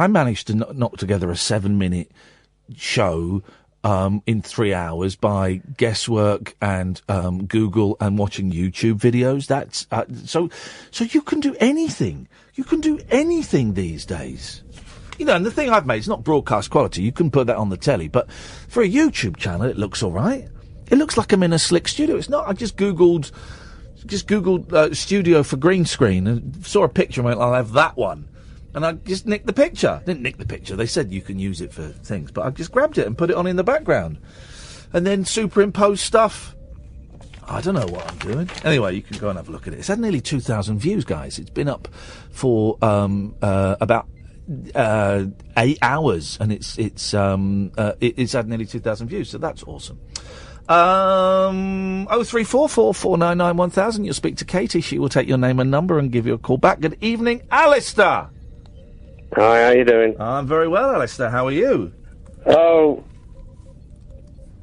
managed to knock together a 7-minute show in 3 hours by guesswork and Google and watching YouTube videos. That's so you can do anything. You can do anything these days. And the thing I've made is not broadcast quality. You can put that on the telly, but for a YouTube channel, it looks all right. It looks like I'm in a slick studio. It's not. I just Googled studio for green screen and saw a picture and went, I'll have that one. And I just nicked the picture. Didn't nick the picture. They said you can use it for things, but I just grabbed it and put it on in the background. And then superimposed stuff. I don't know what I'm doing. Anyway, you can go and have a look at it. It's had nearly 2,000 views, guys. It's been up for about 8 hours, and it's had nearly 2,000 views, so that's awesome. 03444991000. You'll speak to Katie. She will take your name and number and give you a call back. Good evening, Alistair. Hi, how you doing? I'm very well, Alistair. How are you? Oh,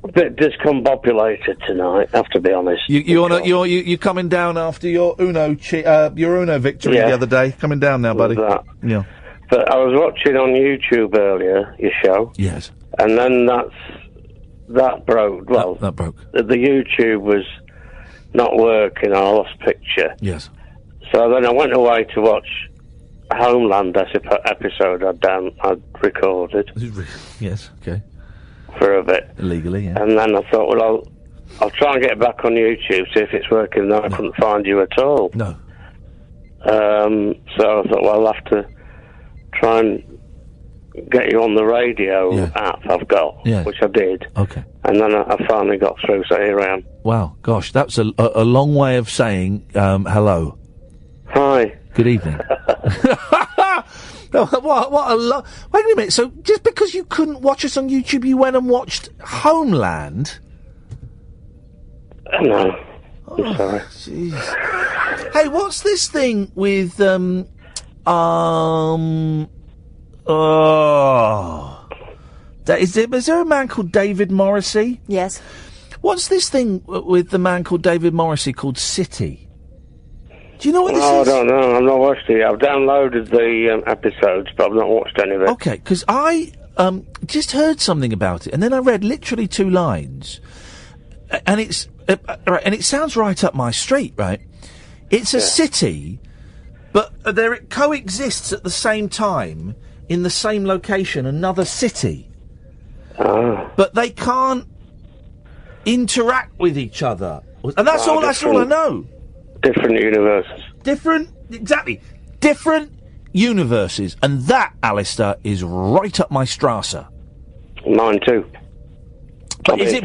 a bit discombobulated tonight, I have to be honest. You're coming down after your Uno victory the other day. Coming down now, buddy. Yeah. But I was watching on YouTube earlier, your show. Yes. And then that broke. Well, that broke. The YouTube was not working. I lost picture. Yes. So then I went away to watch Homeland episode I'd recorded. Yes, okay. For a bit. Illegally, yeah. And then I thought, well, I'll try and get it back on YouTube, see if it's working. No, I couldn't find you at all. No. So I thought, well, I'll have to try and get you on the radio app I've got, which I did. Okay. And then I finally got through, so here I am. Wow, gosh, that's a long way of saying hello. Hi. Good evening. What a Wait a minute, so just because you couldn't watch us on YouTube, you went and watched Homeland? No. I'm sorry. Jeez. Hey, what's this thing with, is there a man called David Morrissey? Yes. What's this thing with the man called David Morrissey called City? Do you know what this is? I don't know. I've not watched it. I've downloaded the episodes, but I've not watched any of it. Okay, because I just heard something about it, and then I read literally 2 lines, and it's right, and it sounds right up my street. Right, it's a city, but there it coexists at the same time in the same location, another city, but they can't interact with each other, and that's all. That's all I know. Different universes. Different universes, and that, Alistair, is right up my strasser. Mine too. But is it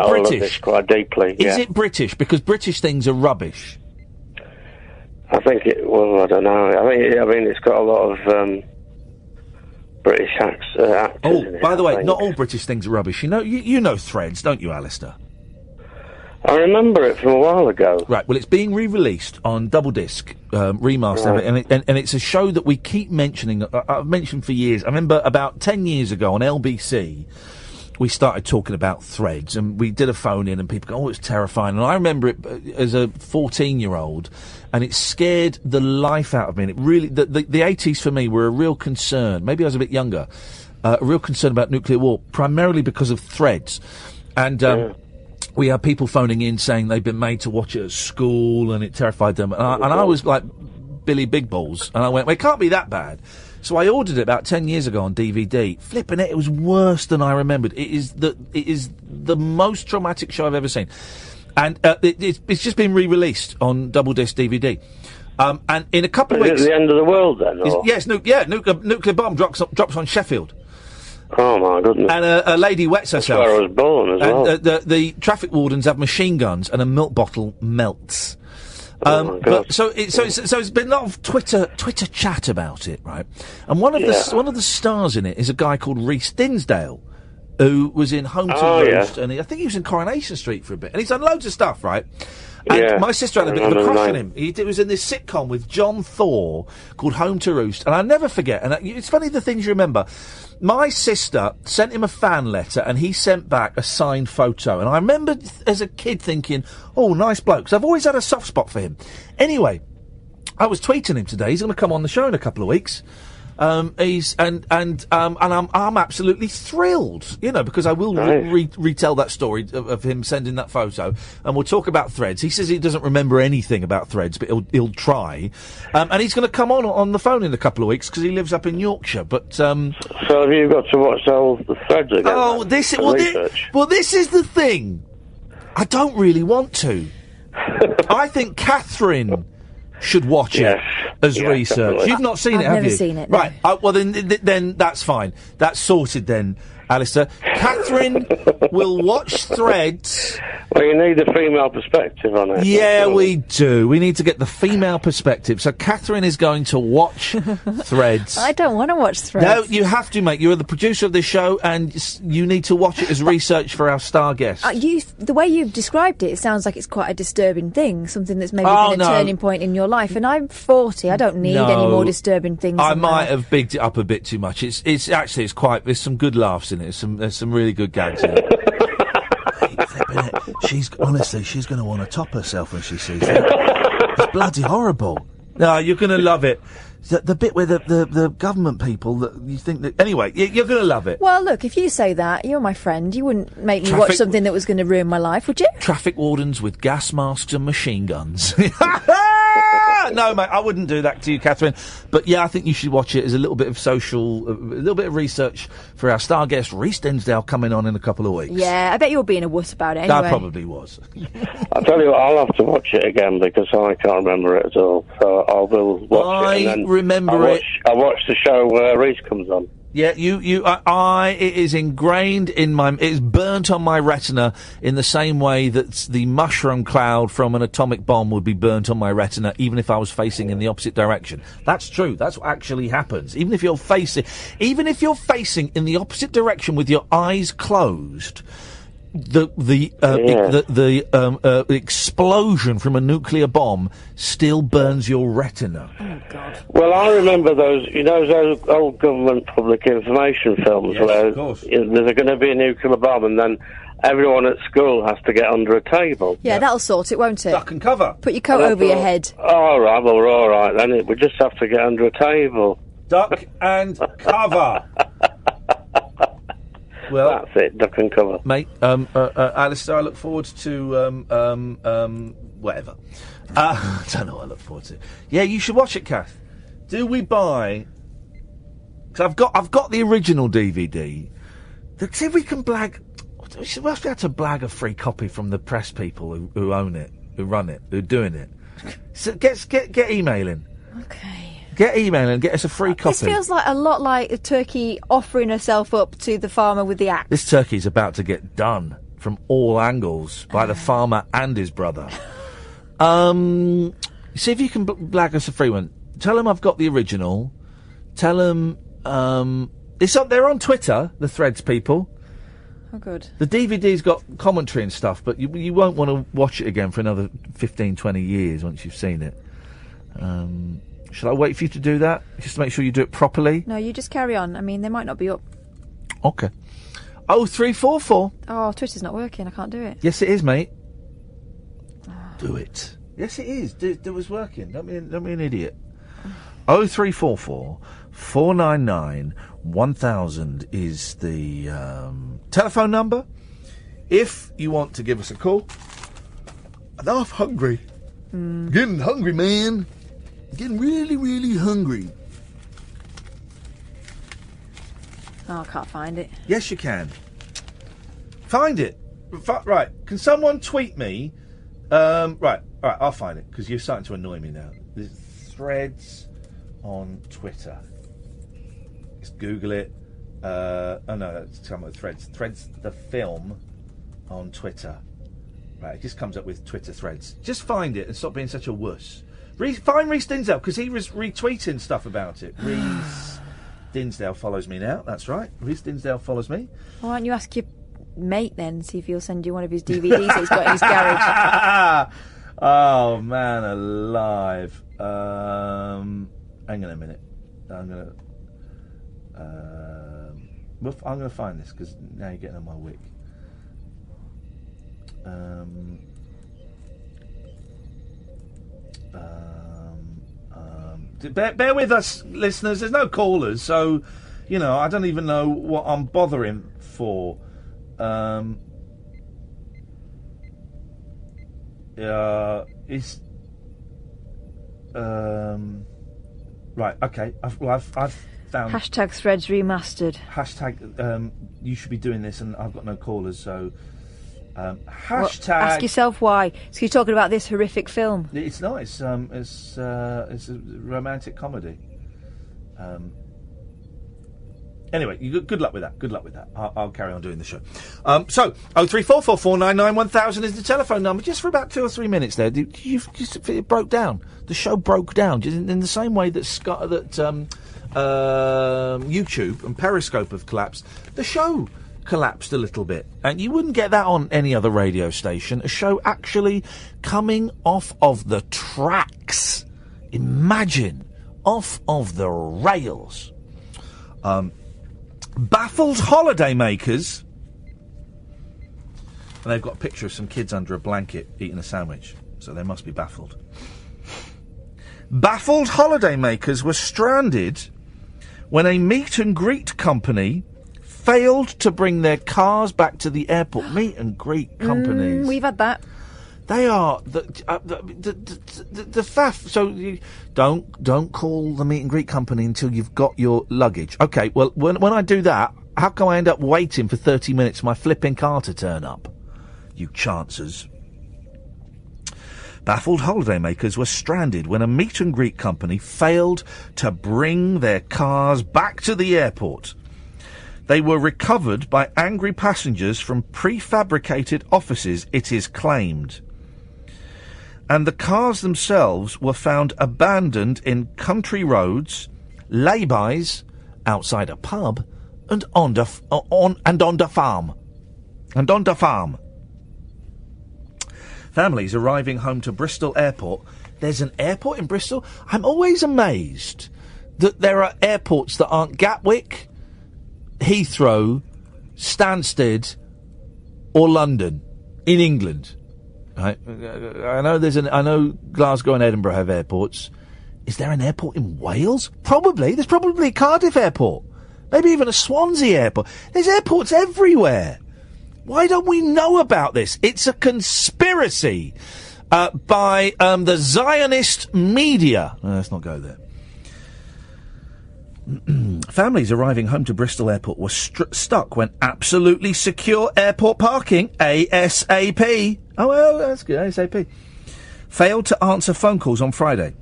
British? Quite deeply. Is it British? Because British things are rubbish. I think it. Well, I don't know. I mean, it's got a lot of British actors. Oh, by the way, not all British things are rubbish. You know Threads, don't you, Alistair? I remember it from a while ago. Right, well, it's being re-released on double disc, remastered, and it's a show that we keep mentioning. I've mentioned for years. I remember about 10 years ago on LBC, we started talking about Threads, and we did a phone in, and people go, "Oh, it's terrifying." And I remember it as a 14-year-old, and it scared the life out of me. And it really, the 80s for me were a real concern. Maybe I was a bit younger, a real concern about nuclear war, primarily because of Threads, and. We had people phoning in saying they'd been made to watch it at school and it terrified them. And I was like Billy Big Balls. And I went, well, it can't be that bad. So I ordered it about 10 years ago on DVD. Flipping it was worse than I remembered. It is the most traumatic show I've ever seen. And it's just been re-released on double disc DVD. And in a couple of weeks... Is it the end of the world then? Yes, nuclear bomb drops on Sheffield. Oh my goodness! And a lady wets herself. That's where I was born as well. The traffic wardens have machine guns, and a milk bottle melts. So it's been a lot of Twitter chat about it, right? And one of the stars in it is a guy called Rhys Dinsdale, who was in Home to Roost, and I think he was in Coronation Street for a bit, and he's done loads of stuff, right? And my sister had a bit of a crush on him. He was in this sitcom with John Thor called Home to Roost, and I never forget. And it's funny the things you remember. My sister sent him a fan letter, and he sent back a signed photo. And I remember as a kid thinking, "Oh, nice bloke." 'Cause I've always had a soft spot for him. Anyway, I was tweeting him today. He's going to come on the show in a couple of weeks. I'm absolutely thrilled, because I will retell that story of him sending that photo, and we'll talk about Threads. He says he doesn't remember anything about Threads, but he'll try, and he's going to come on the phone in a couple of weeks because he lives up in Yorkshire. But so have you got to watch all the Threads again? Oh, this is the thing. I don't really want to. I think Catherine should watch it as research. Definitely. You've not seen it, have you? I've never seen it, no. Right. Well, then that's fine. That's sorted then, Alistair. Catherine will watch Threads. Well, you need a female perspective on it. Yeah, we do. We need to get the female perspective. So Catherine is going to watch Threads. I don't want to watch Threads. No, you have to, mate. You're the producer of this show, and you need to watch it as research for our star guest. The way you've described it, it sounds like it's quite a disturbing thing, something that's maybe been a turning point in your life. And I'm 40. I don't need any more disturbing things. I might have bigged it up a bit too much. It's actually there's some good laughs in it. There's some really good gags in it. She's going to want to top herself when she sees it. It's bloody horrible. No, you're going to love it. The bit where the government people that you think that... Anyway, you're going to love it. Well, look, if you say that, you're my friend. You wouldn't make me watch something that was going to ruin my life, would you? Traffic wardens with gas masks and machine guns. No, mate, I wouldn't do that to you, Catherine. But yeah, I think you should watch it as a little bit of social, a little bit of research for our star guest, Rhys Dinsdale, coming on in a couple of weeks. Yeah, I bet you were being a wuss about it anyway. I probably was. I'll tell you what, I'll have to watch it again because I can't remember it at all. So I will watch it. And then I'll watch the show where Rhys comes on. Yeah, it is ingrained in it's burnt on my retina in the same way that the mushroom cloud from an atomic bomb would be burnt on my retina, even if I was facing in the opposite direction. That's true. That's what actually happens. Even if you're facing in the opposite direction with your eyes closed, the explosion from a nuclear bomb still burns your retina. Oh God! Well, I remember those old government public information films where there's going to be a nuclear bomb, and then everyone at school has to get under a table. Yeah, that'll sort it, won't it? Duck and cover. Put your coat over your head. All right, well, we're all right then. We just have to get under a table. Duck and cover. Well, that's it, duck and cover. Mate, Alistair, I look forward to, whatever. I don't know what I look forward to. Yeah, you should watch it, Kath. Do we buy... Because I've got the original DVD. See if we can blag... We should be able to blag a free copy from the press people who own it, who run it, who are doing it. So get emailing. Okay. Get emailing, get us a free copy. This feels like a lot like a turkey offering herself up to the farmer with the axe. This turkey's about to get done from all angles by the farmer and his brother. See if you can blag us a free one. Tell them I've got the original. Tell them it's up there on Twitter, the Threads people. Oh, good. The DVD's got commentary and stuff, but you won't want to watch it again for another 15, 20 years once you've seen it. Shall I wait for you to do that? Just to make sure you do it properly? No, you just carry on. I mean, they might not be up. Okay. 0344. Oh, Twitter's not working. I can't do it. Yes, it is, mate. Do it. Yes, it is. It was working. Don't be an idiot. 0344 499 1000 is the telephone number. If you want to give us a call. I'm half hungry. Getting hungry, man. Getting really, really hungry. Oh, I can't find it. Yes, you can. Find it. Right. Can someone tweet me? Right, I'll find it, because you're starting to annoy me now. There's Threads on Twitter. Just Google it. Oh, no, that's talking about Threads. Threads, the film, on Twitter. Right, it just comes up with Twitter Threads. Just find it and stop being such a wuss. Find Rhys Dinsdale, because he was retweeting stuff about it. Rhys Dinsdale follows me now, that's right. Rhys Dinsdale follows me. Why don't you ask your mate then, see if he'll send you one of his DVDs that he's got in his garage. Oh, man alive. Hang on a minute. I'm going to find this, because now you're getting on my wick. Bear with us, listeners. There's no callers, so I don't even know what I'm bothering for. It's right. Okay. I've found hashtag Threads remastered. Hashtag you should be doing this, and I've got no callers, so. Hashtag. Well, ask yourself why. So you're talking about this horrific film. It's not. It's a romantic comedy. Anyway, good luck with that. Good luck with that. I'll carry on doing the show. So 0344 499 1000 is the telephone number. Just for about 2 or 3 minutes there. It broke down. The show broke down just in the same way that YouTube and Periscope have collapsed. The show collapsed a little bit, and you wouldn't get that on any other radio station. A show actually coming off of the tracks. Imagine, off of the rails. Baffled holidaymakers, and they've got a picture of some kids under a blanket eating a sandwich, so they must be baffled. Baffled holidaymakers were stranded when a meet and greet company failed to bring their cars back to the airport. Meet and greet companies. We've had that. They are the faff. So you don't call the meet and greet company until you've got your luggage. Okay, well, when I do that, how come I end up waiting for 30 minutes for my flipping car to turn up? You chancers. Baffled holidaymakers were stranded when a meet and greet company failed to bring their cars back to the airport. They were recovered by angry passengers from prefabricated offices, it is claimed. And the cars themselves were found abandoned in country roads, laybys, outside a pub, and on the farm. Families arriving home to Bristol Airport. There's an airport in Bristol? I'm always amazed that there are airports that aren't Gatwick, Heathrow, Stansted, or London in England. Right? I know Glasgow and Edinburgh have airports. Is there an airport in Wales? Probably. There's probably a Cardiff airport. Maybe even a Swansea airport. There's airports everywhere. Why don't we know about this? It's a conspiracy by the Zionist media. Let's not go there. Families arriving home to Bristol Airport were stuck when absolutely secure airport parking, ASAP. Oh, well, that's good, ASAP. Failed to answer phone calls on Friday.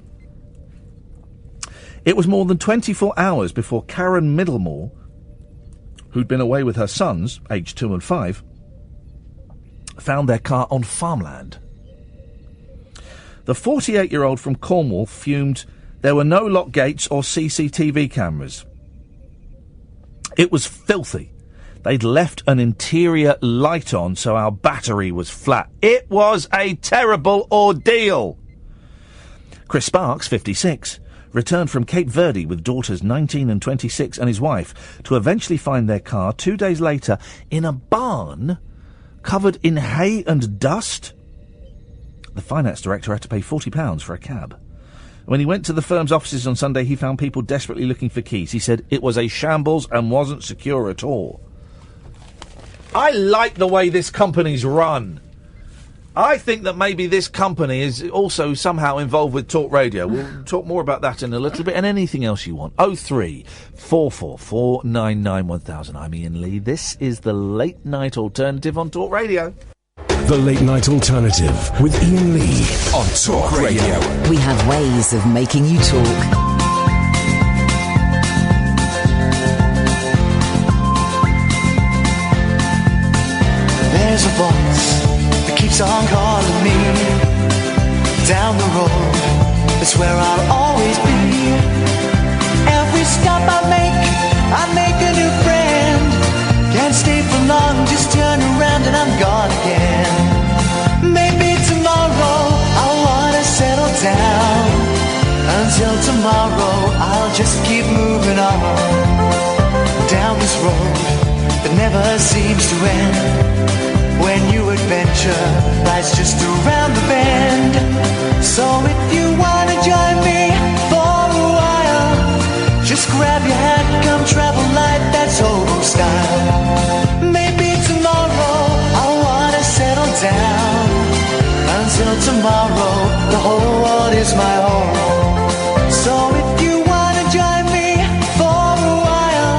It was more than 24 hours before Karen Middlemore, who'd been away with her sons, aged 2 and 5, found their car on farmland. The 48-year-old from Cornwall fumed there were no lock gates or CCTV cameras. It was filthy. They'd left an interior light on, so our battery was flat. It was a terrible ordeal. Chris Sparks, 56, returned from Cape Verde with daughters 19 and 26 and his wife to eventually find their car 2 days later in a barn covered in hay and dust. The finance director had to pay £40 for a cab. When he went to the firm's offices on Sunday, he found people desperately looking for keys. He said it was a shambles and wasn't secure at all. I like the way this company's run. I think that maybe this company is also somehow involved with Talk Radio. We'll talk more about that in a little bit, and anything else you want. 03 444 99 1000. I'm Iain Lee. This is the Late Night Alternative on Talk Radio. The Late Night Alternative with Iain Lee on Talk Radio. We have ways of making you talk. There's a voice that keeps on calling me down the road. That's where I'll always be. Every stop I make a new friend. Can't stay for long, just turn around and I'm gone again. Maybe tomorrow I'll wanna settle down. Until tomorrow I'll just keep moving on down this road that never seems to end. When new adventure lies just around the bend. So if you wanna join me for a while, just grab your hat, come travel light, that's old style. Maybe tomorrow I'll wanna settle down. Until tomorrow, the whole world is my home. So if you wanna join me for a while,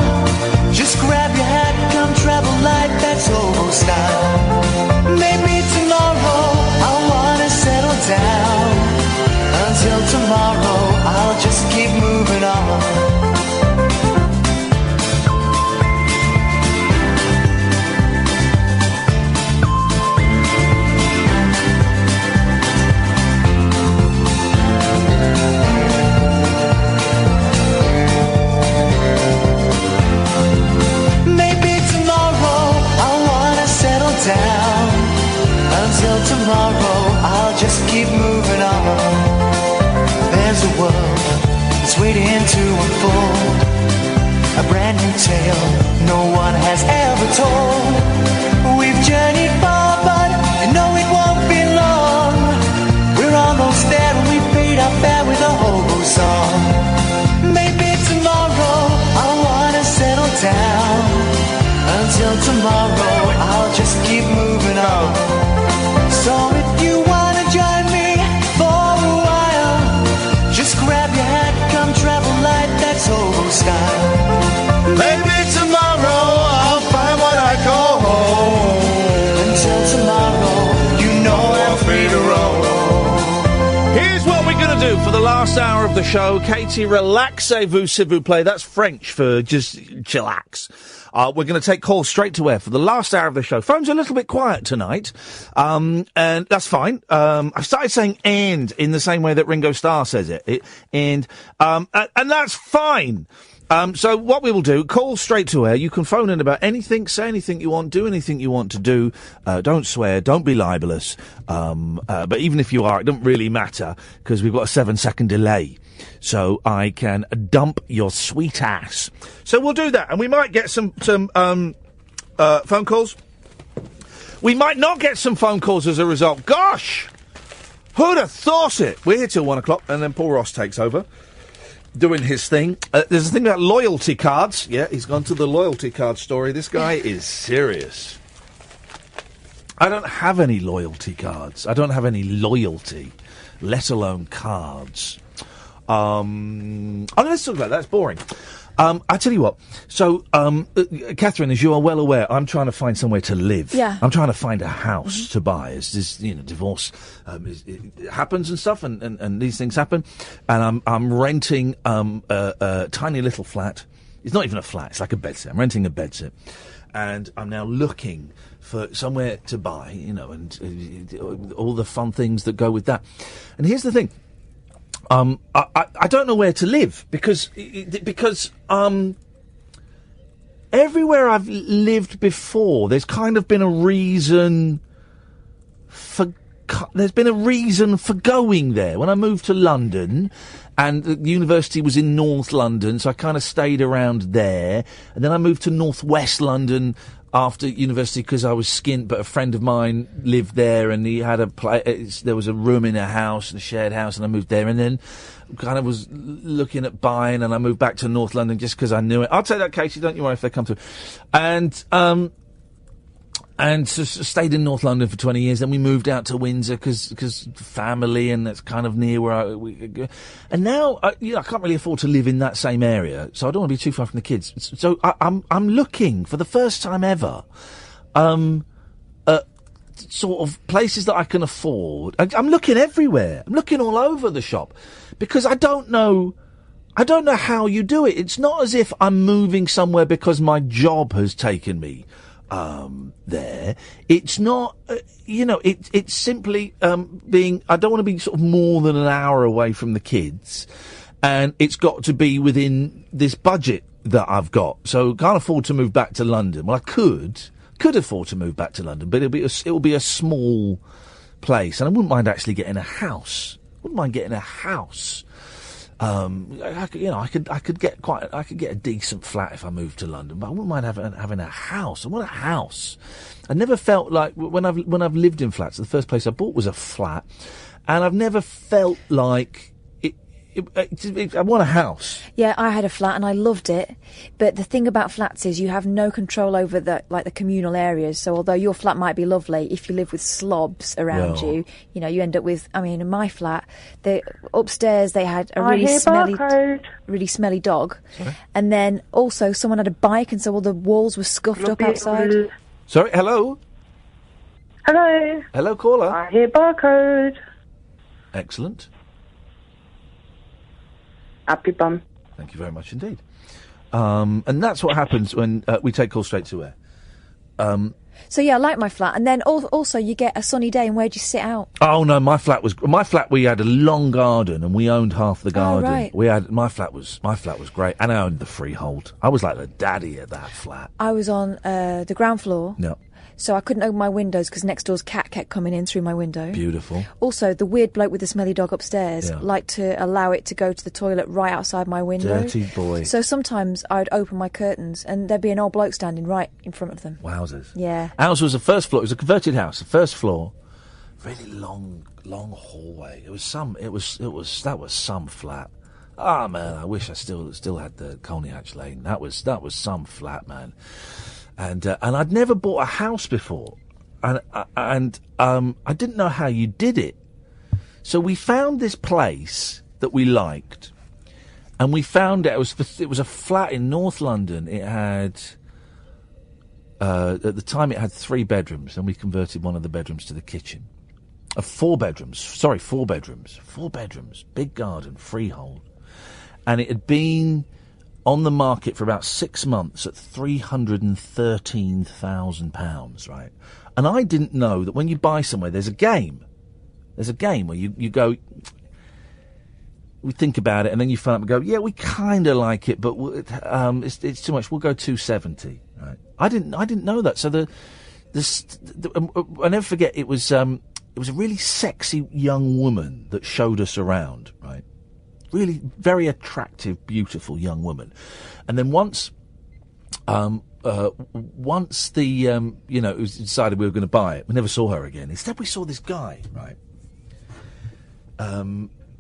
just grab your hat, come travel light, that's old style. Maybe tomorrow I'll wanna settle down. Until tomorrow, I'll just keep moving on. Down. Until tomorrow, I'll just keep moving on. There's a world that's waiting to unfold, a brand new tale no one has ever told. We've journeyed far, but you know it won't be long. We're almost there and we paid our fare with a hobo song. Maybe tomorrow I'll wanna settle down. Until tomorrow, I'll just keep moving on. So if you want do for the last hour of the show, Katie, relaxez-vous, s'il vous plaît. That's French for just chillax. We're going to take calls straight to air for the last hour of the show. Phone's a little bit quiet tonight, and that's fine. I started saying "and" in the same way that Ringo Starr says it, and that's fine. So what we will do, call straight to air. You can phone in about anything, say anything you want, do anything you want to do. Don't swear, don't be libelous. But even if you are, it doesn't really matter, because we've got a 7-second delay. So I can dump your sweet ass. So we'll do that, and we might get some phone calls. We might not get some phone calls as a result. Gosh! Who'd have thought it? We're here till 1 o'clock, and then Paul Ross takes over, doing his thing. There's a thing about loyalty cards. Yeah, he's gone to the loyalty card story. This guy is serious. I don't have any loyalty cards. I don't have any loyalty, let alone cards. Let's talk about that. That's boring. I tell you what. So, Catherine, as you are well aware, I'm trying to find somewhere to live. Yeah. I'm trying to find a house to buy. As this, divorce it happens and stuff, and these things happen. And I'm renting a tiny little flat. It's not even a flat. It's like a bedsit. I'm renting a bedsit, and I'm now looking for somewhere to buy. And all the fun things that go with that. And here's the thing. I don't know where to live because everywhere I've lived before, there's kind of been a reason for going there. When I moved to London, and the university was in North London, so I kind of stayed around there, and then I moved to North West London after university because I was skint, but a friend of mine lived there, and he had there was a room in a house, a shared house, and I moved there, and then kind of was looking at buying, and I moved back to North London just because I knew it. I'll take that, Casey, don't you worry if they come through. And so stayed in North London for 20 years. Then we moved out to Windsor because family, and that's kind of near where we go. And now, I can't really afford to live in that same area, so I don't want to be too far from the kids. So I'm looking for the first time ever, sort of places that I can afford. I'm looking everywhere. I'm looking all over the shop because I don't know how you do it. It's not as if I'm moving somewhere because my job has taken me there. It's not, it's simply being, I don't want to be sort of more than an hour away from the kids, and it's got to be within this budget that I've got. So can't afford to move back to London. Well, I could afford to move back to London, but it will be a small place, and I wouldn't mind actually getting a house. I could get a decent flat if I moved to London, but I wouldn't mind having a house. I want a house. I never felt like when I've lived in flats, the first place I bought was a flat, and I've never felt like I want a house. Yeah, I had a flat and I loved it, but the thing about flats is you have no control over the communal areas. So although your flat might be lovely, if you live with slobs around you, you end up with. I mean, in my flat, upstairs they had a really smelly dog, and then also someone had a bike, and so all the walls were scuffed up outside. Sorry, hello, caller. I hear barcode. Excellent. Happy bum. Thank you very much indeed. And that's what happens when we take calls straight to air. So yeah, I like my flat, and then also you get a sunny day, and where do you sit out? Oh no, my flat we had a long garden, and we owned half the garden. Oh, right. My flat was great, and I owned the freehold. I was like the daddy of that flat. I was on the ground floor. No. So I couldn't open my windows because next door's cat kept coming in through my window. Beautiful. Also, the weird bloke with the smelly dog upstairs liked to allow it to go to the toilet right outside my window. Dirty boy. So sometimes I'd open my curtains and there'd be an old bloke standing right in front of them. Wowzers. Yeah. Ours was the first floor. It was a converted house. The first floor, really long hallway. That was some flat. Ah, man, I wish I still had the Colney-Hatch Lane. That was some flat, man. And I'd never bought a house before, and I didn't know how you did it. So we found this place that we liked, and we found it was a flat in North London. It had at the time it had 3 bedrooms, and we converted one of the bedrooms to the kitchen. of 4 bedrooms. Sorry, 4 bedrooms. 4 bedrooms, big garden, freehold. And it had been on the market for about 6 months at £313,000, right? And I didn't know that when you buy somewhere, there's a game. There's a game where you go, we think about it, and then you phone up and go, yeah, we kind of like it, but it's too much. We'll go 270. Right? I didn't know that. So I'll never forget. It was a really sexy young woman that showed us around. Right, really very attractive, beautiful young woman. And then once the it was decided we were going to buy it, we never saw her again. Instead, we saw this guy, right,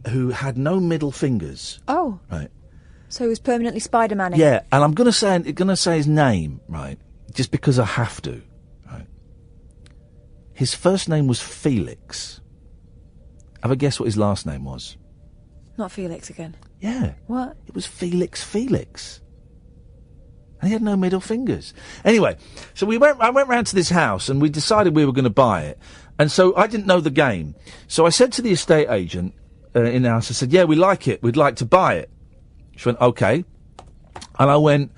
who had no middle fingers. Oh, right. So he was permanently Spider-Man-ing. Yeah, and I'm going to say his name, right, just because I have to, right. His first name was Felix. Have a guess what his last name was? Not Felix again. Yeah. What? It was Felix. And he had no middle fingers. Anyway, so I went round to this house and we decided we were going to buy it. And so I didn't know the game. So I said to the estate agent in the house, I said, yeah, we like it. We'd like to buy it. She went, okay. And I went,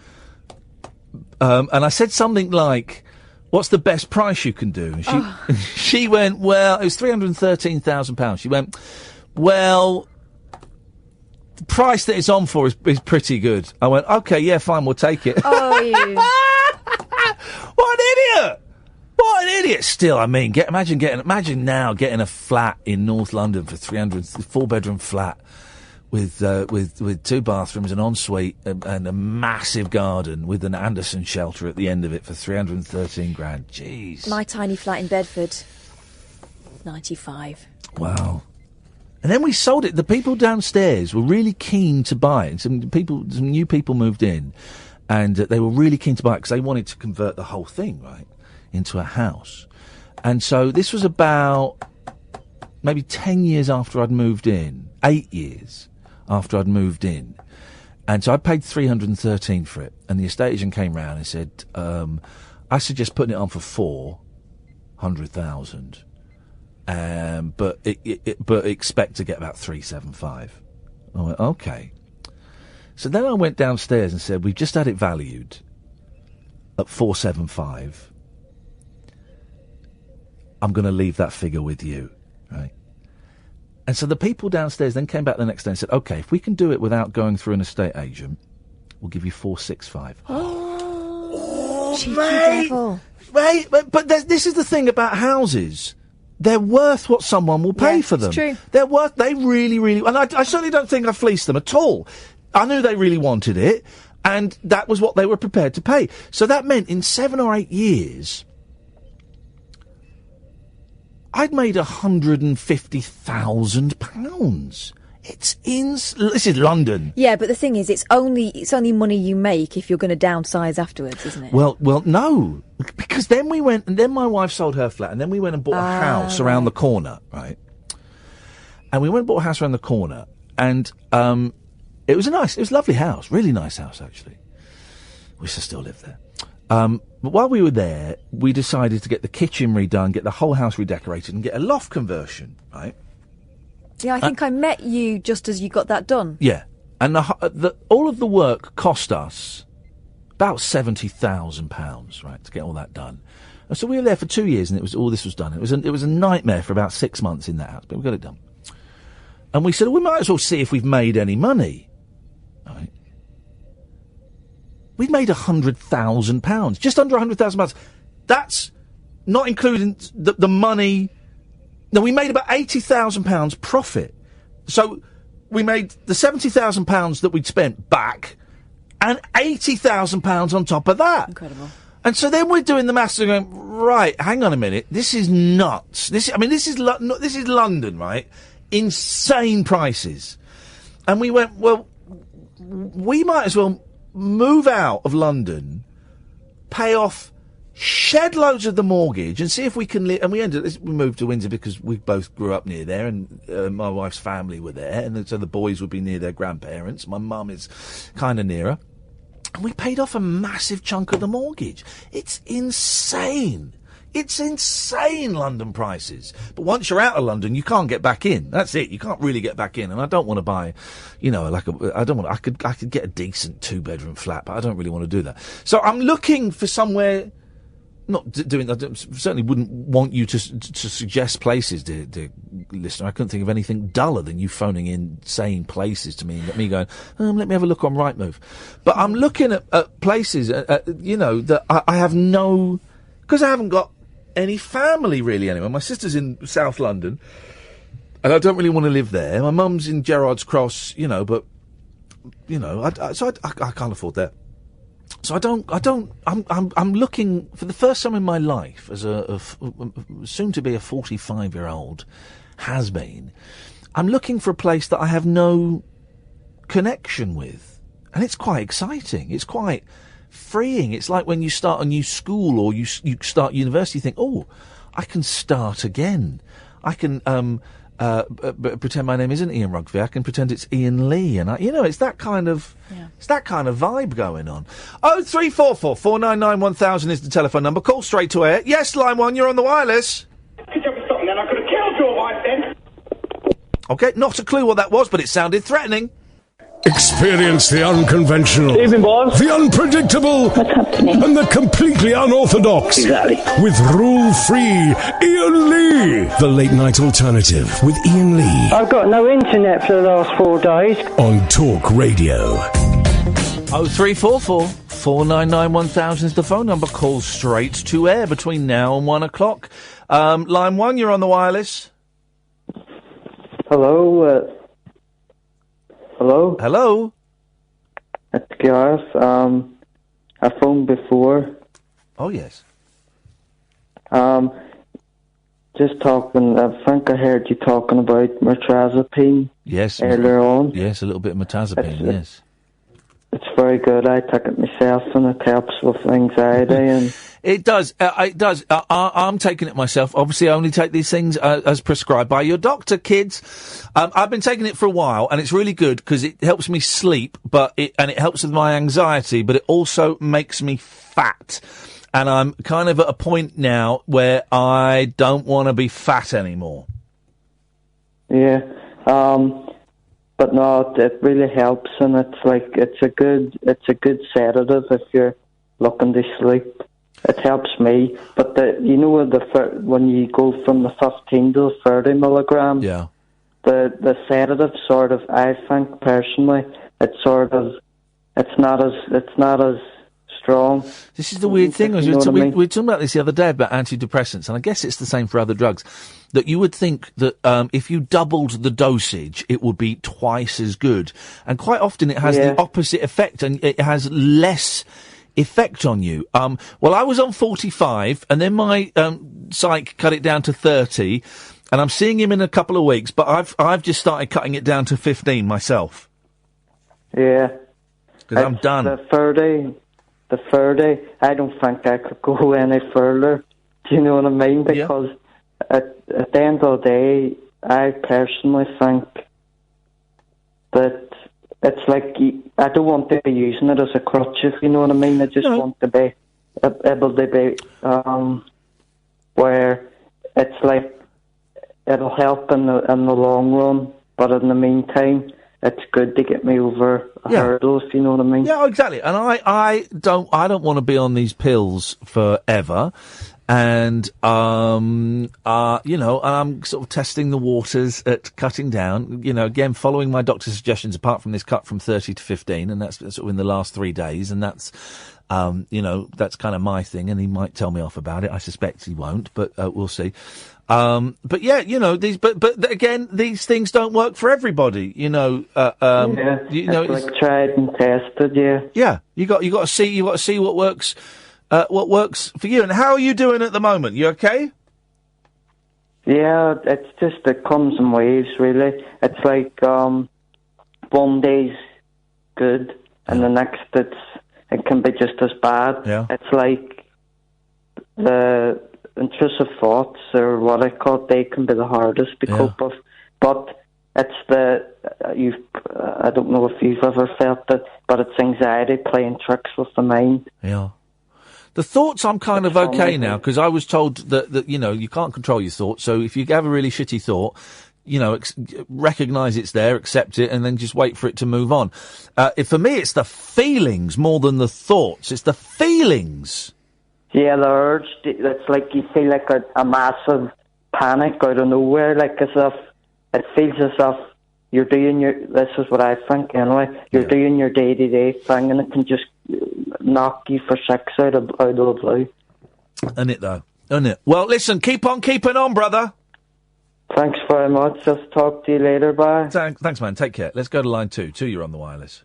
and I said something like, what's the best price you can do? And she went, well, it was £313,000. She went, well, the price that it's on for is pretty good. I went, okay, yeah, fine, we'll take it. Oh, you. What an idiot! What an idiot! Still, I mean, imagine now getting a flat in North London for 4-bedroom flat with 2 bathrooms, an ensuite, and a massive garden with an Anderson shelter at the end of it for 313 grand. Jeez. My tiny flat in Bedford, 95. Wow. And then we sold it. The people downstairs were really keen to buy it. Some new people moved in, and they were really keen to buy it because they wanted to convert the whole thing, right, into a house. And so this was about maybe 10 years after I'd moved in, 8 years after I'd moved in. And so I paid 313 for it. And the estate agent came round and said, I suggest putting it on for 400,000. But expect to get about 375. I went, okay. So then I went downstairs and said, we've just had it valued at 475. I'm going to leave that figure with you, right? And so the people downstairs then came back the next day and said, okay, if we can do it without going through an estate agent, we'll give you 465. Oh, cheeky devil. Mate, but this is the thing about houses. They're worth what someone will pay for them. It's true. They really, really, and I certainly don't think I fleeced them at all. I knew they really wanted it, and that was what they were prepared to pay. So that meant in 7 or 8 years, I'd made £150,000. This is London. Yeah, but the thing is, it's only money you make if you're going to downsize afterwards, isn't it? Well, no, because then we went, and then my wife sold her flat, and then we went and bought a house around the corner, right? And we went and bought a house around the corner, and it was a lovely house, really nice house actually. Wish I still lived there. But while we were there, we decided to get the kitchen redone, get the whole house redecorated, and get a loft conversion, right? Yeah, I think I met you just as you got that done. Yeah. And all of the work cost us about £70,000, right, to get all that done. And so we were there for 2 years, and all this was done. It was a nightmare for about 6 months in that house, but we got it done. And we said, we might as well see if we've made any money. Right? We've made £100,000, just under £100,000. That's not including the money. No, we made about £80,000 profit. So we made the £70,000 that we'd spent back, and £80,000 on top of that. Incredible. And so then we're doing the maths and going, right, hang on a minute, this is nuts. This is London, right? Insane prices. And we went, well, we might as well move out of London, pay off shed loads of the mortgage, and see if we can live. And we moved to Windsor because we both grew up near there, and my wife's family were there, and so the boys would be near their grandparents. My mum is kind of nearer. And we paid off a massive chunk of the mortgage. It's insane. It's insane, London prices. But once you're out of London, you can't get back in. That's it. You can't really get back in. And I don't want to buy, I could get a decent 2-bedroom flat, but I don't really want to do that. So I'm looking for somewhere. Not doing that. Certainly wouldn't want you to suggest places, dear listener. I couldn't think of anything duller than you phoning in saying places to me and me going, let me have a look on Rightmove. But I'm looking at places, that I have no, because I haven't got any family really anyway. My sister's in South London, and I don't really want to live there. My mum's in Gerrard's Cross, I can't afford that. So I'm looking for the first time in my life as a soon to be a 45-year-old has been. I'm looking for a place that I have no connection with. And it's quite exciting. It's quite freeing. It's like when you start a new school or you start university, you think, I can start again. I can, pretend my name isn't Ian Rugby. I can pretend it's Ian Lee, and it's that kind of vibe going on. 0344 499 1000 is the telephone number. Call straight to air. Yes, line 1, you're on the wireless. Could you have something then? I could have killed your wife then. Okay, not a clue what that was, but it sounded threatening. Experience the unconventional, Evening, boys. the unpredictable, and the completely unorthodox. Exactly. With rule-free Ian Lee. The Late Night Alternative with Ian Lee. I've got no internet for the last 4 days. On Talk Radio. 0344 499 1000 is the phone number. Call straight to air between now and 1 o'clock. Line 1, you're on the wireless. Hello. Hello? Hello? It's Gareth. I phoned before. Oh, yes. Just talking, I think I heard you talking about mirtazapine. Yes. Earlier on. Yes, a little bit of mirtazapine, yes. It's very good. I took it myself and it helps with anxiety and... It does. It does. I'm taking it myself. Obviously, I only take these things as prescribed by your doctor, kids. I've been taking it for a while, and it's really good because it helps me sleep, and it helps with my anxiety, but it also makes me fat. And I'm kind of at a point now where I don't want to be fat anymore. Yeah. But no, it really helps, and it's a good sedative if you're looking to sleep. It helps me, but when you go from the 15 to the 30 milligram, the sedative sort of, I think personally, it's not as strong. This is the weird thing. We were talking about this the other day about antidepressants, and I guess it's the same for other drugs. That you would think that if you doubled the dosage, it would be twice as good, and quite often it has the opposite effect, and it has less effect on you. Well, I was on 45, and then my psych cut it down to 30, and I'm seeing him in a couple of weeks, but I've just started cutting it down to 15 myself. Yeah. Because I'm done. The 30, I don't think I could go any further. Do you know what I mean? Because at the end of the day, I personally think that it's like, I don't want to be using it as a crutch, if you know what I mean. I just want to be able to be, where it's like, it'll help in the long run, but in the meantime, it's good to get me over a hurdle, if you know what I mean. Yeah, exactly. And I don't want to be on these pills forever. And, and I'm sort of testing the waters at cutting down, again, following my doctor's suggestions, apart from this cut from 30 to 15, and that's sort of in the last 3 days, and that's, that's kind of my thing, and he might tell me off about it. I suspect he won't, but, we'll see. But yeah, but again, these things don't work for everybody, it's like tried and tested, Yeah, you got to see what works for you. And how are you doing at the moment? You okay? Yeah, it's just, it comes in waves, really. It's like, one day's good, and the next it can be just as bad. Yeah. It's like the intrusive thoughts, or what I call it, they can be the hardest to cope with. But it's I don't know if you've ever felt it, but it's anxiety playing tricks with the mind. Yeah. The thoughts I'm kind of okay now, because I was told that, you know, you can't control your thoughts, so if you have a really shitty thought, you know, recognise it's there, accept it, and then just wait for it to move on. For me, it's the feelings more than the thoughts. It's the feelings. Yeah, the urge, it's like you feel like a massive panic out of nowhere, like as if, it feels as if you're doing this is what I think anyway, you're doing your day-to-day thing and it can just knock you for six out of the blue. Isn't it though? Isn't it? Well, listen, keep on keeping on, brother. Thanks very much. Just talk to you later. Bye. Thanks, man. Take care. Let's go to line 2. 2, you're on the wireless.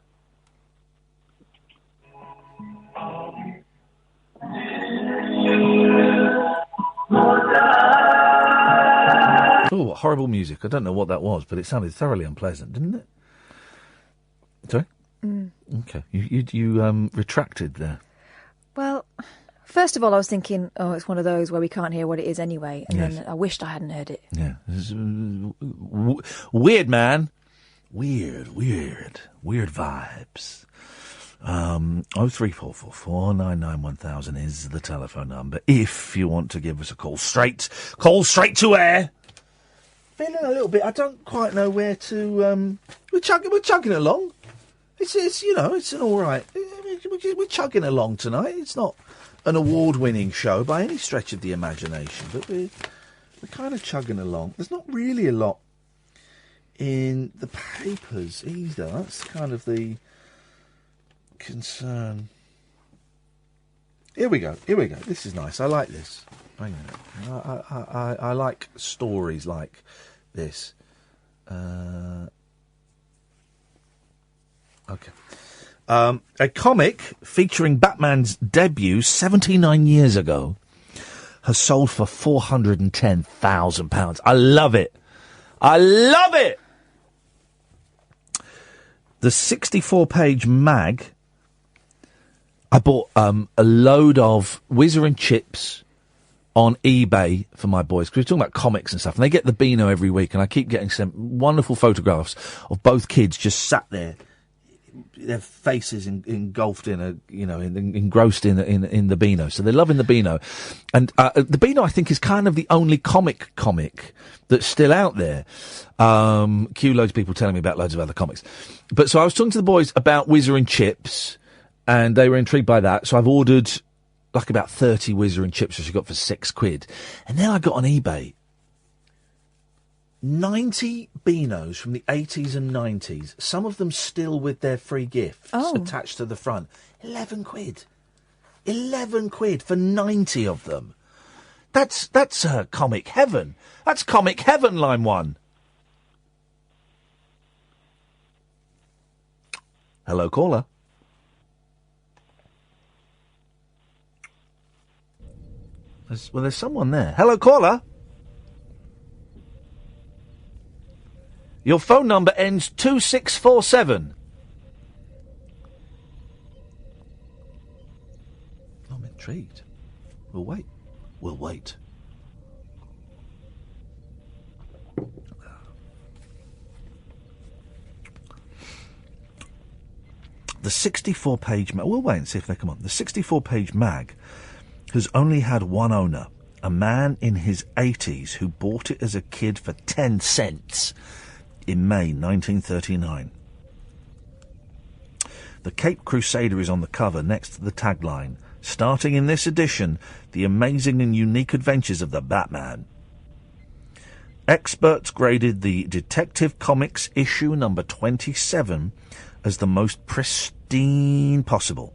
Oh, what horrible music. I don't know what that was, but it sounded thoroughly unpleasant, didn't it? Sorry? Okay. You retracted there. Well, first of all, I was thinking, it's one of those where we can't hear what it is anyway, and then I wished I hadn't heard it. Yeah. Weird, man. Weird vibes. 03444 991 is the telephone number. If you want to give us a call straight to air. Feeling a little bit, I don't quite know where to, we're chugging along. It's you know, it's an alright, we're chugging along tonight. It's not an award-winning show by any stretch of the imagination, but we're kind of chugging along. There's not really a lot in the papers either. That's kind of the concern. Here we go. This is nice. I like this. Hang on. I like stories like this. Okay. A comic featuring Batman's debut 79 years ago has sold for £410,000. I love it. The 64-page mag. I bought a load of Whizzer and Chips on eBay for my boys, because we're talking about comics and stuff, and they get the Beano every week, and I keep getting some wonderful photographs of both kids just sat there, their faces engulfed engrossed in the Beano. So they're loving the Beano. And the Beano, I think, is kind of the only comic that's still out there. Cue loads of people telling me about loads of other comics. But so I was talking to the boys about Whizzer and Chips, and they were intrigued by that. So I've ordered like about 30 Whizzer and Chips, which I got for £6. And then I got on eBay 90 Beanos from the 80s and 90s, some of them still with their free gifts attached to the front. £11. £11 for 90 of them. That's comic heaven. That's comic heaven, line 1. Hello, caller. There's someone there. Hello, caller. Your phone number ends 2647. I'm intrigued. We'll wait. The 64-page mag. We'll wait and see if they come on. The 64-page mag has only had one owner, a man in his 80s who bought it as a kid for 10 cents in May 1939. The Cape Crusader is on the cover next to the tagline, starting in this edition, the amazing and unique adventures of the Batman. Experts graded the Detective Comics issue number 27 as the most pristine possible.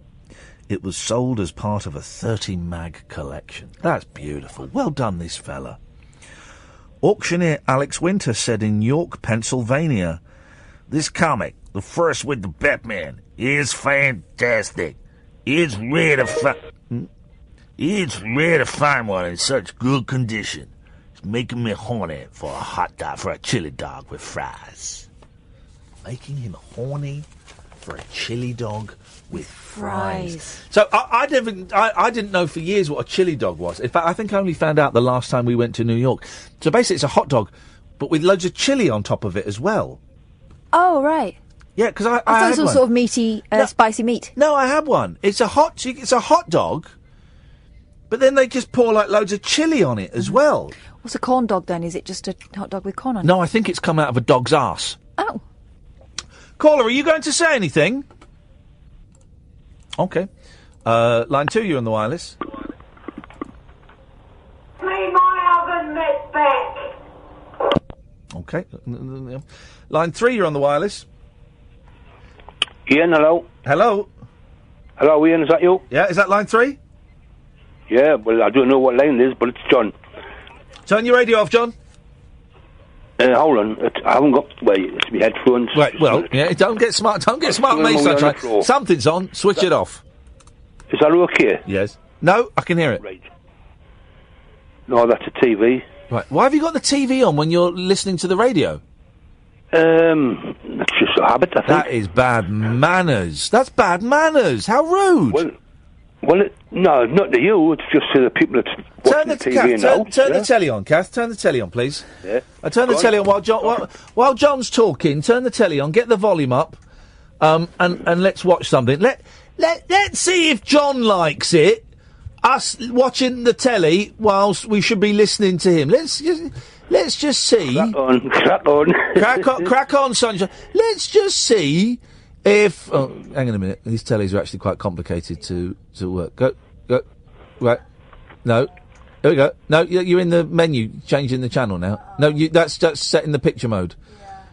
It was sold as part of a 30-mag collection. That's beautiful. Well done, this fella. Auctioneer Alex Winter said in York, Pennsylvania, "This comic, the first with the Batman, is fantastic. It's rare to find one in such good condition. It's making me horny for a hot dog, for a chili dog with fries." Making him horny for a chili dog with fries. So I didn't know for years what a chili dog was. In fact, I think I only found out the last time we went to New York. So basically, it's a hot dog, but with loads of chili on top of it as well. Oh, right. Yeah, because I thought it was all sort of meaty, spicy meat. No, I had one. It's a hot dog But then they just pour, like, loads of chilli on it as well. What's a corn dog, then? Is it just a hot dog with corn on it? No, I think it's come out of a dog's arse. Oh. Caller, are you going to say anything? OK. Line 2, you're on the wireless. Play my oven mitt back. OK. Line 3, you're on the wireless. Ian, hello. Hello. Hello, Ian, is that you? Yeah, is that line 3? Yeah, well, I don't know what line it is, but it's John. Turn your radio off, John. Hold on, I haven't got... Wait, it's my headphones. Right, well, yeah, don't get smart with me, sunshine. Something's on, switch it off. Is that okay? Yes. No, I can hear it. Right. No, that's a TV. Right, why have you got the TV on when you're listening to the radio? That's just a habit, I think. That is bad manners. That's bad manners. How rude. Well, no, not to you. It's just to the people that's watching the TV now. Turn the telly on, Kath. Turn the telly on, please. Yeah. Turn the telly on while John's talking. Turn the telly on. Get the volume up. And let's watch something. Let's see if John likes it. Us watching the telly whilst we should be listening to him. Let's just see. Crack on, sunshine. Let's just see if... Oh, hang on a minute. These tellies are actually quite complicated to work. Go. Right. No. There we go. No, you're in the menu, changing the channel now. No, that's set in the picture mode. Yeah.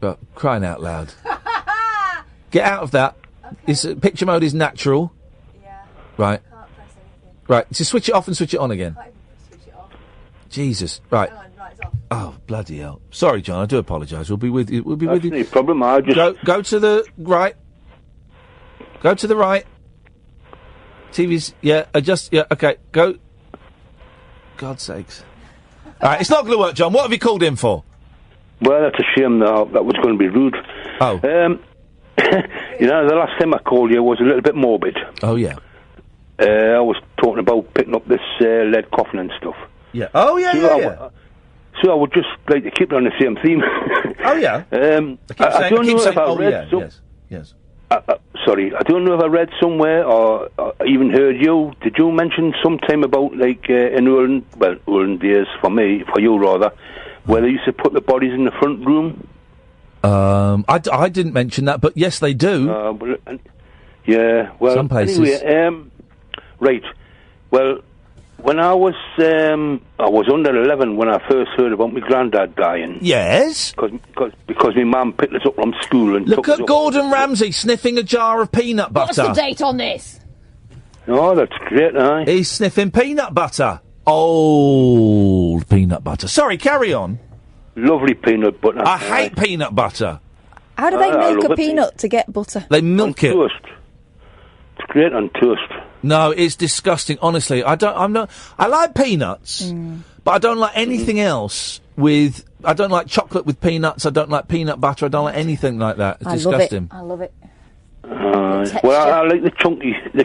But crying out loud. Get out of that. Okay. Picture mode is natural. Yeah. Right. Can't press anything. Right. So switch it off and switch it on again. Can't even switch it off. Jesus. Right. Hang on, right, it's off. Oh, bloody hell. Sorry, John, I do apologise. We'll be with you. That's no problem, I just... Go to the right. Go to the right. TV's... Yeah, adjust... Yeah, OK, go... God's sakes. All right, it's not going to work, John. What have you called in for? Well, that's a shame, though. That was going to be rude. Oh. You know, the last time I called you was a little bit morbid. Oh, yeah. I was talking about picking up this lead coffin and stuff. Yeah. Oh, yeah, yeah. So I would just like to keep it on the same theme. Oh, yeah. I don't know if I read... Yes. Sorry, I don't know if I read somewhere or even heard you. Did you mention sometime about, like, in olden days, for you rather, where they used to put the bodies in the front room? I didn't mention that, but yes, they do. Yeah, well, some places. Anyway, right. Well, when I was under 11 when I first heard about my granddad dying. Yes? Because my mum picked us up from school and Look at Gordan Ramsey sniffing a jar of peanut butter. What's the date on this? Oh, that's great, aye. He's sniffing peanut butter. Old peanut butter. Sorry, carry on. Lovely peanut butter. I hate peanut butter. How do they milk a peanut to get butter? They milk it. Toast. It's great on toast. No, it's disgusting. Honestly, I like peanuts, but I don't like anything else with... I don't like chocolate with peanuts. I don't like peanut butter. I don't like anything like that. It's disgusting. I love it. Well, I like the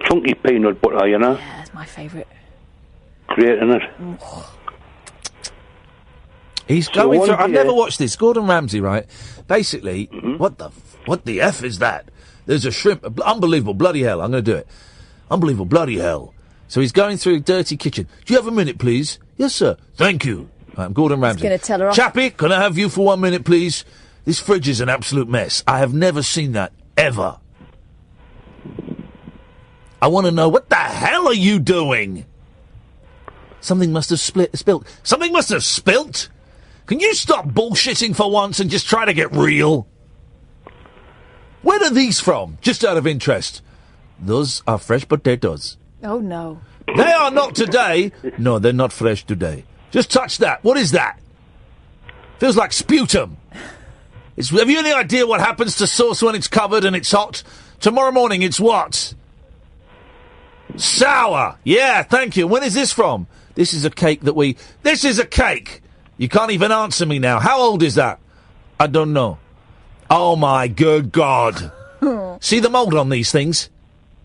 chunky peanut butter, you know? Yeah, that's my favourite. Great, isn't it? He's going through... I've never watched this. Gordan Ramsey, right? Basically, what the F is that? There's a shrimp... Unbelievable. Bloody hell. I'm going to do it. Unbelievable. Bloody hell. So he's going through a dirty kitchen. Do you have a minute, please? Yes, sir. Thank you. I'm Gordan Ramsey. He's going to tell her off. Chappie, can I have you for 1 minute, please? This fridge is an absolute mess. I have never seen that, ever. I want to know, what the hell are you doing? Something must have spilt. Something must have spilt? Can you stop bullshitting for once and just try to get real? Where are these from? Just out of interest. Those are fresh potatoes. Oh, no. They are not today. No, they're not fresh today. Just touch that. What is that? Feels like sputum. Have you any idea what happens to sauce when it's covered and it's hot? Tomorrow morning it's what? Sour. Yeah, thank you. When is this from? This is a cake that we... This is a cake! You can't even answer me now. How old is that? I don't know. Oh, my good God. See the mould on these things?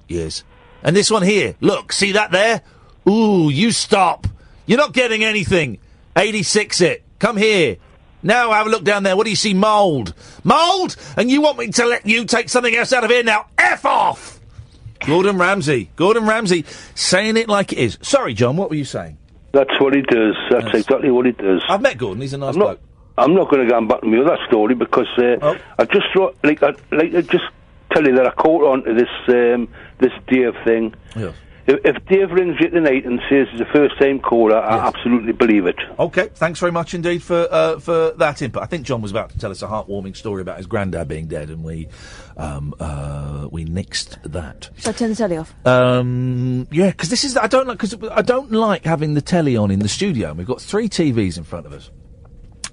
Yes. And this one here. Look, see that there? Ooh, you stop. You're not getting anything. 86 it. Come here. Now have a look down there. What do you see? Mould. Mould? And you want me to let you take something else out of here now? F off! Gordan Ramsey saying it like it is. Sorry, John, what were you saying? That's what he does. That's exactly what he does. I've met Gordan. He's a nice bloke. I'm not going to go back to my other story because I just thought, I'd just tell you that I caught on to this Dave thing. Yes. If Dave rings you tonight and says he's a first-time caller, I absolutely believe it. Okay, thanks very much indeed for that input. I think John was about to tell us a heartwarming story about his granddad being dead, and we nixed that. Shall I turn the telly off? Yeah, because I don't like having the telly on in the studio. And we've got 3 TVs in front of us.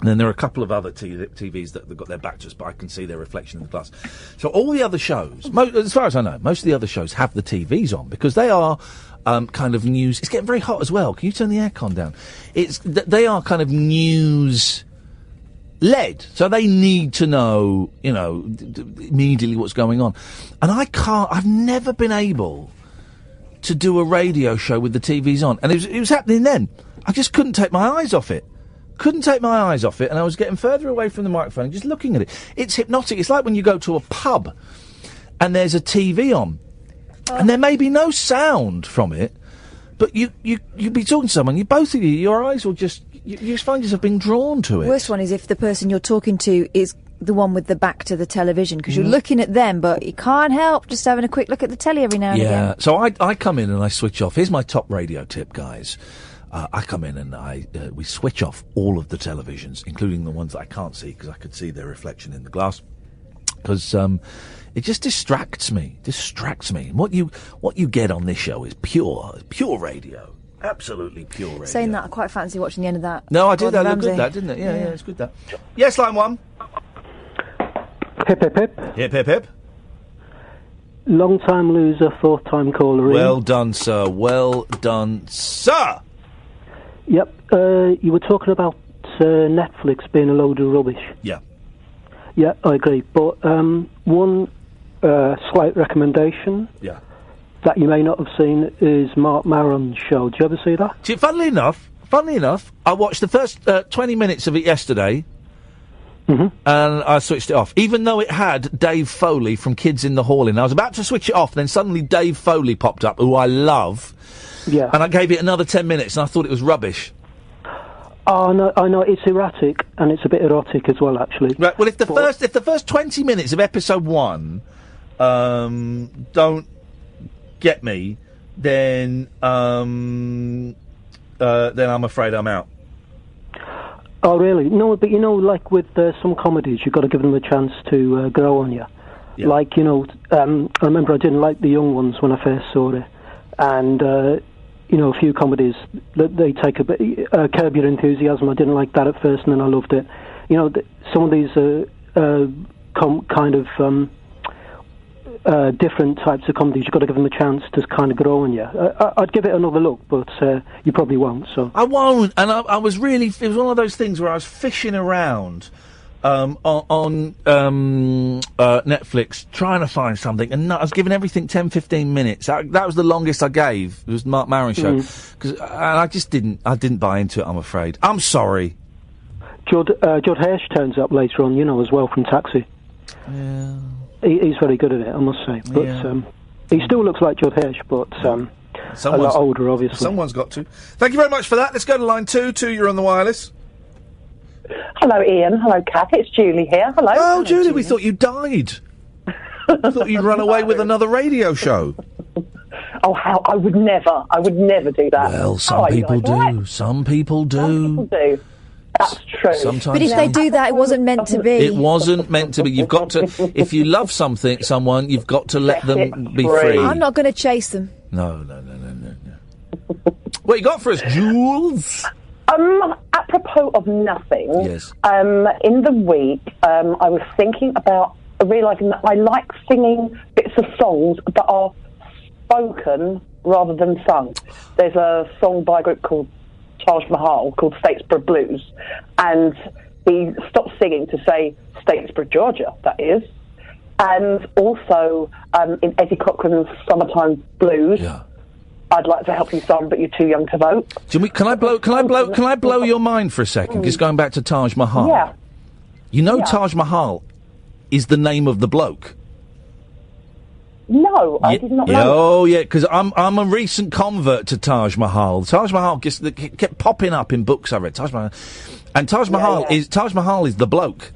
And then there are a couple of other TVs that have got their back to us, but I can see their reflection in the glass. So all the other shows, as far as I know, most of the other shows have the TVs on because they are kind of news. It's getting very hot as well. Can you turn the aircon down? They are kind of news led, so they need to know, immediately what's going on. And I've never been able to do a radio show with the TVs on, and it was happening then. I just couldn't take my eyes off it. And I was getting further away from the microphone, just looking at it. It's hypnotic. It's like when you go to a pub and there's a TV on, and there may be no sound from it, but you'd be talking to someone. Both of you, your eyes will you just find yourself being drawn to it. Worst one is if the person you're talking to is the one with the back to the television, because you're looking at them, but you can't help just having a quick look at the telly every now and again. Yeah. So I come in and I switch off. Here's my top radio tip, guys. I come in and we switch off all of the televisions, including the ones that I can't see because I could see their reflection in the glass. Because it just distracts me. And what you get on this show is pure radio, absolutely pure radio. Saying that, I quite fancy watching the end of that. No, I did. That looked good, that didn't it? Yeah, it's good. That. Yes, line 1. Hip hip hip. Hip hip hip. Long time loser, 4th time caller. Well done, sir. Well done, sir. Yep, you were talking about Netflix being a load of rubbish. Yeah. Yeah, I agree. But one slight recommendation that you may not have seen is Mark Maron's show. Did you ever see that? Funnily enough, I watched the first 20 minutes of it yesterday, and I switched it off, even though it had Dave Foley from Kids in the Hall in. I was about to switch it off, then suddenly Dave Foley popped up, who I love. Yeah. And I gave it another 10 minutes, and I thought it was rubbish. Oh, no, I know, it's erratic, and it's a bit erotic as well, actually. Right, well, if the first 20 minutes of episode 1 don't get me, then I'm afraid I'm out. Oh, really? No, but like with some comedies, you've got to give them a chance to grow on you. Yeah. Like, I remember I didn't like The Young Ones when I first saw it. And, a few comedies, they take a bit... Curb Your Enthusiasm, I didn't like that at first, and then I loved it. Some of these kind of different types of comedies, you've got to give them a chance to kind of grow on you. I'd give it another look, but you probably won't, so... I won't, and I was really... It was one of those things where I was fishing around... on Netflix, trying to find something, and I was giving everything 10-15 minutes. That was the longest I gave. It was Mark Maron show, and I just didn't buy into it. I'm afraid. I'm sorry. Judd Hirsch turns up later on, as well from Taxi. Yeah, he's very good at it, I must say. But he still looks like Judd Hirsch, but a lot older, obviously. Someone's got to. Thank you very much for that. Let's go to line 2. 2, you're on the wireless. Hello, Ian. Hello, Kath. It's Julie here. Hello. Oh, Hello, Julie, we thought you died. I thought you'd run away with another radio show. Oh, how? I would never do that. Well, some people do. Right? Some people do. Some people do. That's true. Sometimes. But if they do that, it wasn't meant to be. It wasn't meant to be. You've got to... If you love someone, you've got to let them be free. I'm not going to chase them. No. What you got for us, Jules? Apropos of nothing, yes. In the week, I was thinking about realising that I like singing bits of songs that are spoken rather than sung. There's a song by a group called Taj Mahal called Statesboro Blues, and he stopped singing to say Statesboro, Georgia, that is. And also, in Eddie Cochran's Summertime Blues, I'd like to help you some, but you're too young to vote. Can I blow your mind for a second? Just going back to Taj Mahal. Yeah. You know Taj Mahal is the name of the bloke. No, I did not know. Oh, yeah, because I'm a recent convert to Taj Mahal. Taj Mahal kept popping up in books I read. Taj Mahal. And Taj Mahal is the bloke.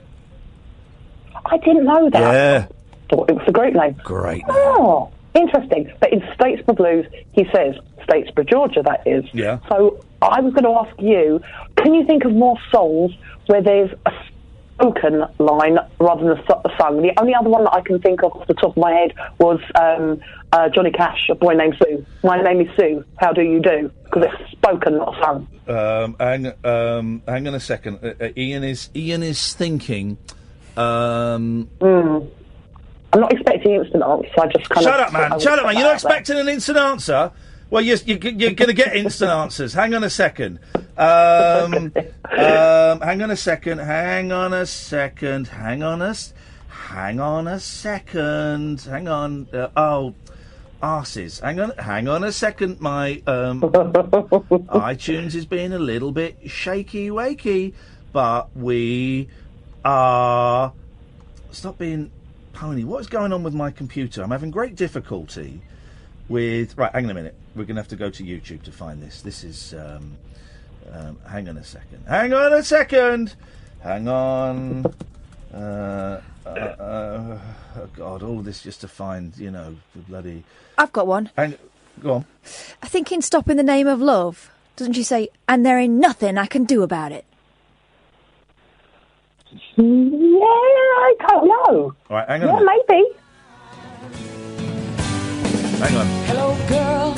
I didn't know that. Yeah. Thought it was a great name. Great name. Oh, interesting. But in Statesboro Blues, he says, Statesboro, Georgia, that is. Yeah. So I was going to ask you, can you think of more songs where there's a spoken line rather than a sung? The only other one that I can think of off the top of my head was Johnny Cash, A Boy Named Sue. My name is Sue, how do you do? Because it's spoken, not sung. Hang on a second. Ian is thinking. I'm not expecting instant answer. I just kind Shut up, man! Shut up, man! You're not expecting an instant answer. Well, you're going to get instant answers. Hang on a second. Hang on a second. Hang on a second. Hang on a second. Hang on. Arses. Hang on a second. My iTunes is being a little bit shaky wakey, but we are. Stop being pony. What's going on with my computer? I'm having great difficulty with. Right, hang on a minute. We're going to have to go to YouTube to find this. This is. Hang on a second. Hang on a second. Hang on. Oh God! All of this just to find, the bloody. I've got one. Go on. I think in Stop in the Name of Love, doesn't she say, and there ain't nothing I can do about it? Yeah, I don't know. All right, hang on. Yeah, maybe. Hang on. Hello, girl.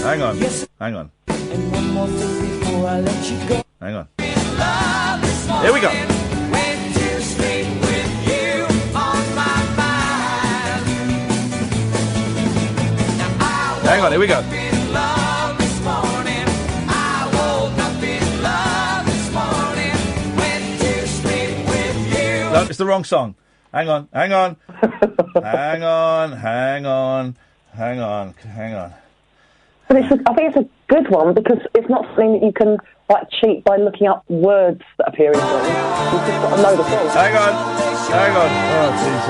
Hang on. Yes. Hang on. And one more thing before I let you go. Hang on. Here we go. Went to sleep with you on my mind. Hang on, here we go. No, it's the wrong song. Hang on. Hang on. Hang on. But I think it's a good one because it's not something that you can cheat by looking up words that appear in songs. You've just got to know the song. Hang on. Oh, Jesus.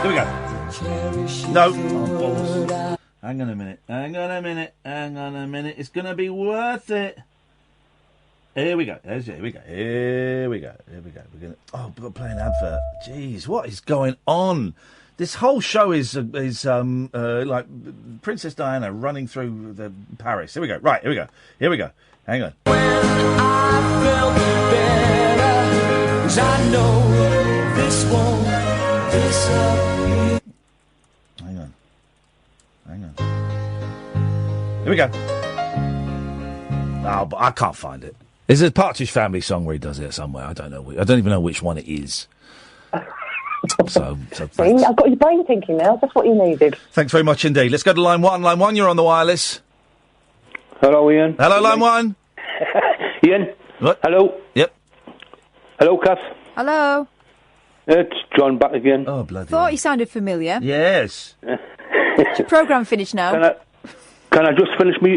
Here we go. No. Oh, hang on a minute. It's going to be worth it. Here we go. We're gonna play an advert. Jeez, what is going on? This whole show is like Princess Diana running through Paris. Here we go. Right, here we go. Hang on. When I felt better, 'cause I know this won't disappear. Hang on. Here we go. Oh, but I can't find it. There's a Partridge Family song where he does it somewhere. I don't know. I don't even know which one it is. So See, I've got your brain thinking now. That's what you needed. Thanks very much indeed. Let's go to line one. Line one, you're on the wireless. Hello, Ian. Hello, line one. Ian. What? Hello. Yep. Hello, Kath. Hello. It's John back again. Oh, bloody. Thought you sounded familiar. Yes. Is your programme finished now? Can I just finish my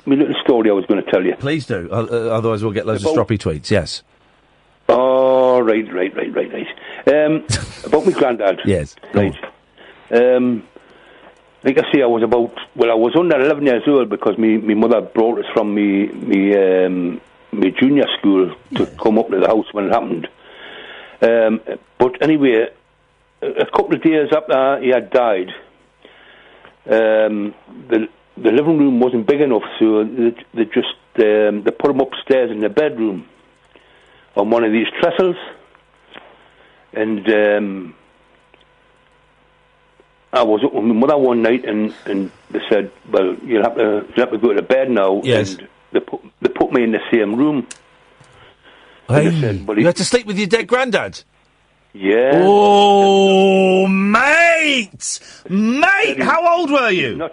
little story I was going to tell you? Please do. Otherwise we'll get loads of stroppy tweets. Yes. Oh, right. About my granddad. Yes. Right. Like I say, I was under 11 years old because my mother brought us from me junior school to come up to the house when it happened. But anyway, a couple of days after he had died, the living room wasn't big enough, so they put him upstairs in the bedroom on one of these trestles, and I was up with my mother one night, and they said, "Well, you'll have to go to bed now." Yes. And they put me in the same room. Hey, said, you had to sleep with your dead granddad? Yeah. Oh, mate! How old were you?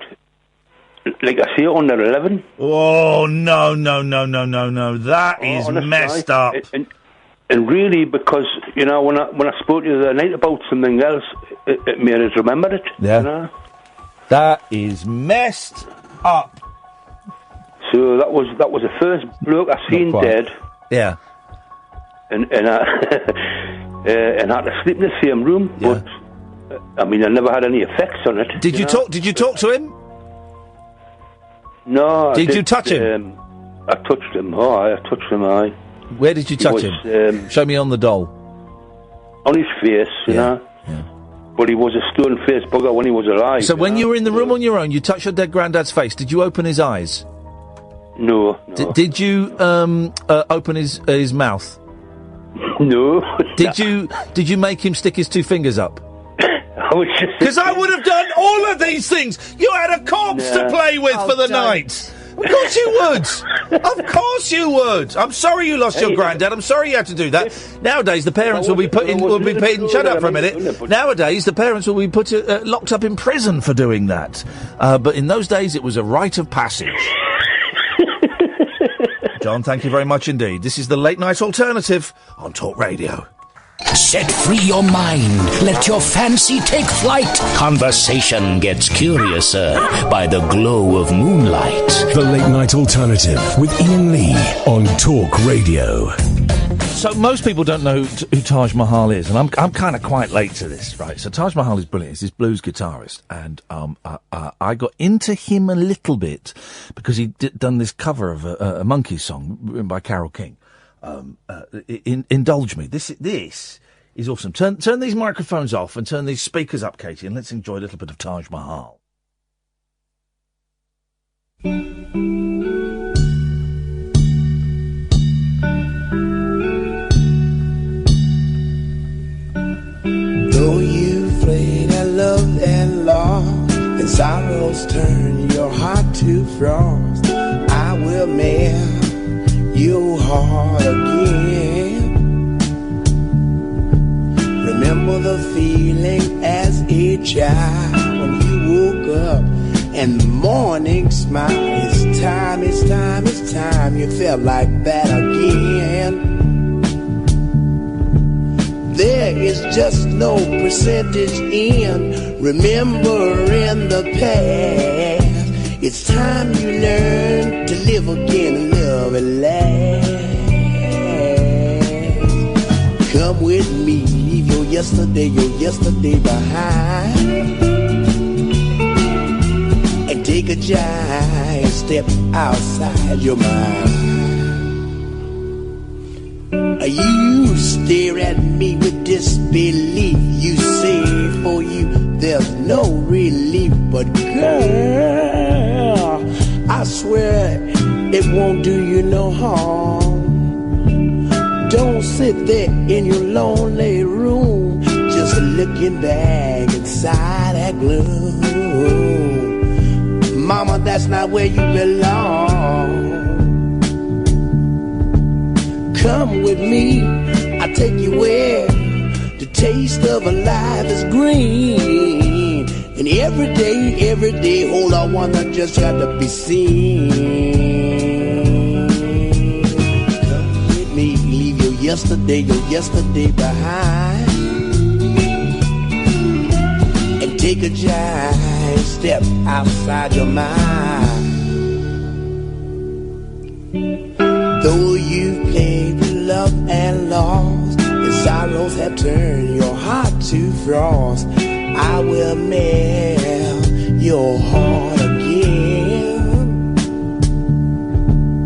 Like I say, under 11. Oh, no. That is messed up. And really, because, when I spoke to you the other night about something else, it made us remember it. Yeah. That is messed up. So that was the first bloke I seen dead. Yeah. And and had to sleep in the same room. Yeah. But I mean, I never had any effects on it. Did you talk? Did you talk to him? No. Did you touch him? I touched him. Oh, I touched him. I. Where did you touch him? Show me on the doll. On his face, you know. But he was a stone-faced bugger when he was alive. So when you were in the room on your own, you touched your dead granddad's face. Did you open his eyes? No. Did you open his mouth? No. Did you make him stick his two fingers up? Because I would have done all of these things. You had a corpse to play with for the night. Of course you would. Of course you would. I'm sorry you lost your granddad. I'm sorry you had to do that. Nowadays, the parents will be shut up for a minute. Nowadays, the parents will be locked up in prison for doing that. But in those days, it was a rite of passage. John, thank you very much indeed. This is the Late Night Alternative on Talk Radio. Set free your mind. Let your fancy take flight. Conversation gets curiouser by the glow of moonlight. The Late Night Alternative with Iain Lee on Talk Radio. So most people don't know who Taj Mahal is, and I'm kind of quite late to this, right? So Taj Mahal is brilliant. He's this blues guitarist, and I got into him a little bit because he'd done this cover of a Monkees song written by Carole King. Indulge me. This is awesome. Turn these microphones off and turn these speakers up, Katie, and let's enjoy a little bit of Taj Mahal. Though you played and loved and lost, and sorrows turn your heart to frost, I will melt your heart again. Remember the feeling as a child when you woke up and the morning smile. It's time, it's time, it's time. You felt like that again. There is just no percentage in remembering the past. It's time you learn to live again and love and last. Come with me, leave your yesterday behind, and take a giant step outside your mind. You stare at me with disbelief. You say for you there's no relief, but girl, I swear it won't do you no harm. Don't sit there in your lonely room, just looking back inside that gloom. Mama, that's not where you belong. Come with me, I'll take you where the taste of a life is green. And every day, all I wanna just got to be seen. Come with me, leave your yesterday behind, and take a giant step outside your mind. Though you played with love and lost, and sorrows have turned your heart to frost, I will melt your heart again.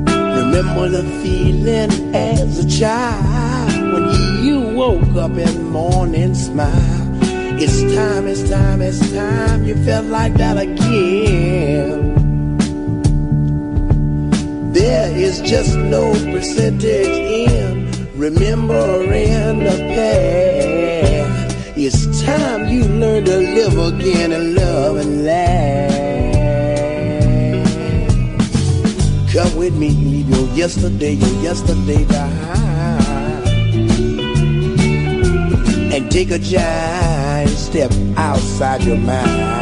Remember the feeling as a child when you woke up in the morning smile. It's time, it's time, it's time. You felt like that again. There is just no percentage in remembering the past. It's time you learn to live again and love and laugh. Come with me, leave your yesterday behind, and take a giant step outside your mind.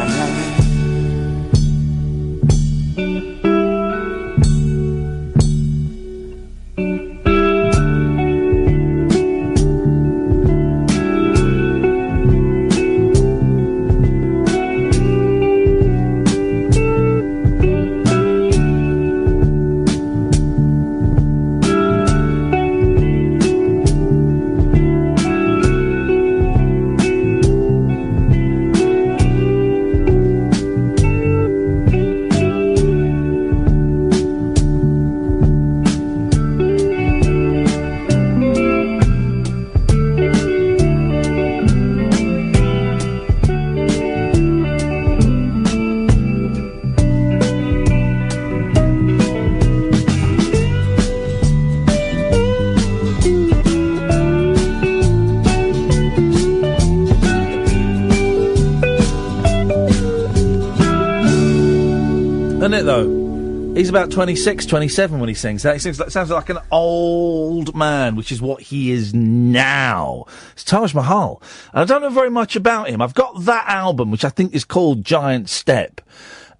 though? He's about 26, 27 when he sings that. He sounds like an old man, which is what he is now. It's Taj Mahal. And I don't know very much about him. I've got that album, which I think is called Giant Step.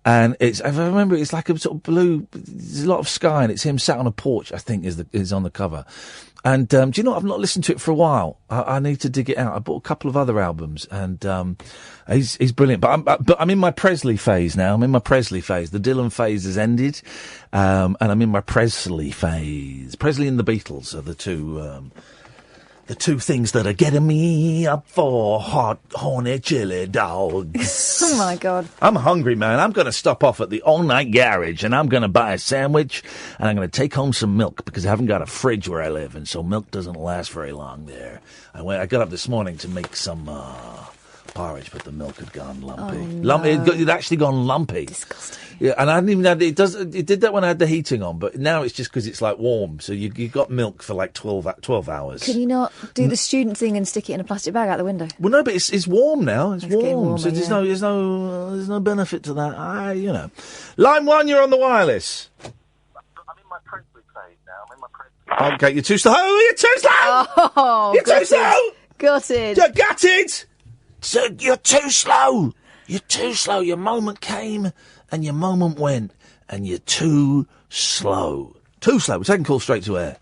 And if I remember, it's like a sort of blue, there's a lot of sky, and it's him sat on a porch, I think, is on the cover. And, do you know what? I've not listened to it for a while. I need to dig it out. I bought a couple of other albums, and, he's brilliant. But I'm in my Presley phase now. I'm in my Presley phase. The Dylan phase has ended, and I'm in my Presley phase. Presley and the Beatles are the two things that are getting me up for hot, horny chili dogs. Oh, my God. I'm hungry, man. I'm going to stop off at the all-night garage, and I'm going to buy a sandwich, and I'm going to take home some milk, because I haven't got a fridge where I live, and so milk doesn't last very long there. I got up this morning to make some porridge, but the milk had gone lumpy. Oh, no. It'd actually gone lumpy. Disgusting. Yeah, and I hadn't even had it did that when I had the heating on, but now it's just because it's like warm, so you got milk for like 12 hours. Can you not do the student thing and stick it in a plastic bag out the window? Well, no, but it's warm now. It's warm, warmer, so there's no benefit to that. Line 1, you're on the wireless. I'm in my Presley phase now. Okay, you're too slow. Oh, you're too slow. Oh, you're too slow. Gutted. You're gutted. So you're too slow. You're too slow. Your moment came and your moment went, and you're too slow. Too slow. We're taking calls straight to air.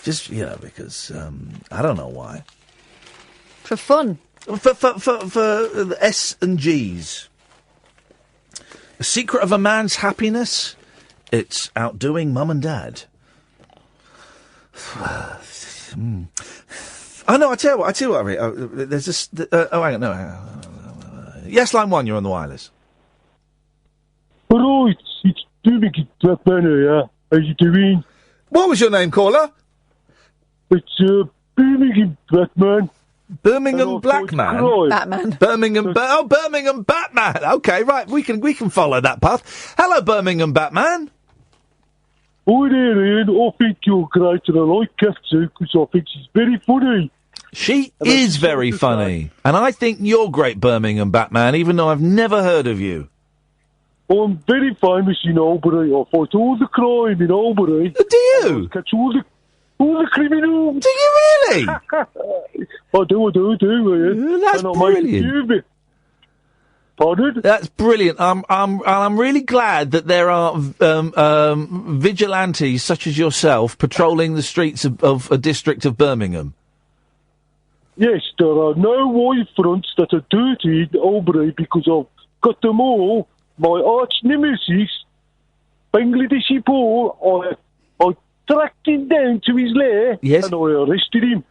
Just, because, I don't know why. For fun. For the S and G's. The secret of a man's happiness? It's outdoing mum and dad. Oh, no, I tell you what, there's this, hang on, no. Yes, line 1, you're on the wireless. Hello, it's Birmingham Blackman here. How you doing? What was your name, caller? It's Birmingham Blackman. Birmingham Blackman? Batman. Birmingham Batman. Okay, right, we can follow that path. Hello, Birmingham Batman. Hi there, Ian. I think you're great, and I like Kath too, because I think she's very funny. She is very funny. And I think you're great, Birmingham Batman, even though I've never heard of you. I'm very famous in Albury. I fight all the crime in Albury. Do you? I catch all the criminals. Do you really? I do, Ian. That's brilliant. Pardon? That's brilliant. I'm really glad that there are vigilantes such as yourself patrolling the streets of a district of Birmingham. Yes, there are no white fronts that are dirty in Albury because I've got them all. My arch nemesis, Bangladeshi Paul, I tracked him down to his lair, yes, and I arrested him.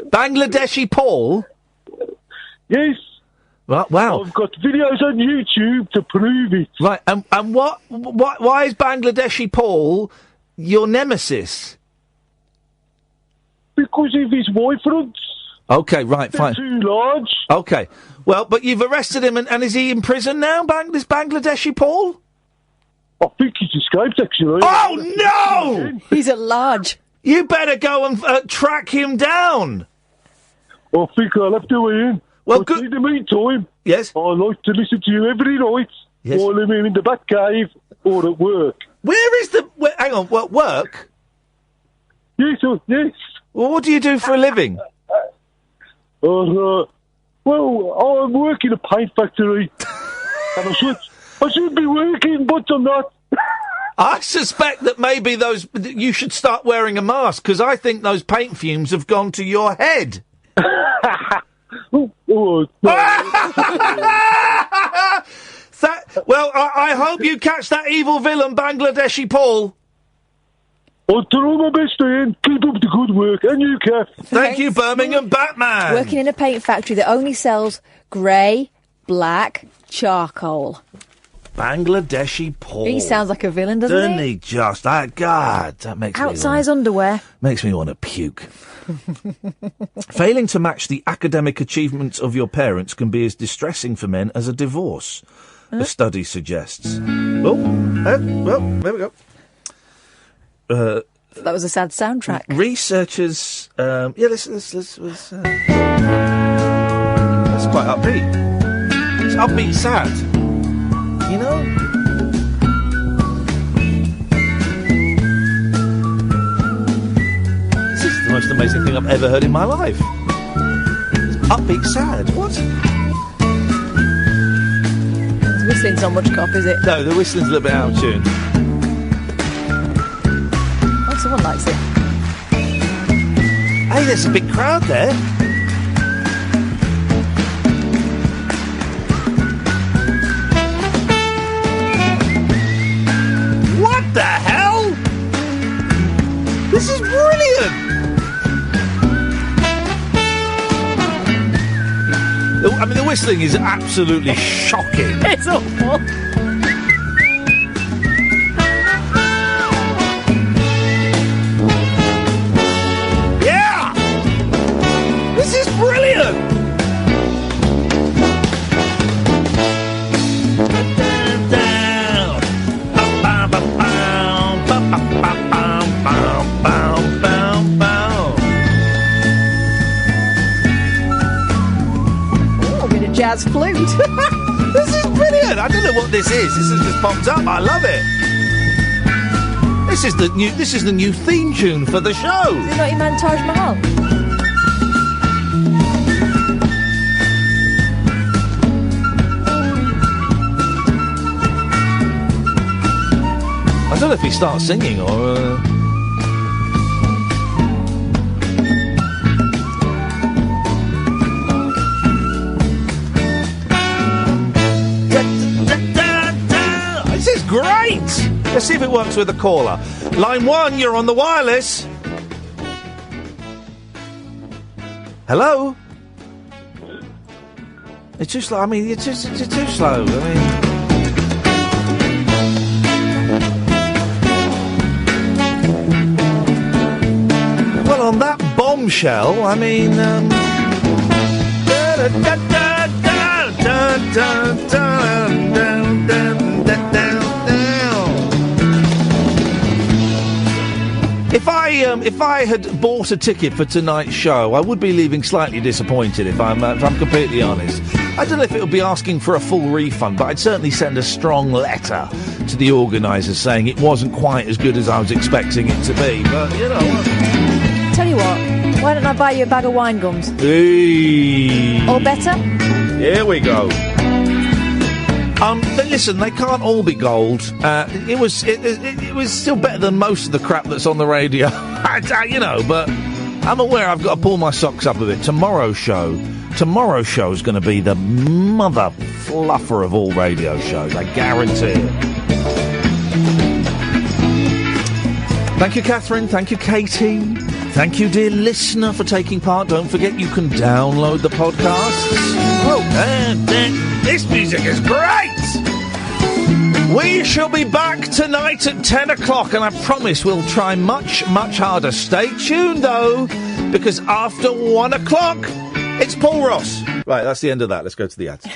Bangladeshi Paul? Yes. Right, wow. I've got videos on YouTube to prove it. Right, and why is Bangladeshi Paul your nemesis? Because of his white fronts. Okay, right, They're fine. too large. Okay. Well, but you've arrested him, and is he in prison now, this Bangladeshi Paul? I think he's escaped, actually. Oh, no! He's at large. You better go and track him down. I think I'll have to, Ian. Well, good. In the meantime, yes, I like to listen to you every night while I'm in the Batcave or at work. Where is the... hang on, what, work? Yes, yes. Well, what do you do for a living? Well, I work in a paint factory. And I should be working, but I'm not. I suspect that maybe you should start wearing a mask, because I think those paint fumes have gone to your head. Well, I hope you catch that evil villain, Bangladeshi Paul. I'll try my best, Ian. Keep up the good work. And you, Kath. Thank you, Birmingham Batman. Working in a paint factory that only sells grey, black, charcoal. Bangladeshi Paul. He sounds like a villain, doesn't he? Just, God, that makes outsize underwear. Makes me want to puke. Failing to match the academic achievements of your parents can be as distressing for men as a divorce, a study suggests. Well, there we go. That was a sad soundtrack. Researchers, let's quite upbeat. It's upbeat sad, you know? most amazing thing I've ever heard in my life. It's upbeat sad. What? The whistling's not much cop, is it? No, the whistling's a little bit out of tune. Oh, someone likes it. Hey, there's a big crowd there. What the hell? This is brilliant! I mean, the whistling is absolutely shocking. It's awful. Yeah! This is brilliant! Jazz flute. This is brilliant. I don't know what this is. This has just popped up. I love it. This is the new theme tune for the show. Is it not your man Taj Mahal? I don't know if he starts singing or. Great! Let's see if it works with the caller. Line 1, you're on the wireless. Hello? It's too slow. I mean, it's too slow. I mean... Well, on that bombshell, I mean... If I had bought a ticket for tonight's show, I would be leaving slightly disappointed. If I'm completely honest, I don't know if it would be asking for a full refund, but I'd certainly send a strong letter to the organisers saying it wasn't quite as good as I was expecting it to be. But you know, tell you what, why don't I buy you a bag of wine gums? Hey. Or better? Here we go. But listen, they can't all be gold. It was still better than most of the crap that's on the radio. You know, but I'm aware I've got to pull my socks up a bit. Tomorrow's show is going to be the mother fluffer of all radio shows. I guarantee it. Thank you, Catherine. Thank you, Katie. Thank you, dear listener, for taking part. Don't forget you can download the podcasts. Oh, and this music is great! We shall be back tonight at 10 o'clock, and I promise we'll try much, much harder. Stay tuned, though, because after 1 o'clock, it's Paul Ross. Right, that's the end of that. Let's go to the ads.